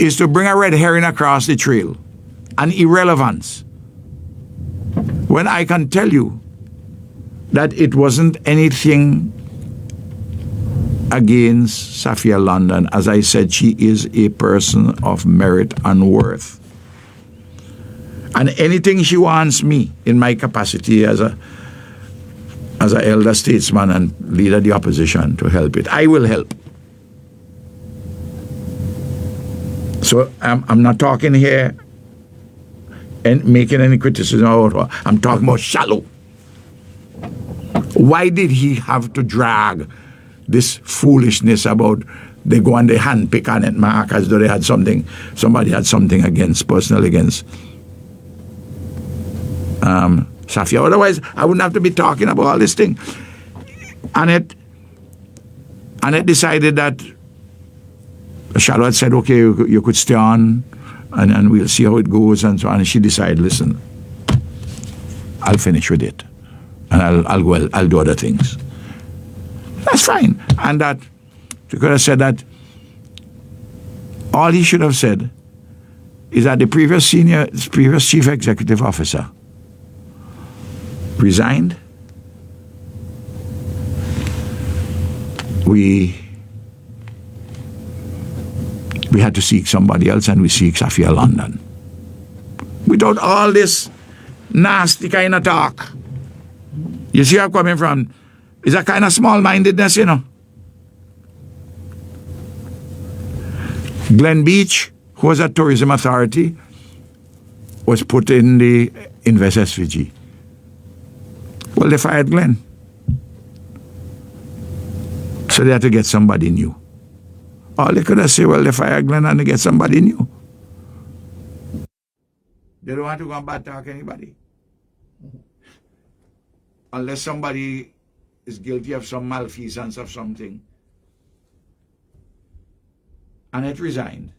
S2: is to bring a red herring across the trail, an irrelevance, when I can tell you that it wasn't anything against Safia London. As I said, she is a person of merit and worth. And anything she wants me in my capacity as an elder statesman and leader of the opposition to help it, I will help. So I'm not talking here and making any criticism about her. I'm talking about Shallow. Why did he have to drag this foolishness about they go and they handpick on it, mark as though they had somebody had something personal against Safia? Otherwise, I wouldn't have to be talking about all this thing. And it decided that Shallow had said, okay, you could stay on, and we'll see how it goes, and so on. And she decided, listen, I'll finish with it, and I'll do other things. That's fine. And that she could have said that all he should have said is that the previous chief executive officer resigned. We had to seek somebody else, and we seek Safia London. Without all this nasty kind of talk. You see where I'm coming from? It's a kind of small-mindedness, you know. Glen Beach, who was at Tourism Authority, was put in the Invest SVG. Well, they fired Glenn. So they had to get somebody new. Or they could have said, well, they fired Glenn and they get somebody new. They don't want to go and bad talk anybody. Unless somebody is guilty of some malfeasance of something. Annette resigned.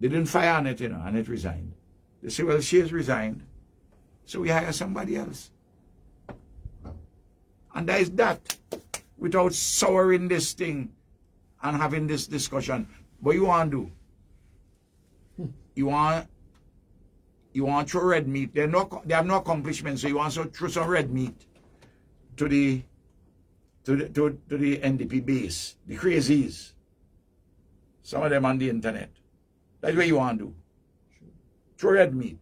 S2: They didn't fire Annette, Annette resigned. They say, well, she has resigned, so we hire somebody else. And there is that, without souring this thing and having this discussion. What you want to do? You want to throw red meat. They have no accomplishments, so you want to throw some red meat to the NDP base, the crazies. Some of them on the internet. That's what you want to do. Throw red meat.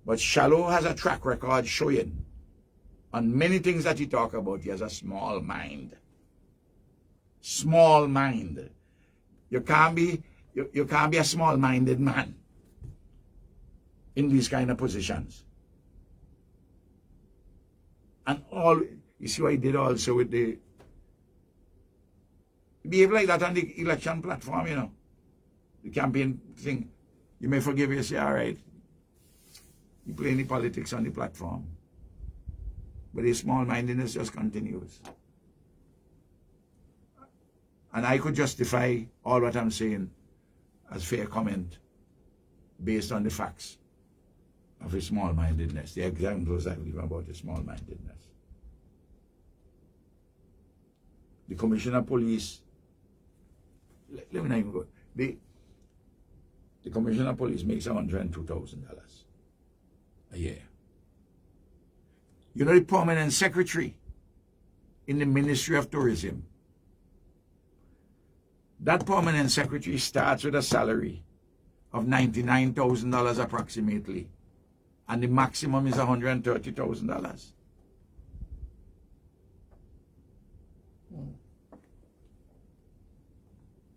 S2: But Shallow has a track record showing on many things that he talk about. He has a small mind. Small mind. You can't be a small-minded man in these kind of positions. And you see what he did also with the behave like that on the election platform, the campaign thing. You may forgive you, say, all right, you play any politics on the platform. But his small-mindedness just continues. And I could justify all what I'm saying as fair comment based on the facts of his small-mindedness, the examples I give about his small-mindedness. The Commissioner of Police, let me not even go. The Commissioner of Police makes $102,000 a year. The permanent secretary in the Ministry of Tourism, that permanent secretary starts with a salary of $99,000 approximately, and the maximum is $130,000.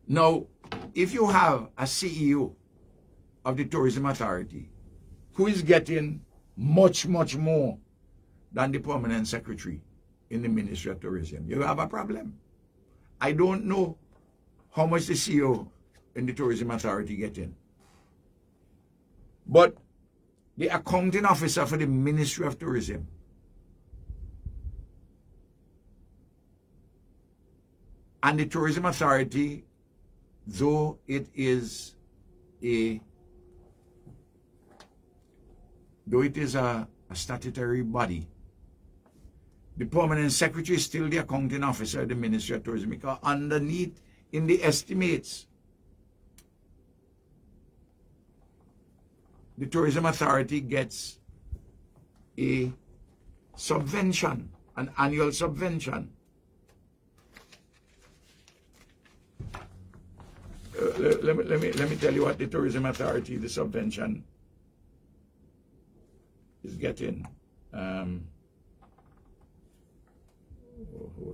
S2: Now, if you have a CEO of the Tourism Authority who is getting much, much more than the permanent secretary in the Ministry of Tourism, you have a problem. I don't know how much the CEO in the Tourism Authority getting. But the accounting officer for the Ministry of Tourism and the Tourism Authority, though it is a statutory body, the permanent secretary is still the accounting officer of the Ministry of Tourism, because underneath in the estimates, the Tourism Authority gets a subvention, an annual subvention. Let me tell you what the Tourism Authority, the subvention, is getting. Hold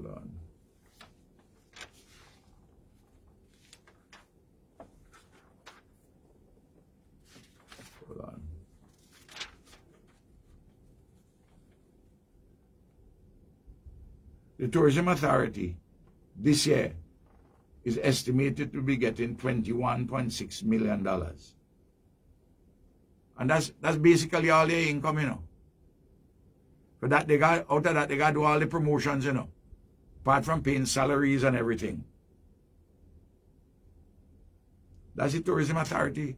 S2: on. Hold on. The Tourism Authority this year is estimated to be getting $21.6 million. And that's basically all their income, But that out of that they got to do all the promotions, apart from paying salaries and everything. That's the Tourism Authority.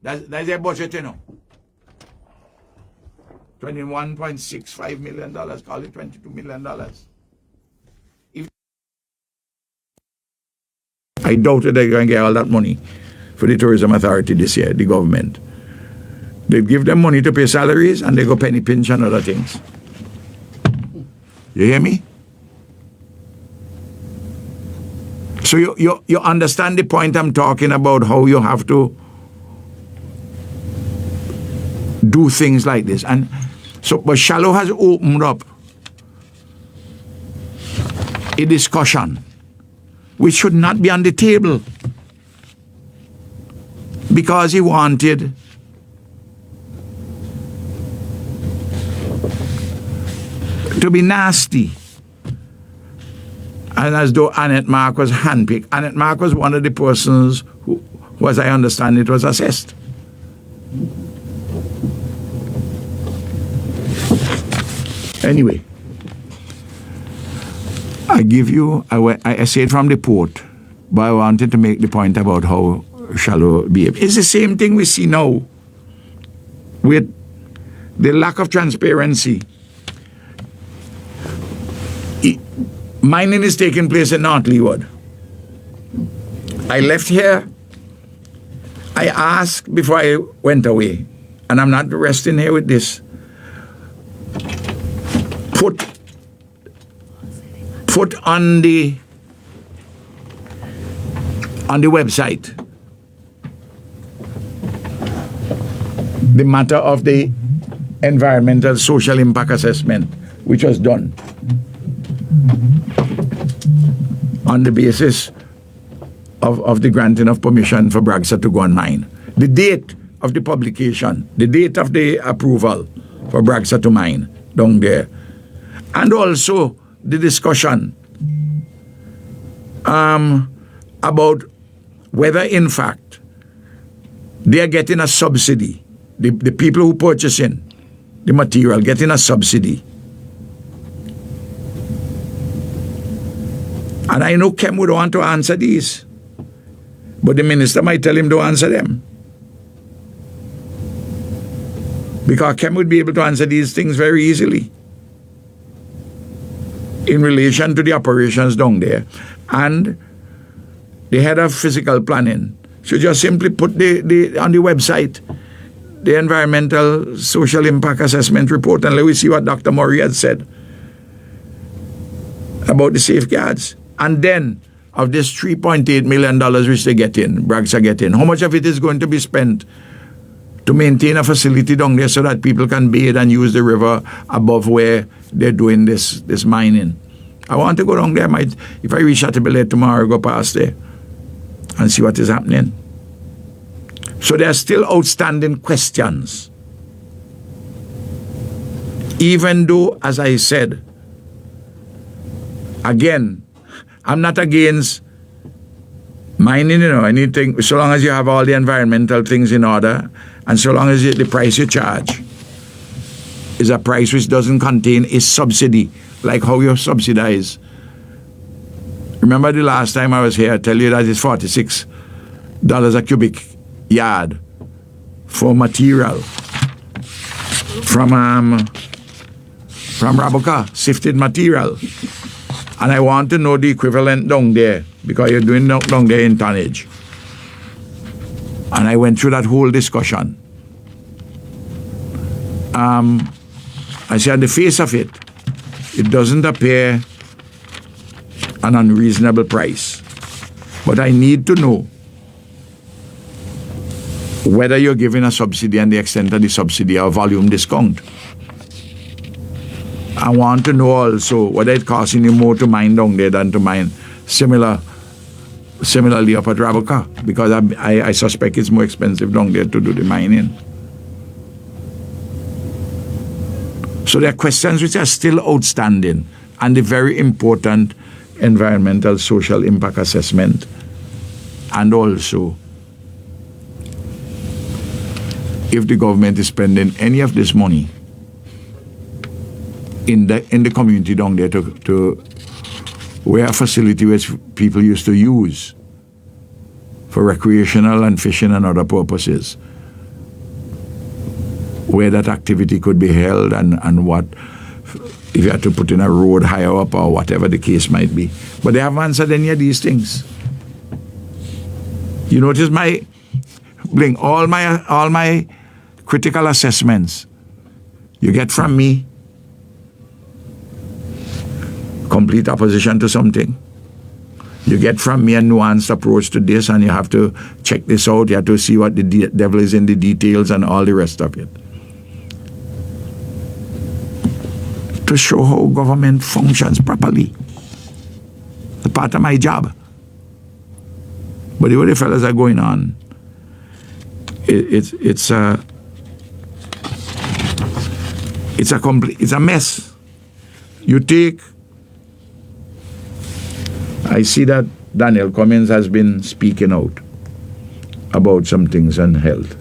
S2: That's their budget, $21.65 million, call it $22 million. I doubt that they're going to get all that money for the Tourism Authority this year, the government. They give them money to pay salaries and they go penny pinch and other things. You hear me? So you understand the point I'm talking about, how you have to do things like this. And so, but Shallow has opened up a discussion which should not be on the table, because he wanted to be nasty. And as though Annette Mark was handpicked. Annette Mark was one of the persons who, as I understand it, was assessed. Anyway, I say it from the port, but I wanted to make the point about how shallow behave. It's the same thing we see now with the lack of transparency. Mining is taking place in North Leeward. I left here. I asked before I went away, and I'm not resting here with this. Put on the website the matter of the environmental social impact assessment, which was done on the basis of the granting of permission for Bragsa to go and mine. The date of the publication, the date of the approval for Bragsa to mine down there. And also the discussion about whether in fact they are getting a subsidy, the people who purchasing the material getting a subsidy. And I know Kem would want to answer these, but the minister might tell him to answer them, because Kem would be able to answer these things very easily in relation to the operations down there. And the head of physical planning should just simply put the on the website the environmental social impact assessment report, and let me see what Dr. Murray had said about the safeguards. And then of this $3.8 million which they get in, Bragsa get in, how much of it is going to be spent to maintain a facility down there so that people can bathe and use the river above where they're doing this mining? I want to go down there. If I reach Chateaubriand tomorrow, go past there and see what is happening. So there are still outstanding questions. Even though, as I said, again, I'm not against mining, anything, so long as you have all the environmental things in order, and so long as the price you charge is a price which doesn't contain a subsidy, like how you subsidize. Remember the last time I was here, I tell you that it's $46 a cubic yard for material from Raboka, sifted material. And I want to know the equivalent down there, because you're doing down there in tonnage. And I went through that whole discussion. I said, on the face of it, it doesn't appear an unreasonable price. But I need to know whether you're giving a subsidy and the extent of the subsidy or volume discount. I want to know also whether it's costing you more to mine down there than to mine similarly up at Raboka, because I suspect it's more expensive down there to do the mining. So there are questions which are still outstanding, and the very important environmental social impact assessment, and also if the government is spending any of this money in the community down there to where a facility which people used to use for recreational and fishing and other purposes, where that activity could be held, and what if you had to put in a road higher up or whatever the case might be. But they haven't answered any of these things. You notice all my critical assessments you get from me complete opposition to something. You get from me a nuanced approach to this, and you have to check this out. You have to see what the devil is in the details and all the rest of it, to show how government functions properly. It's part of my job. But the way the fellas are going on, it's a mess. You take. I see that Daniel Cummins has been speaking out about some things on health.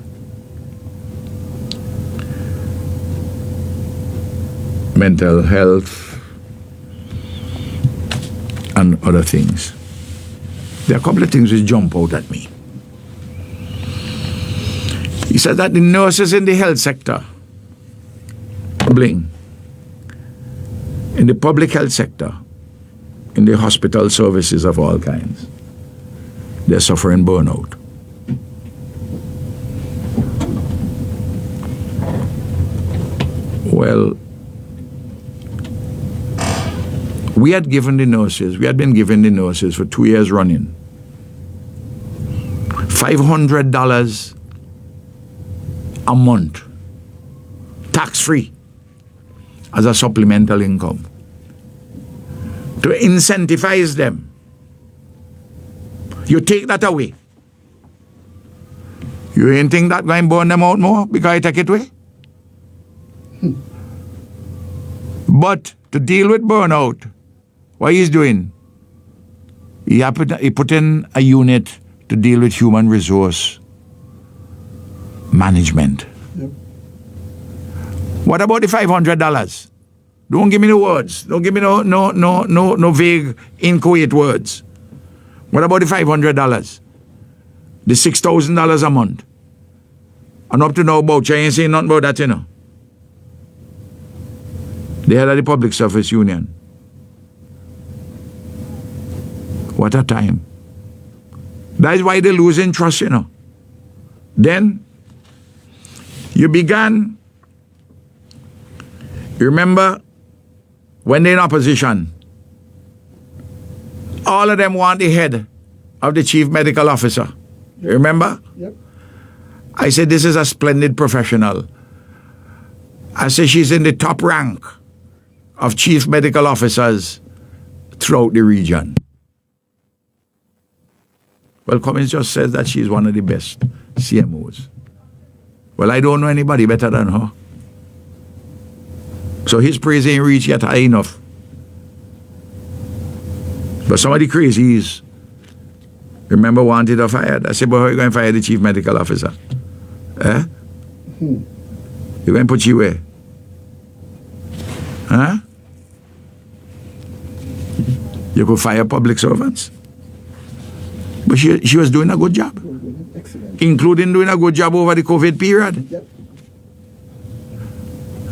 S2: Mental health and other things. There are a couple of things which jump out at me. He said that the nurses in the health sector, in the public health sector, in the hospital services of all kinds, they're suffering burnout. Well, we had been given the nurses for 2 years running $500 a month, tax-free, as a supplemental income, to incentivize them. You take that away. You ain't think that going to burn them out more because I take it away? But to deal with burnout, what he's doing, he put in a unit to deal with human resource management.
S4: Yep.
S2: What about the $500? Don't give me the words. Don't give me no vague, inchoate words. What about the $500? The $6,000 a month. And up to now, about you ain't saying nothing about that, you know. The head of the Public Service Union. What a time. That is why they're losing trust, you know. Then, you remember, when they're in opposition, all of them want the head of the chief medical officer. You remember?
S4: Yep.
S2: I said, this is a splendid professional. I said, she's in the top rank of chief medical officers throughout the region. Well, Cummins just says that she's one of the best CMOs. Well, I don't know anybody better than her. So his praise ain't reached yet high enough. But some of the crazies, remember, wanted her fired. I said, but how are you going to fire the chief medical officer? Eh? You're going to put you where? Huh? You could fire public servants. But she was doing a good job.
S4: Excellent.
S2: Including doing a good job over the COVID period.
S4: Yep.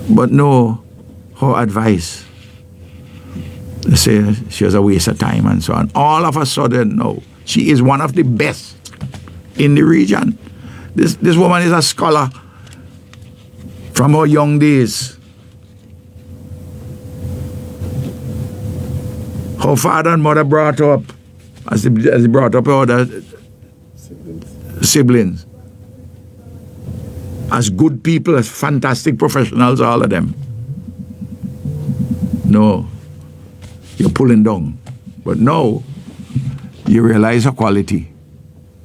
S2: But no, her advice, they say she was a waste of time and so on. All of a sudden, no, she is one of the best in the region. This woman is a scholar from her young days. Her father and mother brought her up, as they brought up her other siblings, as good people, as fantastic professionals, all of them. No, you're pulling down. But no, you realize her quality.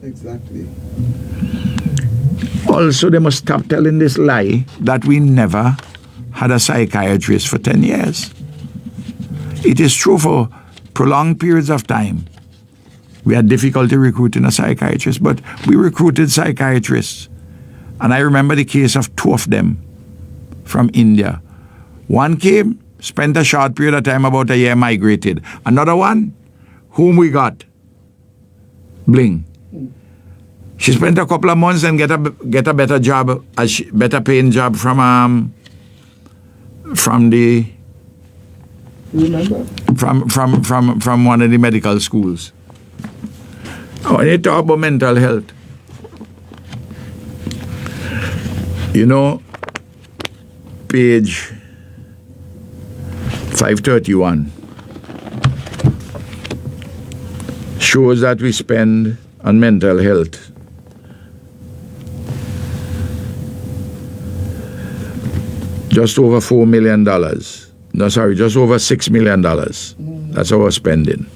S4: Exactly.
S2: Also, they must stop telling this lie that we never had a psychiatrist for 10 years. It is true for prolonged periods of time. We had difficulty recruiting a psychiatrist, but we recruited psychiatrists. And I remember the case of 2 of them from India. One came, spent a short period of time, about a year, migrated. Another one, whom we got, Bling. She spent a couple of months and get a better job, better paying job from the.
S4: Remember?
S2: From one of the medical schools. Oh, when you talk about mental health, you know, page 531 shows that we spend on mental health just over $4 million. No, sorry, just over $6 million. That's our spending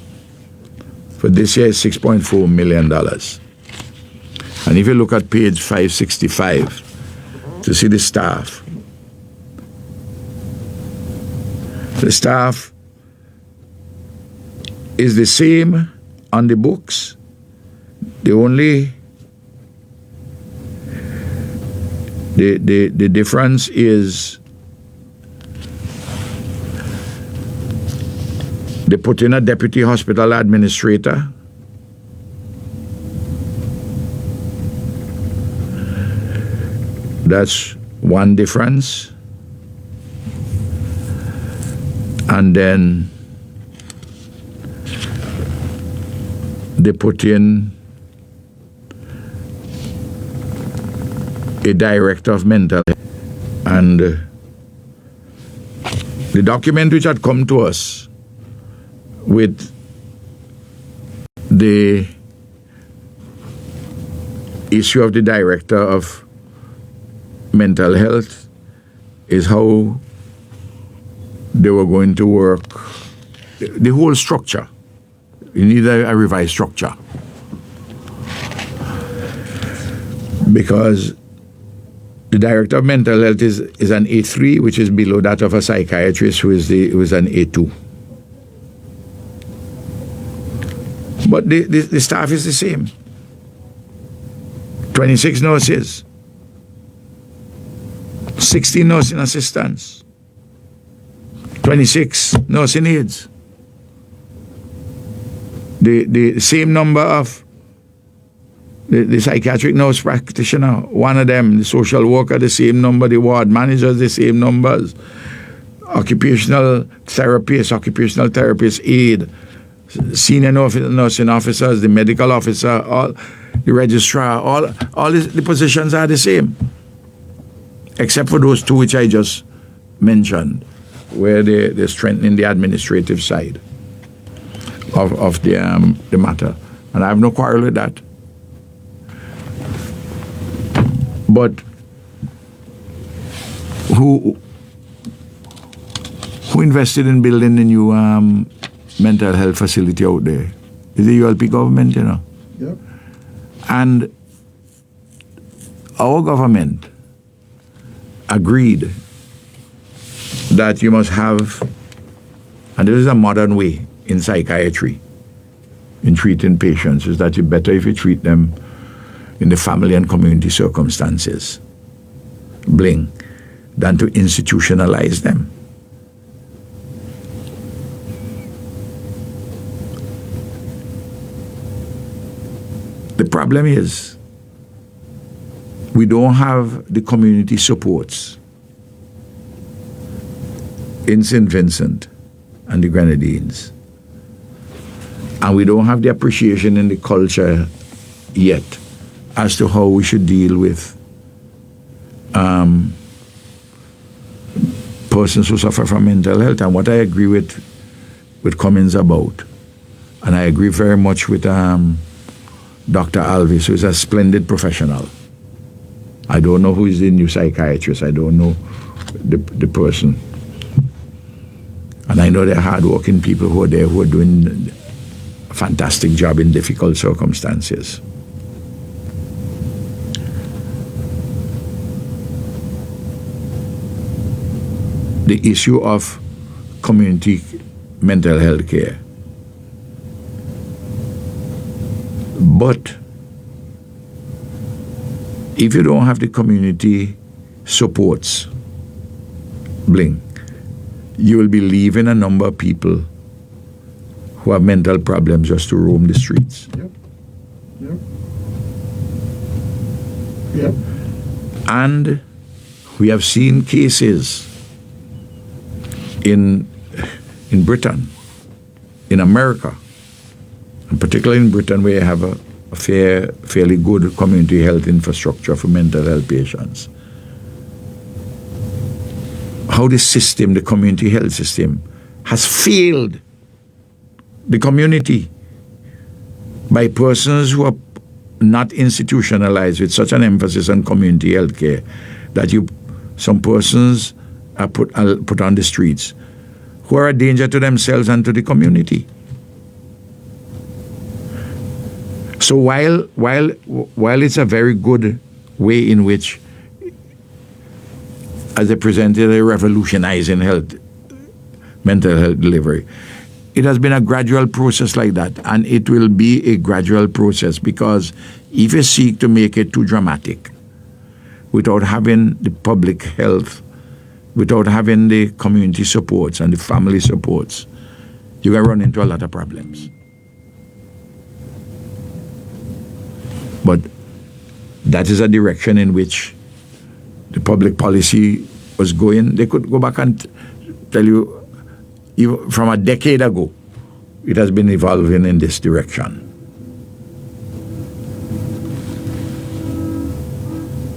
S2: for For this year, it's $6.4 million. And if you look at page 565 to see the staff is the same on the books. The difference is they put in a deputy hospital administrator. That's one difference. And then they put in a director of mental health. And the document which had come to us with the issue of the director of mental health is how they were going to work the whole structure. You need a revised structure. Because the director of mental health is an A3, which is below that of a psychiatrist who is an A2. But the staff is the same. 26 nurses, 16 nursing assistants, 26 nursing aides. The same number of the psychiatric nurse practitioner, one of them, the social worker, the same number, the ward managers, the same numbers, occupational therapist aide, senior nursing officers, the medical officer, all the registrar, all the positions are the same, except for those two which I just mentioned, where they're strengthening the administrative side of the matter, and I have no quarrel with that. But who invested in building the new mental health facility out there? Is the ULP government, you know.
S4: Yep.
S2: And our government agreed that you must have, and this is a modern way in psychiatry, in treating patients, is that it's better if you treat them in the family and community circumstances, than to institutionalize them. The problem is we don't have the community supports in St. Vincent and the Grenadines. And we don't have the appreciation in the culture yet as to how we should deal with persons who suffer from mental health. And what I agree with Cummins about, and I agree very much with Dr. Alvis, who is a splendid professional. I don't know who is the new psychiatrist. I don't know the person. And I know they're hardworking people who are there who are doing a fantastic job in difficult circumstances. The issue of community mental health care. But if you don't have the community supports, you will be leaving a number of people who have mental problems just to roam the streets.
S4: Yep.
S2: And we have seen cases in Britain, in America, and particularly in Britain, where you have a fairly good community health infrastructure for mental health patients. How the community health system, has failed the community by persons who are not institutionalized with such an emphasis on community health care that some persons are put on the streets who are a danger to themselves and to the community. So while it's a very good way in which, as they presented, they're revolutionizing mental health delivery, it has been a gradual process like that, and it will be a gradual process, because if you seek to make it too dramatic without having the public health, without having the community supports and the family supports, you're going to run into a lot of problems. But that is a direction in which the public policy was going. They could go back and tell you, even from a decade ago, it has been evolving in this direction.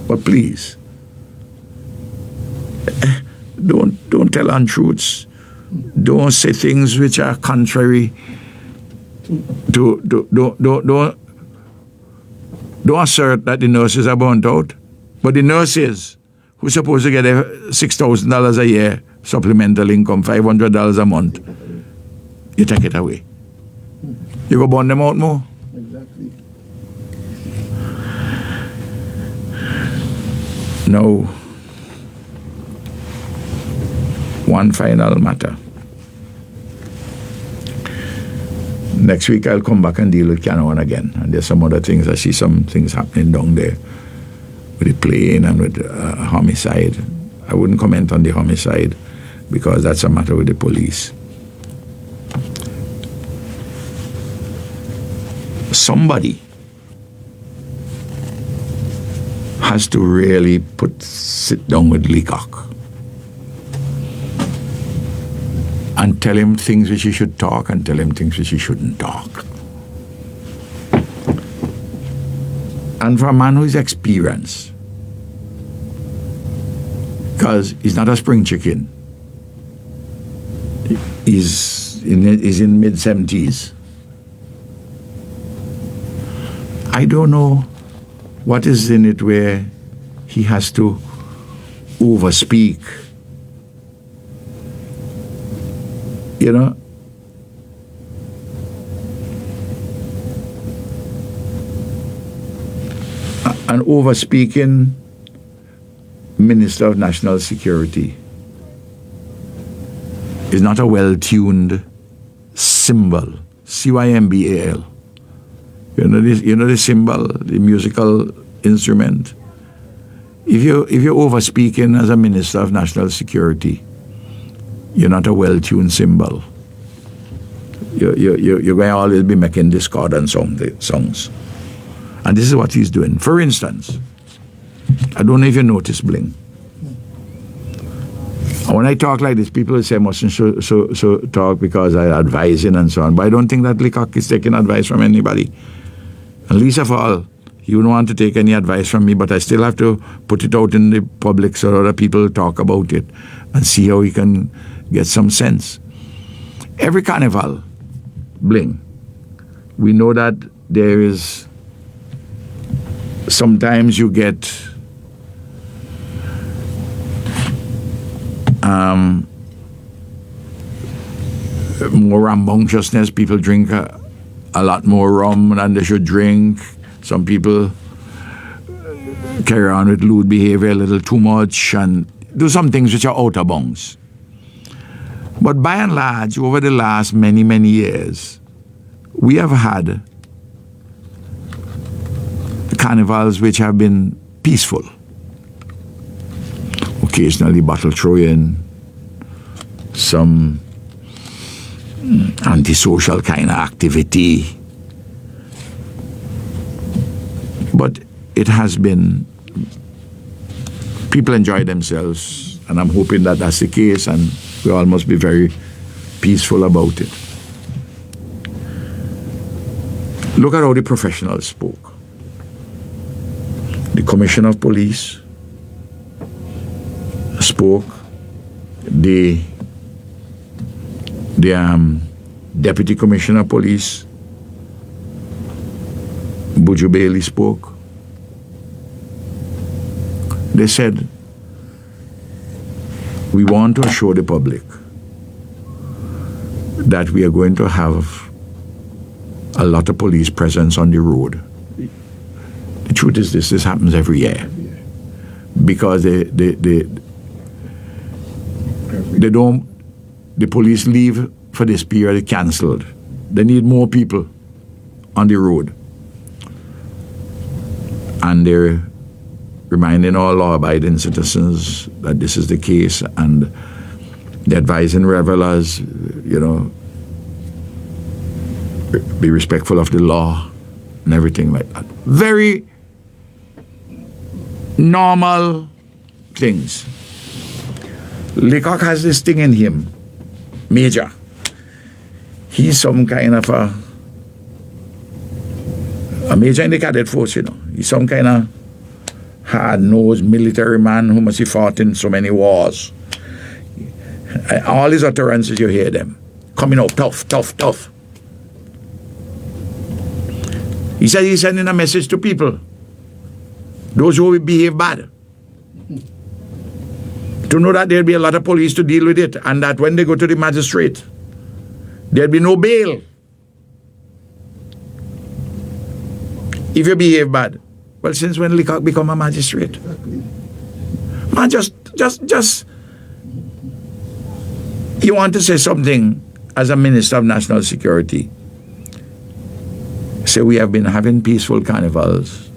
S2: But please, don't tell untruths. Don't say things which are contrary to. Don't assert that the nurses are burnt out. But the nurses who's supposed to get $6,000 a year supplemental income, $500 a month, you take it away. You go burn them out more.
S4: Exactly.
S2: Now, one final matter. Next week I'll come back and deal with Canon again. And there's some other things. I see some things happening down there with the plane and with homicide. I wouldn't comment on the homicide because that's a matter with the police. Somebody has to really sit down with Leacock and tell him things which he should talk and tell him things which he shouldn't talk. And for a man who is experienced, because he's not a spring chicken, he's in mid-70s. I don't know what is in it where he has to overspeak. You know? An overspeaking Minister of National Security is not a well-tuned cymbal, C-Y-M-B-A-L. You know the cymbal, the musical instrument. If you're overspeaking as a Minister of National Security, you're not a well-tuned cymbal. You're going to always be making discordant songs. And this is what he's doing. For instance, I don't know if you notice Bling. And when I talk like this, people say I mustn't so talk because I'm advising and so on. But I don't think that Leacock is taking advice from anybody. And least of all, you don't want to take any advice from me, but I still have to put it out in the public so other people talk about it and see how we can get some sense. Every carnival, Bling, we know that there is, sometimes you get more rambunctiousness. People drink a lot more rum than they should drink. Some people carry on with lewd behavior a little too much and do some things which are out of bounds. But by and large, over the last many, many years, we have had carnivals which have been peaceful. Occasionally bottle throwing, some antisocial kind of activity. But it has been, people enjoy themselves, and I'm hoping that that's the case, and we all must be very peaceful about it. Look at how the professionals spoke. The Commissioner of Police spoke. The Deputy Commissioner of Police, Buju Bailey, spoke. They said, we want to assure the public that we are going to have a lot of police presence on the road. The truth is this happens every year. Because the police leave for this period cancelled. They need more people on the road. And they're reminding all law-abiding citizens that this is the case, and they're advising revelers, be respectful of the law and everything like that. Very normal things. Leacock has this thing in him, Major. He's some kind of a major in the cadet force, He's some kind of hard-nosed military man who must have fought in so many wars. All his utterances, you hear them coming out tough. He said he's sending a message to people, those who will behave bad, to know that there'll be a lot of police to deal with it, and that when they go to the magistrate, there'll be no bail if you behave bad. Well, since when Leacock become a magistrate? Man, just you want to say something as a Minister of National Security. Say we have been having peaceful carnivals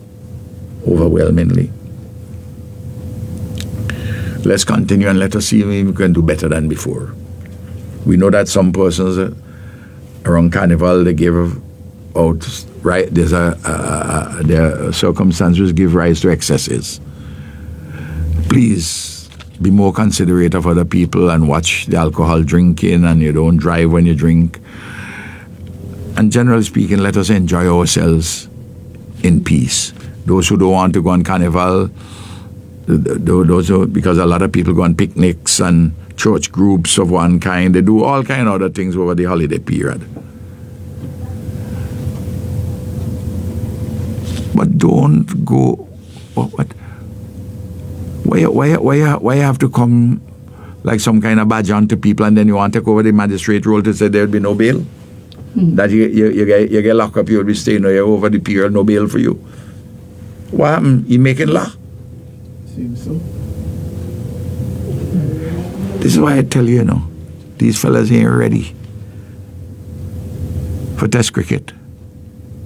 S2: overwhelmingly. Let's continue and let us see if we can do better than before. We know that some persons around carnival, they give out, right, their circumstances give rise to excesses. Please be more considerate of other people and watch the alcohol drinking, and you don't drive when you drink. And generally speaking, let us enjoy ourselves in peace. Those who don't want to go on carnival, because a lot of people go on picnics and church groups of one kind, they do all kind of other things over the holiday period. But don't go. What? Why you have to come like some kind of badge on to people, and then you want to take over the magistrate role to say there'll be no bail? That you get locked up, you'll be staying there over the period, no bail for you. What happened? You making law?
S4: Seems so.
S2: This is why I tell you, these fellas ain't ready for test cricket,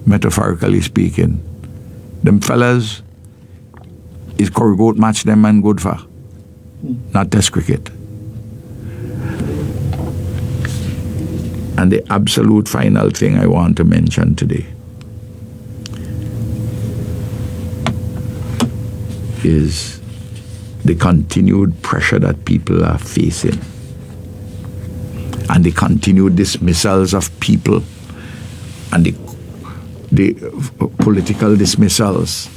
S2: metaphorically speaking. Them fellas is goat match them and good for, not test cricket. And the absolute final thing I want to mention today is the continued pressure that people are facing, and the continued dismissals of people, and the political dismissals,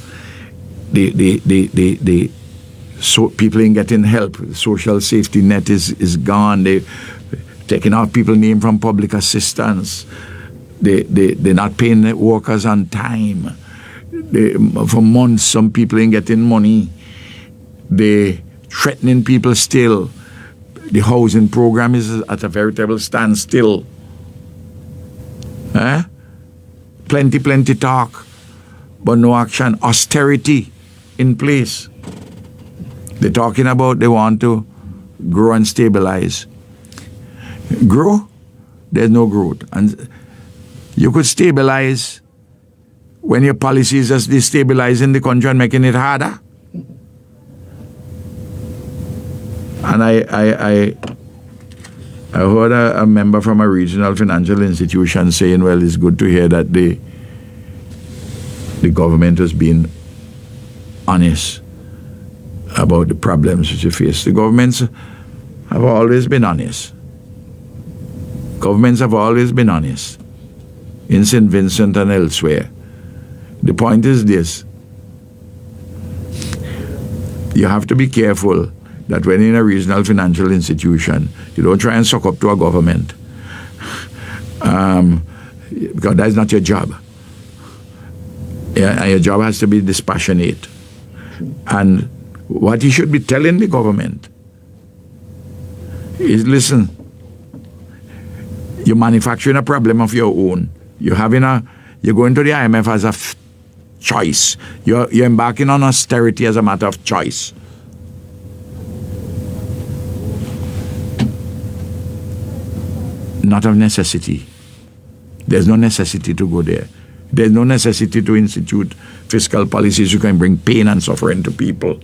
S2: so people ain't getting help. The social safety net is gone. They taking off people's name from public assistance. They're not paying workers on time. For months, some people ain't getting money. They're threatening people still. The housing program is at a veritable standstill. Plenty talk, but no action. Austerity in place. They're talking about they want to grow and stabilize. Grow? There's no growth. And you could stabilize when your policies are destabilizing the country and making it harder. And I heard a member from a regional financial institution saying, well, it's good to hear that the government has been honest about the problems which you face. The governments have always been honest. Governments have always been honest in St. Vincent and elsewhere. The point is this: you have to be careful that when in a regional financial institution, you don't try and suck up to a government, because that's not your job. And your job has to be dispassionate. And what you should be telling the government is, listen, you're manufacturing a problem of your own. You're going to the IMF as a choice. You're embarking on austerity as a matter of choice. Not of necessity. There's no necessity to go there. There's no necessity to institute fiscal policies who can bring pain and suffering to people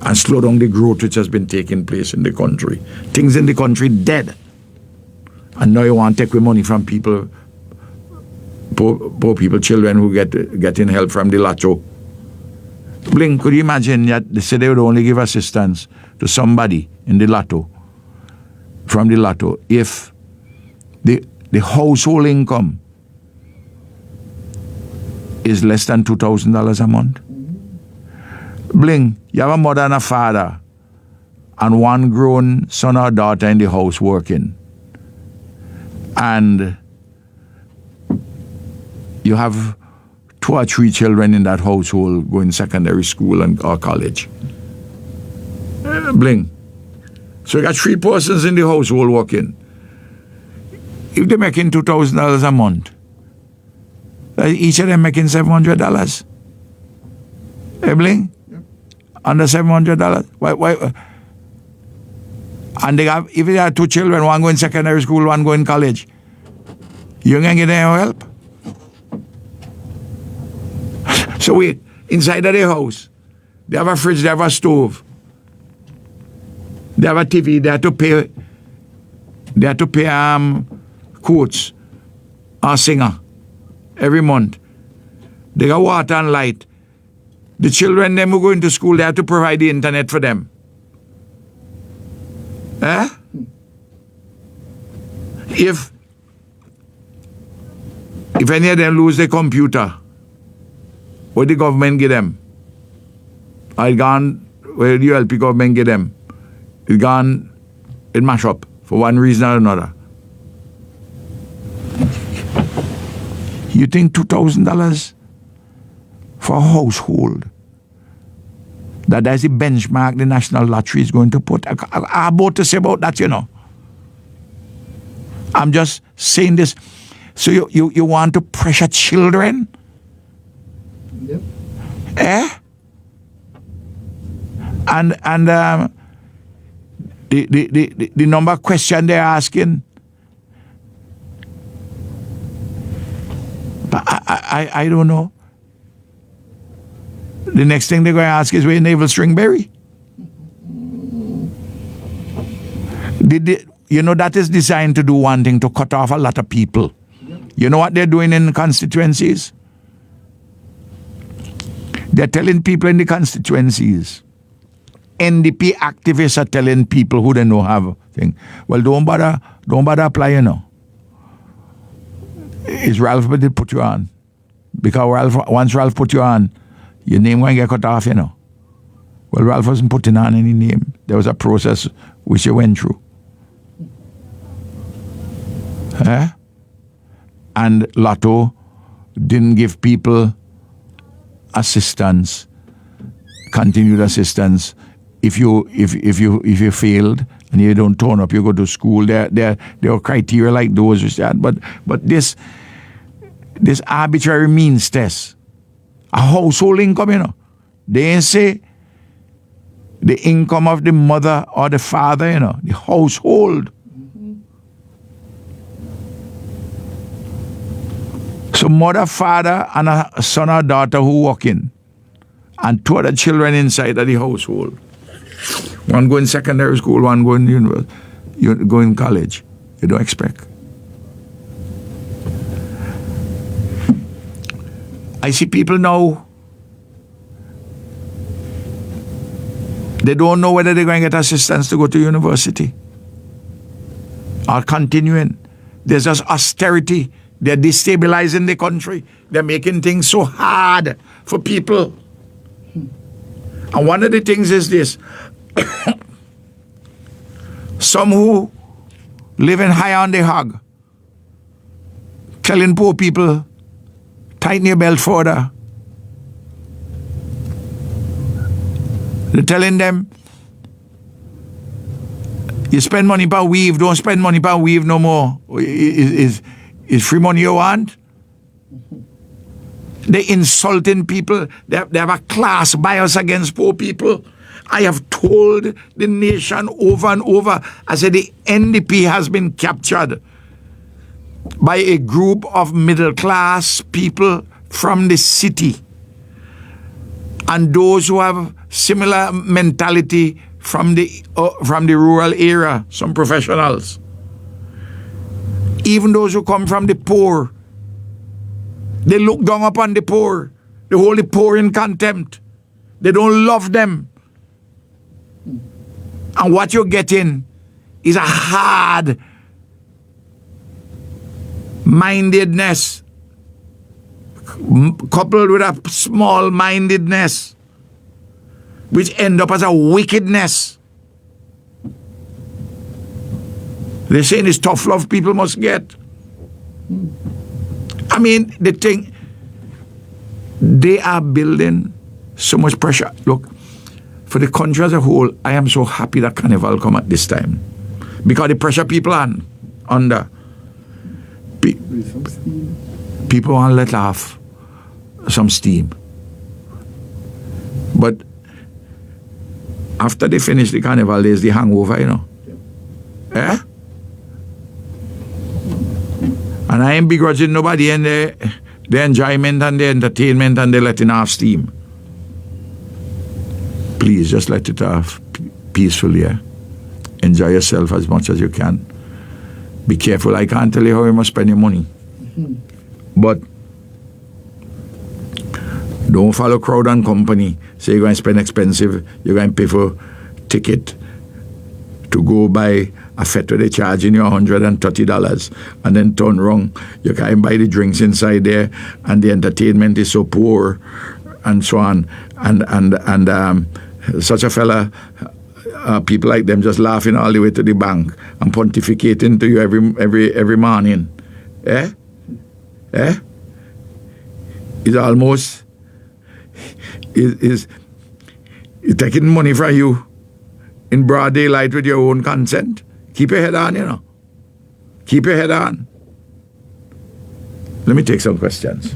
S2: and slow down the growth which has been taking place in the country. Things in the country dead. And now you want to take away money from people, poor people, children who getting help from the lotto. Bling, could you imagine that they said they would only give assistance to somebody in the lotto, from the lotto, if the household income is less than $2,000 a month? Bling, you have a mother and a father and one grown son or daughter in the house working. And you have 2 or 3 children in that household going secondary school or college. Bling. So you got 3 persons in the household working. If they're making $2,000 a month, each of them making $700. Hey, Bling? Yep. Under $700. Why? And if they have 2 children, one going secondary school, one going college, you ain't get any help. So wait, inside of the house, they have a fridge, they have a stove, they have a TV, they have to pay coach or singer every month. They got water and light. The children them who go into school, they have to provide the internet for them. If any of them lose their computer, what the government give them? Where the ULP government give them? It mash up for one reason or another. You think $2,000 for a household, that's the benchmark the National Lottery is going to put? I'm about to say about that, you know. I'm just saying this. So you want to pressure children?
S4: Yep.
S2: And the number of question they're asking, but I don't know. The next thing they're going to ask is where Naval Stringberry. You know, that is designed to do one thing, to cut off a lot of people. Yep. You know what they're doing in constituencies? They're telling people in the constituencies, NDP activists are telling people who they know have a thing, well, don't bother apply, you know. It's Ralph that did put you on. Because once Ralph put you on, your name won't get cut off, you know. Well, Ralph wasn't putting on any name. There was a process which you went through. And Lotto didn't give people assistance, continued assistance. If you failed and you don't turn up, you go to school. There are criteria like those which that. But this arbitrary means test, a household income, you know. They ain't say the income of the mother or the father, you know, the household. So mother, father, and a son or daughter who walk in, and 2 other children inside of the household. One going secondary school, one going university, going college. You don't expect. I see people now, they don't know whether they're going to get assistance to go to university or continuing. There's just austerity. They're destabilizing the country. They're making things so hard for people. And one of the things is this. Some who living high on the hog, telling poor people, tighten your belt further. They're telling them, you spend money per weave, don't spend money per weave no more. Is free money you want? They insulting people. They have a class bias against poor people. I have told the nation over and over, I said the NDP has been captured by a group of middle class people from the city and those who have similar mentality from the rural area, some professionals. Even those who come from the poor, they look down upon the poor. They hold the poor in contempt. They don't love them. And what you're getting is a hard mindedness coupled with a small mindedness, which end up as a wickedness. They're saying it's tough love people must get. I mean, the thing, they are building so much pressure. Look, for the country as a whole, I am so happy that carnival come at this time. Because the pressure people are under. People want to let off some steam. But after they finish the carnival, there's the hangover, you know. Yeah? And I ain't begrudging nobody and the enjoyment and the entertainment and the letting off steam. Please, just let it off peacefully. Yeah? Enjoy yourself as much as you can. Be careful. I can't tell you how you must spend your money. But don't follow crowd and company. Say you're going to spend expensive, you're going to pay for ticket to go buy a fet where they charging you $130 and then turn wrong. You can't buy the drinks inside there and the entertainment is so poor and so on. And such a fella, people like them just laughing all the way to the bank and pontificating to you every morning. Eh? It's almost is taking money from you in broad daylight with your own consent. Keep your head on, you know. Keep your head on. Let me take some questions.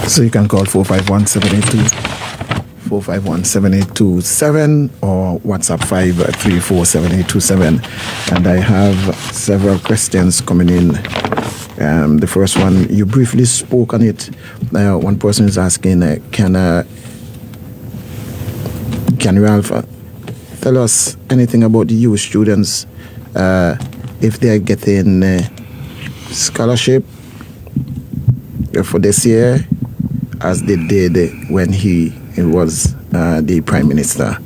S3: So you can call 451-782-451-7827 or WhatsApp 534-7827. And I have several questions coming in. The first one, you briefly spoke on it. One person is asking, can Ralph tell us anything about the youth students if they are getting scholarship for this year, as they did when he was the Prime Minister?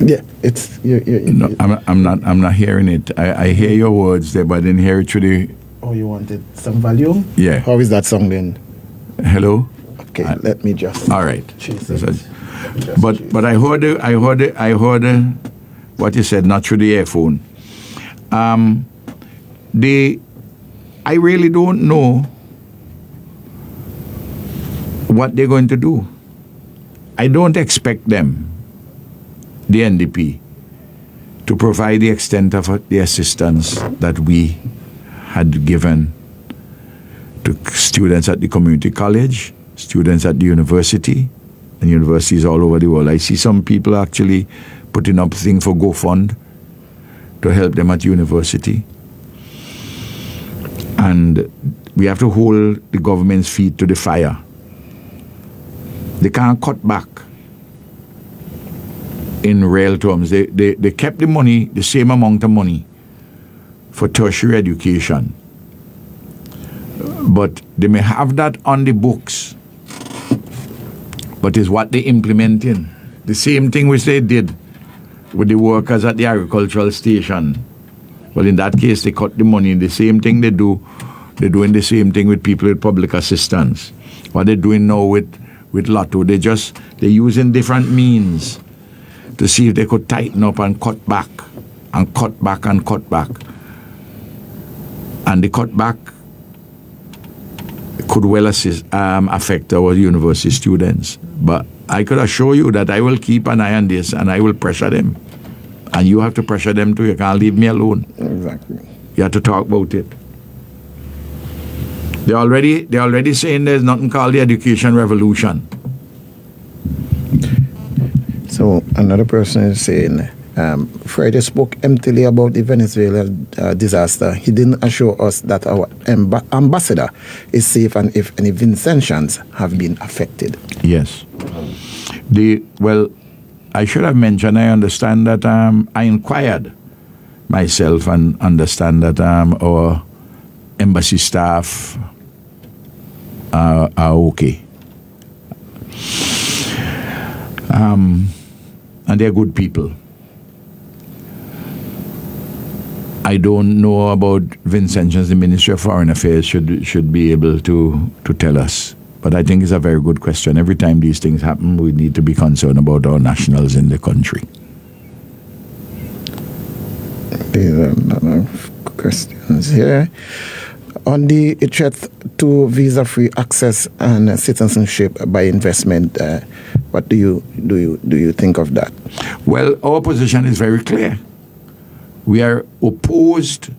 S3: Yeah, it's
S2: no, I'm not hearing it. I hear your words there, but I didn't hear it through the.
S3: Oh, you wanted some volume?
S2: Yeah.
S3: How is that song then?
S2: Hello.
S3: Okay, let me just.
S2: All right. But I heard what you said, not through the earphone. I really don't know what they're going to do. I don't expect them, the NDP, to provide the extent of the assistance that we had given to students at the community college, students at the university, and universities all over the world. I see some people actually putting up things for GoFund to help them at university. And we have to hold the government's feet to the fire. They can't cut back in real terms. They kept the money, the same amount of money for tertiary education. But they may have that on the books, but it's what they implementing. The same thing which they did with the workers at the agricultural station. Well, in that case, they cut the money. The same thing they're doing the same thing with people with public assistance. What they're doing now with Lotto, they're using different means. to see if they could tighten up and cut back and cut back and cut back. And the cutback could well affect our university students. But I could assure you that I will keep an eye on this and I will pressure them. And you have to pressure them too. You can't leave me alone.
S3: Exactly.
S2: You have to talk about it. They're already saying there's nothing called the education revolution.
S3: So another person is saying, Friday spoke emptily about the Venezuela disaster. He didn't assure us that our ambassador is safe and if any Vincentians have been affected.
S2: Yes. I should have mentioned, I understand that I inquired myself and understand that our embassy staff are okay. And they're good people. I don't know about Vincentians. The Ministry of Foreign Affairs should be able to tell us. But I think it's a very good question. Every time these things happen, we need to be concerned about our nationals in the country.
S3: These are another questions here. On the threat to visa-free access and citizenship by investment, what do you think of that?
S2: Well, our position is very clear. We are opposed.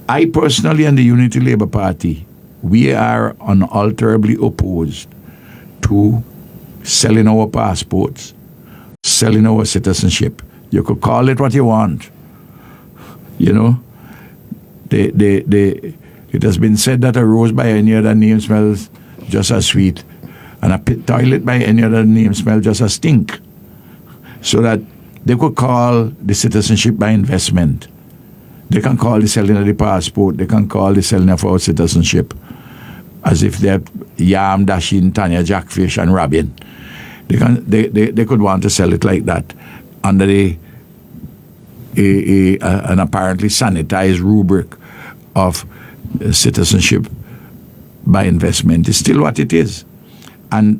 S2: I personally and the Unity Labour Party, we are unalterably opposed to selling our passports, selling our citizenship. You could call it what you want. You know, it has been said that a rose by any other name smells just as sweet, and a pit toilet by any other name smells just as stink. So that they could call the citizenship by investment. They can call the selling of the passport. They can call the selling of our citizenship as if they're Yam, Dashin, Tanya, Jackfish, and Robin. They could want to sell it like that under an apparently sanitized rubric of citizenship by investment. It's still what it is. And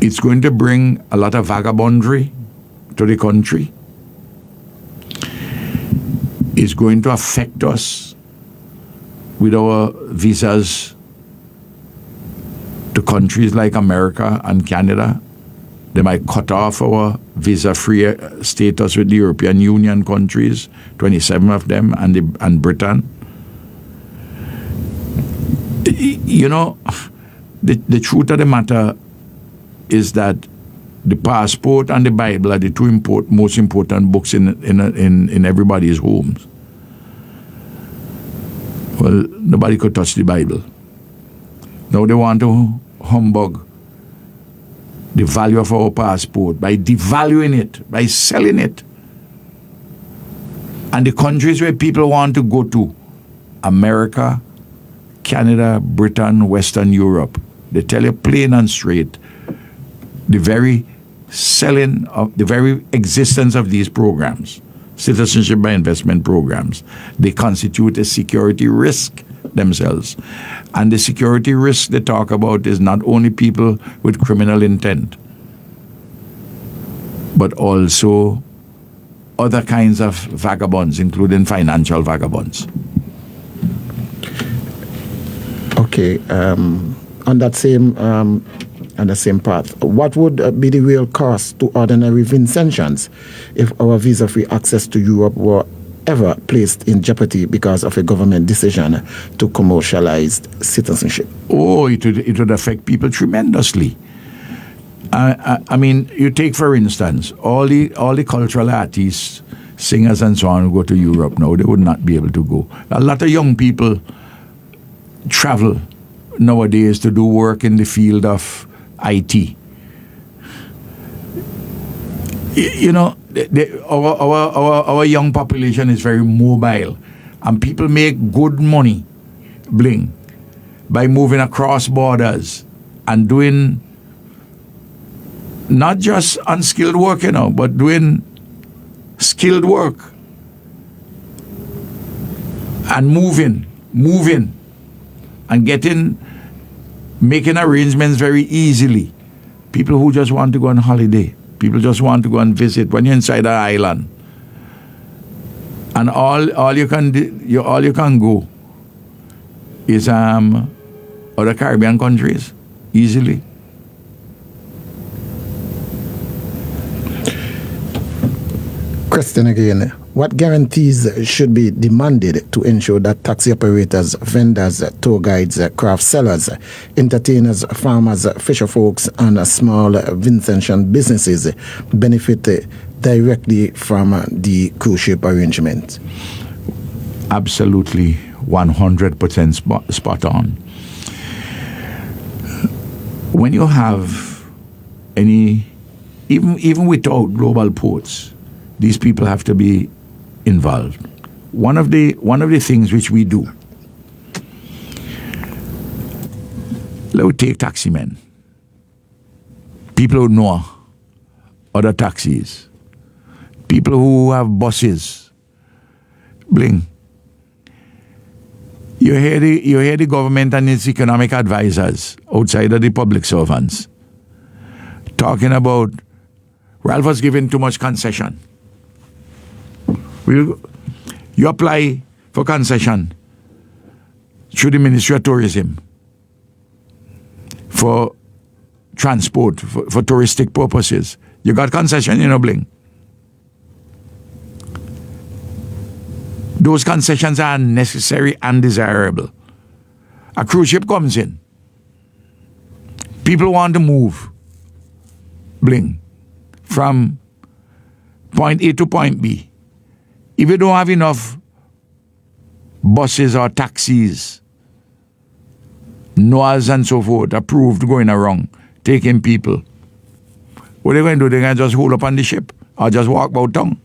S2: it's going to bring a lot of vagabondry to the country. It's going to affect us with our visas to countries like America and Canada. They might cut off our visa-free status with the European Union countries, 27 of them, and Britain. You know, the truth of the matter is that the passport and the Bible are the two most important books in everybody's homes. Well, nobody could touch the Bible. Now they want to humbug the value of our passport by devaluing it, by selling it. And the countries where people want to go to, America, Canada, Britain, Western Europe, they tell you plain and straight, the very selling of the very existence of these programs, citizenship by investment programs, they constitute a security risk themselves. And the security risk they talk about is not only people with criminal intent, but also other kinds of vagabonds, including financial vagabonds.
S3: Okay, on that same path, what would be the real cost to ordinary Vincentians if our visa-free access to Europe were ever placed in jeopardy because of a government decision to commercialize citizenship?
S2: Oh, it would affect people tremendously. I mean, you take, for instance, all the cultural artists, singers and so on who go to Europe now, they would not be able to go. A lot of young people travel nowadays to do work in the field of IT. You know, our young population is very mobile, and people make good money, bling, by moving across borders and doing not just unskilled work, you know, but doing skilled work and moving and making arrangements very easily. People who just want to go on holiday People just want to go and visit when you're inside an island. And all you can go is other Caribbean countries easily.
S3: Question again. What guarantees should be demanded to ensure that taxi operators, vendors, tour guides, craft sellers, entertainers, farmers, fisher folks, and small Vincentian businesses benefit directly from the cruise ship arrangement?
S2: Absolutely 100% spot on. When you have any, even without global ports, these people have to be involved. One of the things which we do, let's take taxi men, people who know other taxis, people who have buses. Bling. You hear the government and its economic advisors outside of the public servants talking about Ralph was given too much concession. You apply for concession through the Ministry of Tourism for transport, for touristic purposes. You got concession, Bling. Those concessions are necessary and desirable. A cruise ship comes in. People want to move, Bling, from point A to point B. If you don't have enough buses or taxis, NOAAs and so forth approved going around, taking people, what are they going to do? They're going to just hold up on the ship or just walk about town?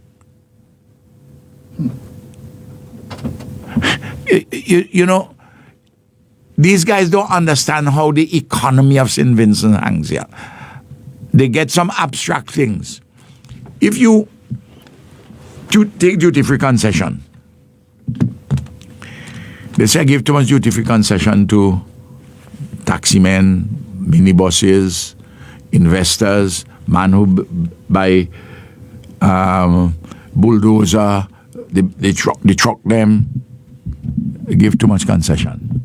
S2: These guys don't understand how the economy of St. Vincent hangs here. They get some abstract things. If you take duty-free concession, they say give too much duty-free concession to taxi men, minibuses, investors, man who buy bulldozer, they truck them, give too much concession.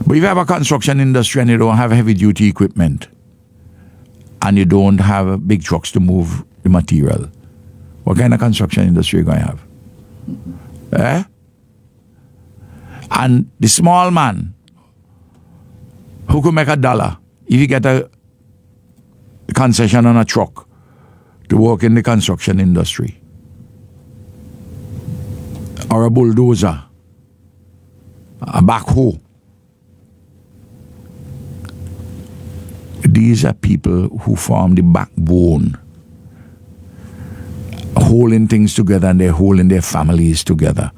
S2: But if you have a construction industry and you don't have heavy-duty equipment and you don't have big trucks to move the material, what kind of construction industry are you going to have? And the small man who could make $1 if you get a concession on a truck to work in the construction industry, or a bulldozer, a backhoe. These are people who form the backbone, holding things together, and they're holding their families together.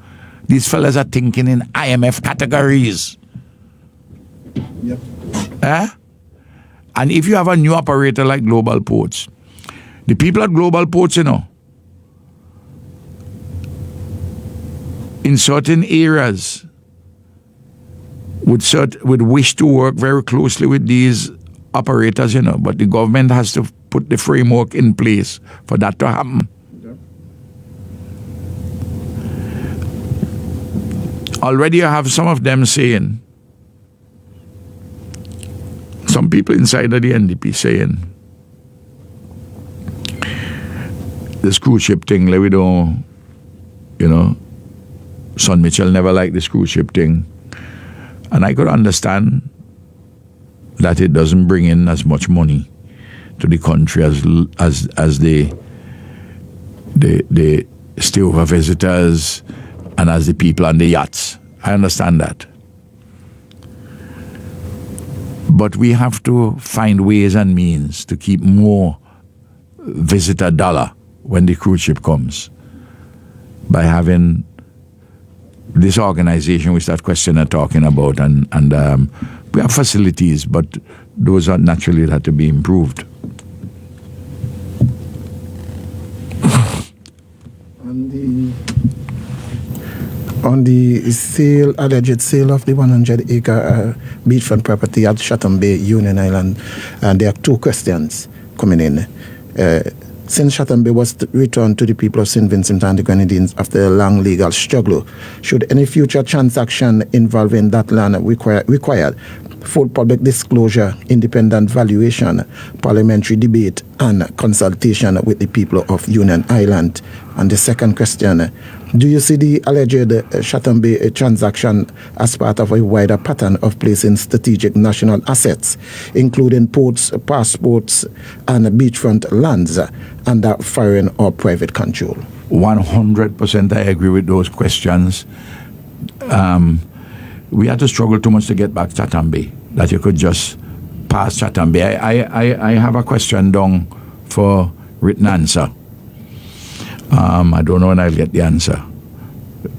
S2: These fellas are thinking in IMF categories.
S3: Yep.
S2: And if you have a new operator like Global Ports, the people at Global Ports, in certain areas would wish to work very closely with these operators, but the government has to put the framework in place for that to happen.
S3: Yep.
S2: Already I have some of them saying, some people inside of the NDP saying, this cruise ship thing, we don't, Son Mitchell never liked this cruise ship thing. And I could understand that it doesn't bring in as much money to the country as they stay over visitors and as the people on the yachts. I understand that. But we have to find ways and means to keep more visitor dollar when the cruise ship comes by having this organization which that questioner talking about, and we have facilities, but those are naturally had to be improved.
S3: On the alleged sale of the 100-acre beachfront property at Chatham Bay, Union Island, there are two questions coming in. Since Chatham Bay was returned to the people of St. Vincent and the Grenadines after a long legal struggle, should any future transaction involving that land require full public disclosure, independent valuation, parliamentary debate, and consultation with the people of Union Island? And the second question, do you see the alleged Chatham Bay transaction as part of a wider pattern of placing strategic national assets, including ports, passports, and beachfront lands, under foreign or private control?
S2: 100% I agree with those questions. We had to struggle too much to get back Chatham Bay, that you could just pass Chatham Bay. I have a question down for written answer. I don't know when I'll get the answer.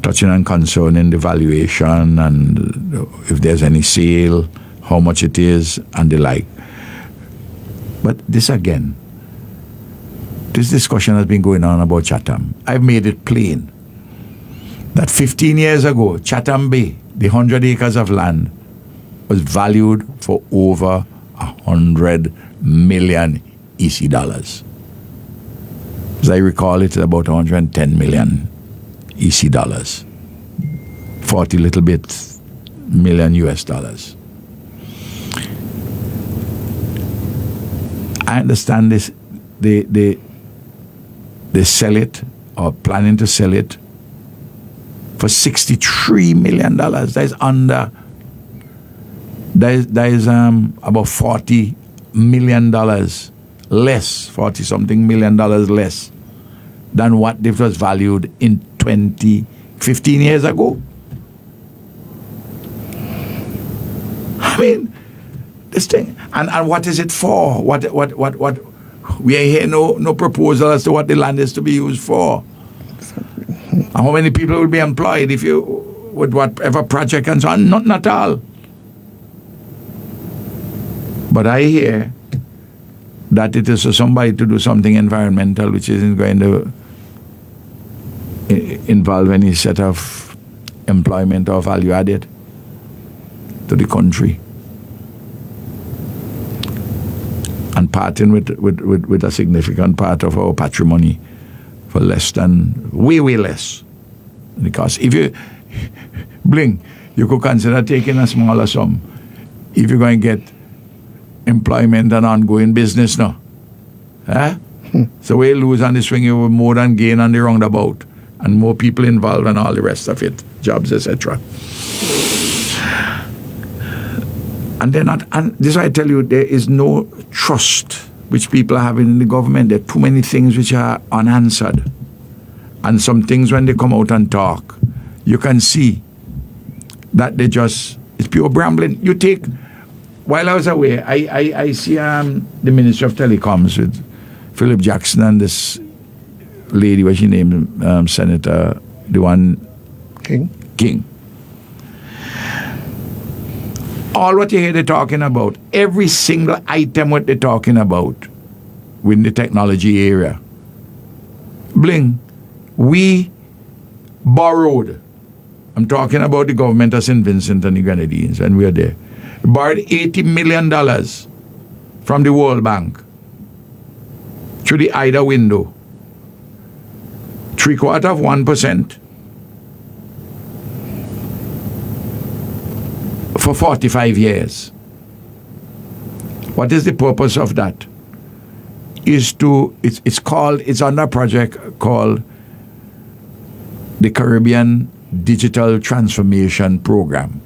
S2: Touching on concerning the valuation and if there's any sale, how much it is, and the like. But this discussion has been going on about Chatham. I've made it plain that 15 years ago, Chatham Bay, the 100 acres of land, was valued for over 100 million EC dollars. As I recall, it's about 110 million EC dollars. 40 little bit million US dollars. I understand this. They sell it or planning to sell it for $63 million. That is about $40 million less, 40 something million dollars less than what it was valued in 15 years ago. I mean, this thing, and what is it for? What we hear no proposal as to what the land is to be used for. And how many people will be employed with whatever project and so on? Not at all. But I hear that it is for somebody to do something environmental which isn't going to involve any set of employment or value added to the country. And parting with a significant part of our patrimony for way less. Because if you you could consider taking a smaller sum if you're going to get employment and ongoing business now. So we lose on the swing, you will more than gain on the roundabout, and more people involved and all the rest of it, jobs, etc. And this is why I tell you, there is no trust which people are having in the government. There are too many things which are unanswered. And some things when they come out and talk, you can see that it's pure brambling. While I was away, I see the Ministry of Telecoms with Philip Jackson and this lady, what's she named, Senator, the one... King. All what you hear they're talking about, every single item what they're talking about within the technology area. We borrowed. I'm talking about the government of St. Vincent and the Grenadines when we were there. We borrowed $80 million from the World Bank through the IDA window. 0.75% for 45 years. What is the purpose of that? It's under a project called the Caribbean Digital Transformation Program,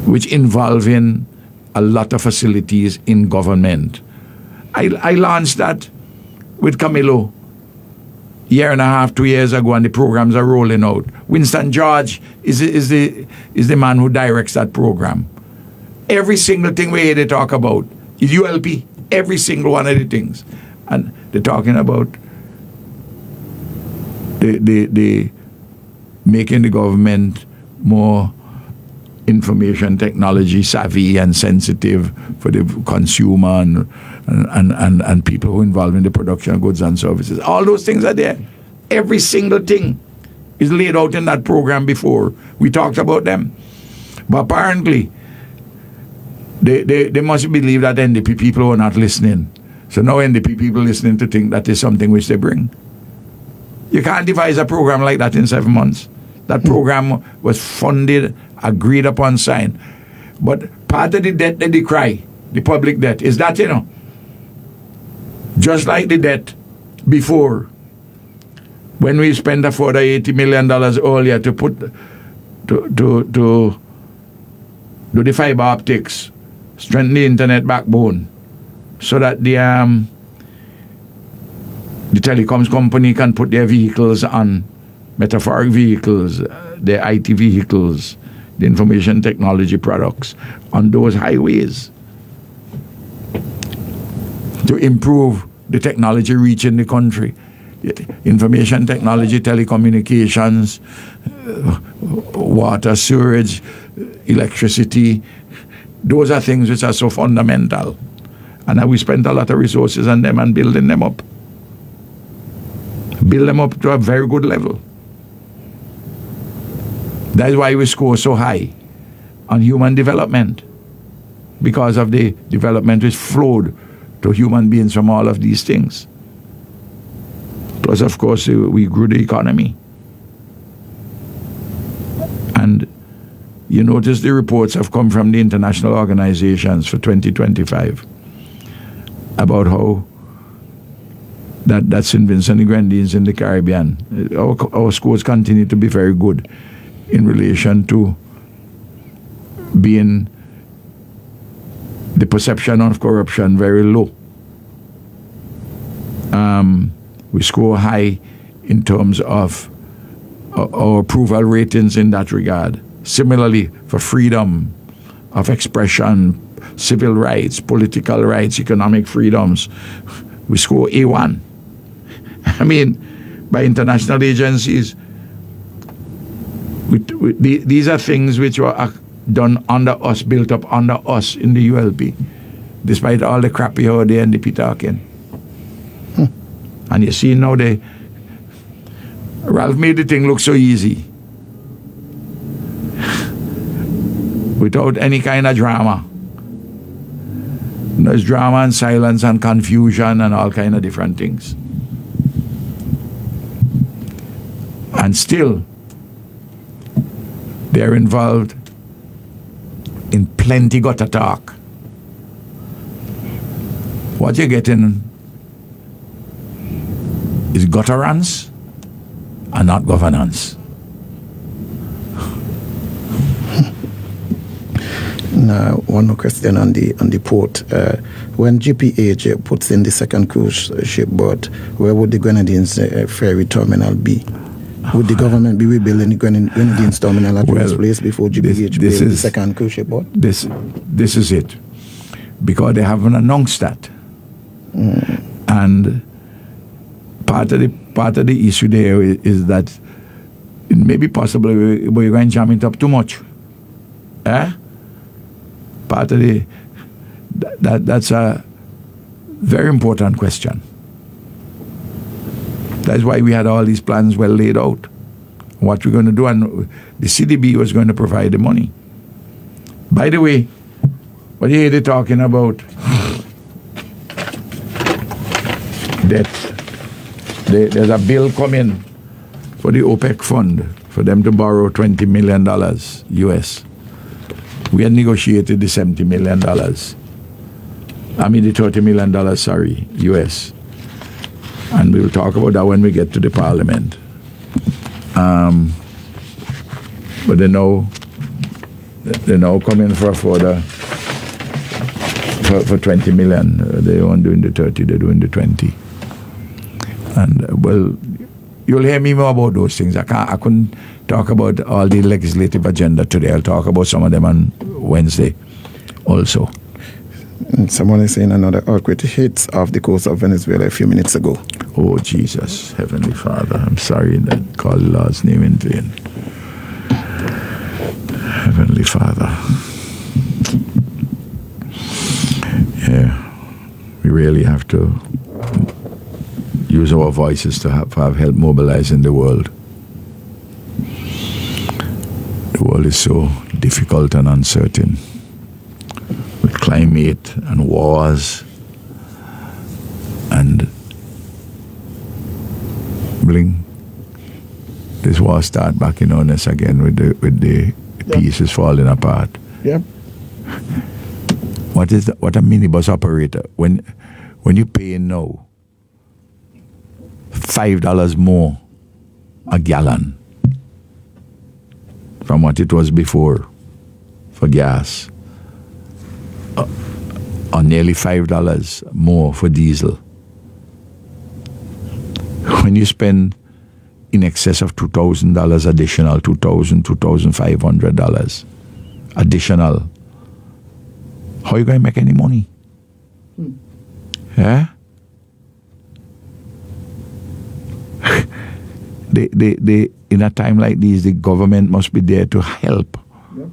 S2: which involving a lot of facilities in government. I launched that with Camilo year and a half, 2 years ago, and the programs are rolling out. Winston George is the man who directs that program. Every single thing we hear they talk about is ULP. Every single one of the things. And they're talking about the making the government more information technology savvy and sensitive for the consumer and people who are involved in the production of goods and services. All those things are there. Every single thing It's laid out in that program before. We talked about them. But apparently, they must believe that NDP people are not listening. So now NDP people listening to think that is something which they bring. You can't devise a program like that in 7 months. That program was funded, agreed upon, signed. But part of the debt that they cry, the public debt, is that, just like the debt before, when we spent a further $80 million earlier to put to do the fiber optics, strengthen the internet backbone, so that the telecoms company can put their vehicles on, metaphoric vehicles, their IT vehicles, the information technology products on those highways to improve the technology reach in the country. Information technology, telecommunications, water, sewage, electricity. Those are things which are so fundamental. And we spent a lot of resources on them and building them up. Build them up to a very good level. That's why we score so high on human development, because of the development which flowed to human beings from all of these things. Plus, of course, we grew the economy. And you notice the reports have come from the international organizations for 2025 about how that's St. Vincent and the Grenadines in the Caribbean. Our scores continue to be very good in relation to being the perception of corruption very low. We score high in terms of our approval ratings in that regard. Similarly, for freedom of expression, civil rights, political rights, economic freedoms, we score A1. I mean, by international agencies, these are things which were done under us, built up under us in the ULP, despite all the crap you heard the NDP talking. And you see now Ralph made the thing look so easy, without any kind of drama. There's drama and silence and confusion and all kind of different things. And still, they're involved in plenty gutter talk. What you're getting is gutterance and not governance.
S3: Now, one more question on the port. When GPH puts in the second cruise ship board, where would the Grenadines ferry terminal be? Would the government be rebuilding the Grenadines terminal at this place before GPH builds the second cruise ship board?
S2: This is it. Because they haven't announced that. And part of the issue there is that it may be possible we're going to jam it up too much. Part of that's a very important question. That's why we had all these plans well laid out. What we're going to do, and the CDB was going to provide the money. By the way, what you hear they talking about that there's a bill coming for the OPEC fund for them to borrow $20 million US. We had negotiated the $70 million. I mean the $30 million, US. And we'll talk about that when we get to the Parliament. But they're now coming for a further for 20 million. They aren't doing the 30, they're doing the 20. And well, you'll hear me more about those things. I couldn't talk about all the legislative agenda today. I'll talk about some of them on Wednesday also.
S3: And someone is saying another earthquake hits off the coast of Venezuela a few minutes ago.
S2: Oh, Jesus, Heavenly Father, I'm sorry that call the Lord's name in vain. Heavenly Father. Yeah, we really have to use our voices to have help mobilizing the world. world is so difficult and uncertain with climate and wars and bling. This war start back in earnest again with the pieces falling apart.
S3: Yep.
S2: What a minibus operator when you pay now $5 more a gallon from what it was before for gas, or nearly $5 more for diesel. When you spend in excess of $2,000 additional, $2,500 additional, how are you going to make any money? Yeah? They in a time like this, the government must be there to help.
S3: Yeah.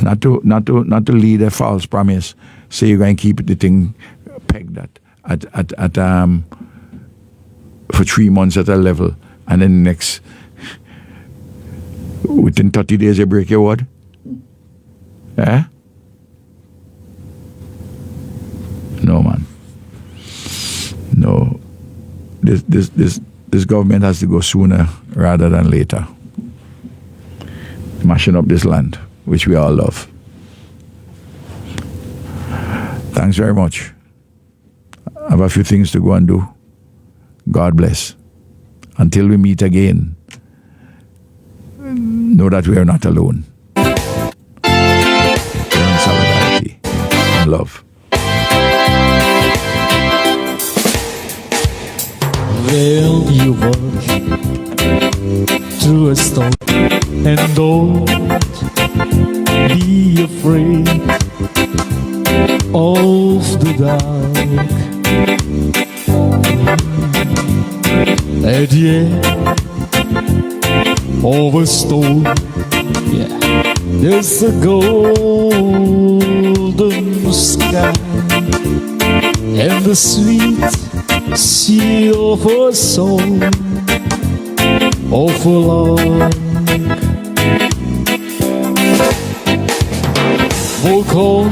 S2: Not to lead a false promise. Say you're going to keep the thing pegged at for 3 months at a level, and then next within 30 days you break your word. Eh? No, man. No. This government has to go sooner rather than later. Mashing up this land, which we all love. Thanks very much. I have a few things to go and do. God bless. Until we meet again, know that we are not alone. We're in solidarity and love.
S5: Will you walk through a storm and don't be afraid of the dark? At the end of a storm, yeah, there's a golden sky and the sweet sea of a song of a love. Walk on.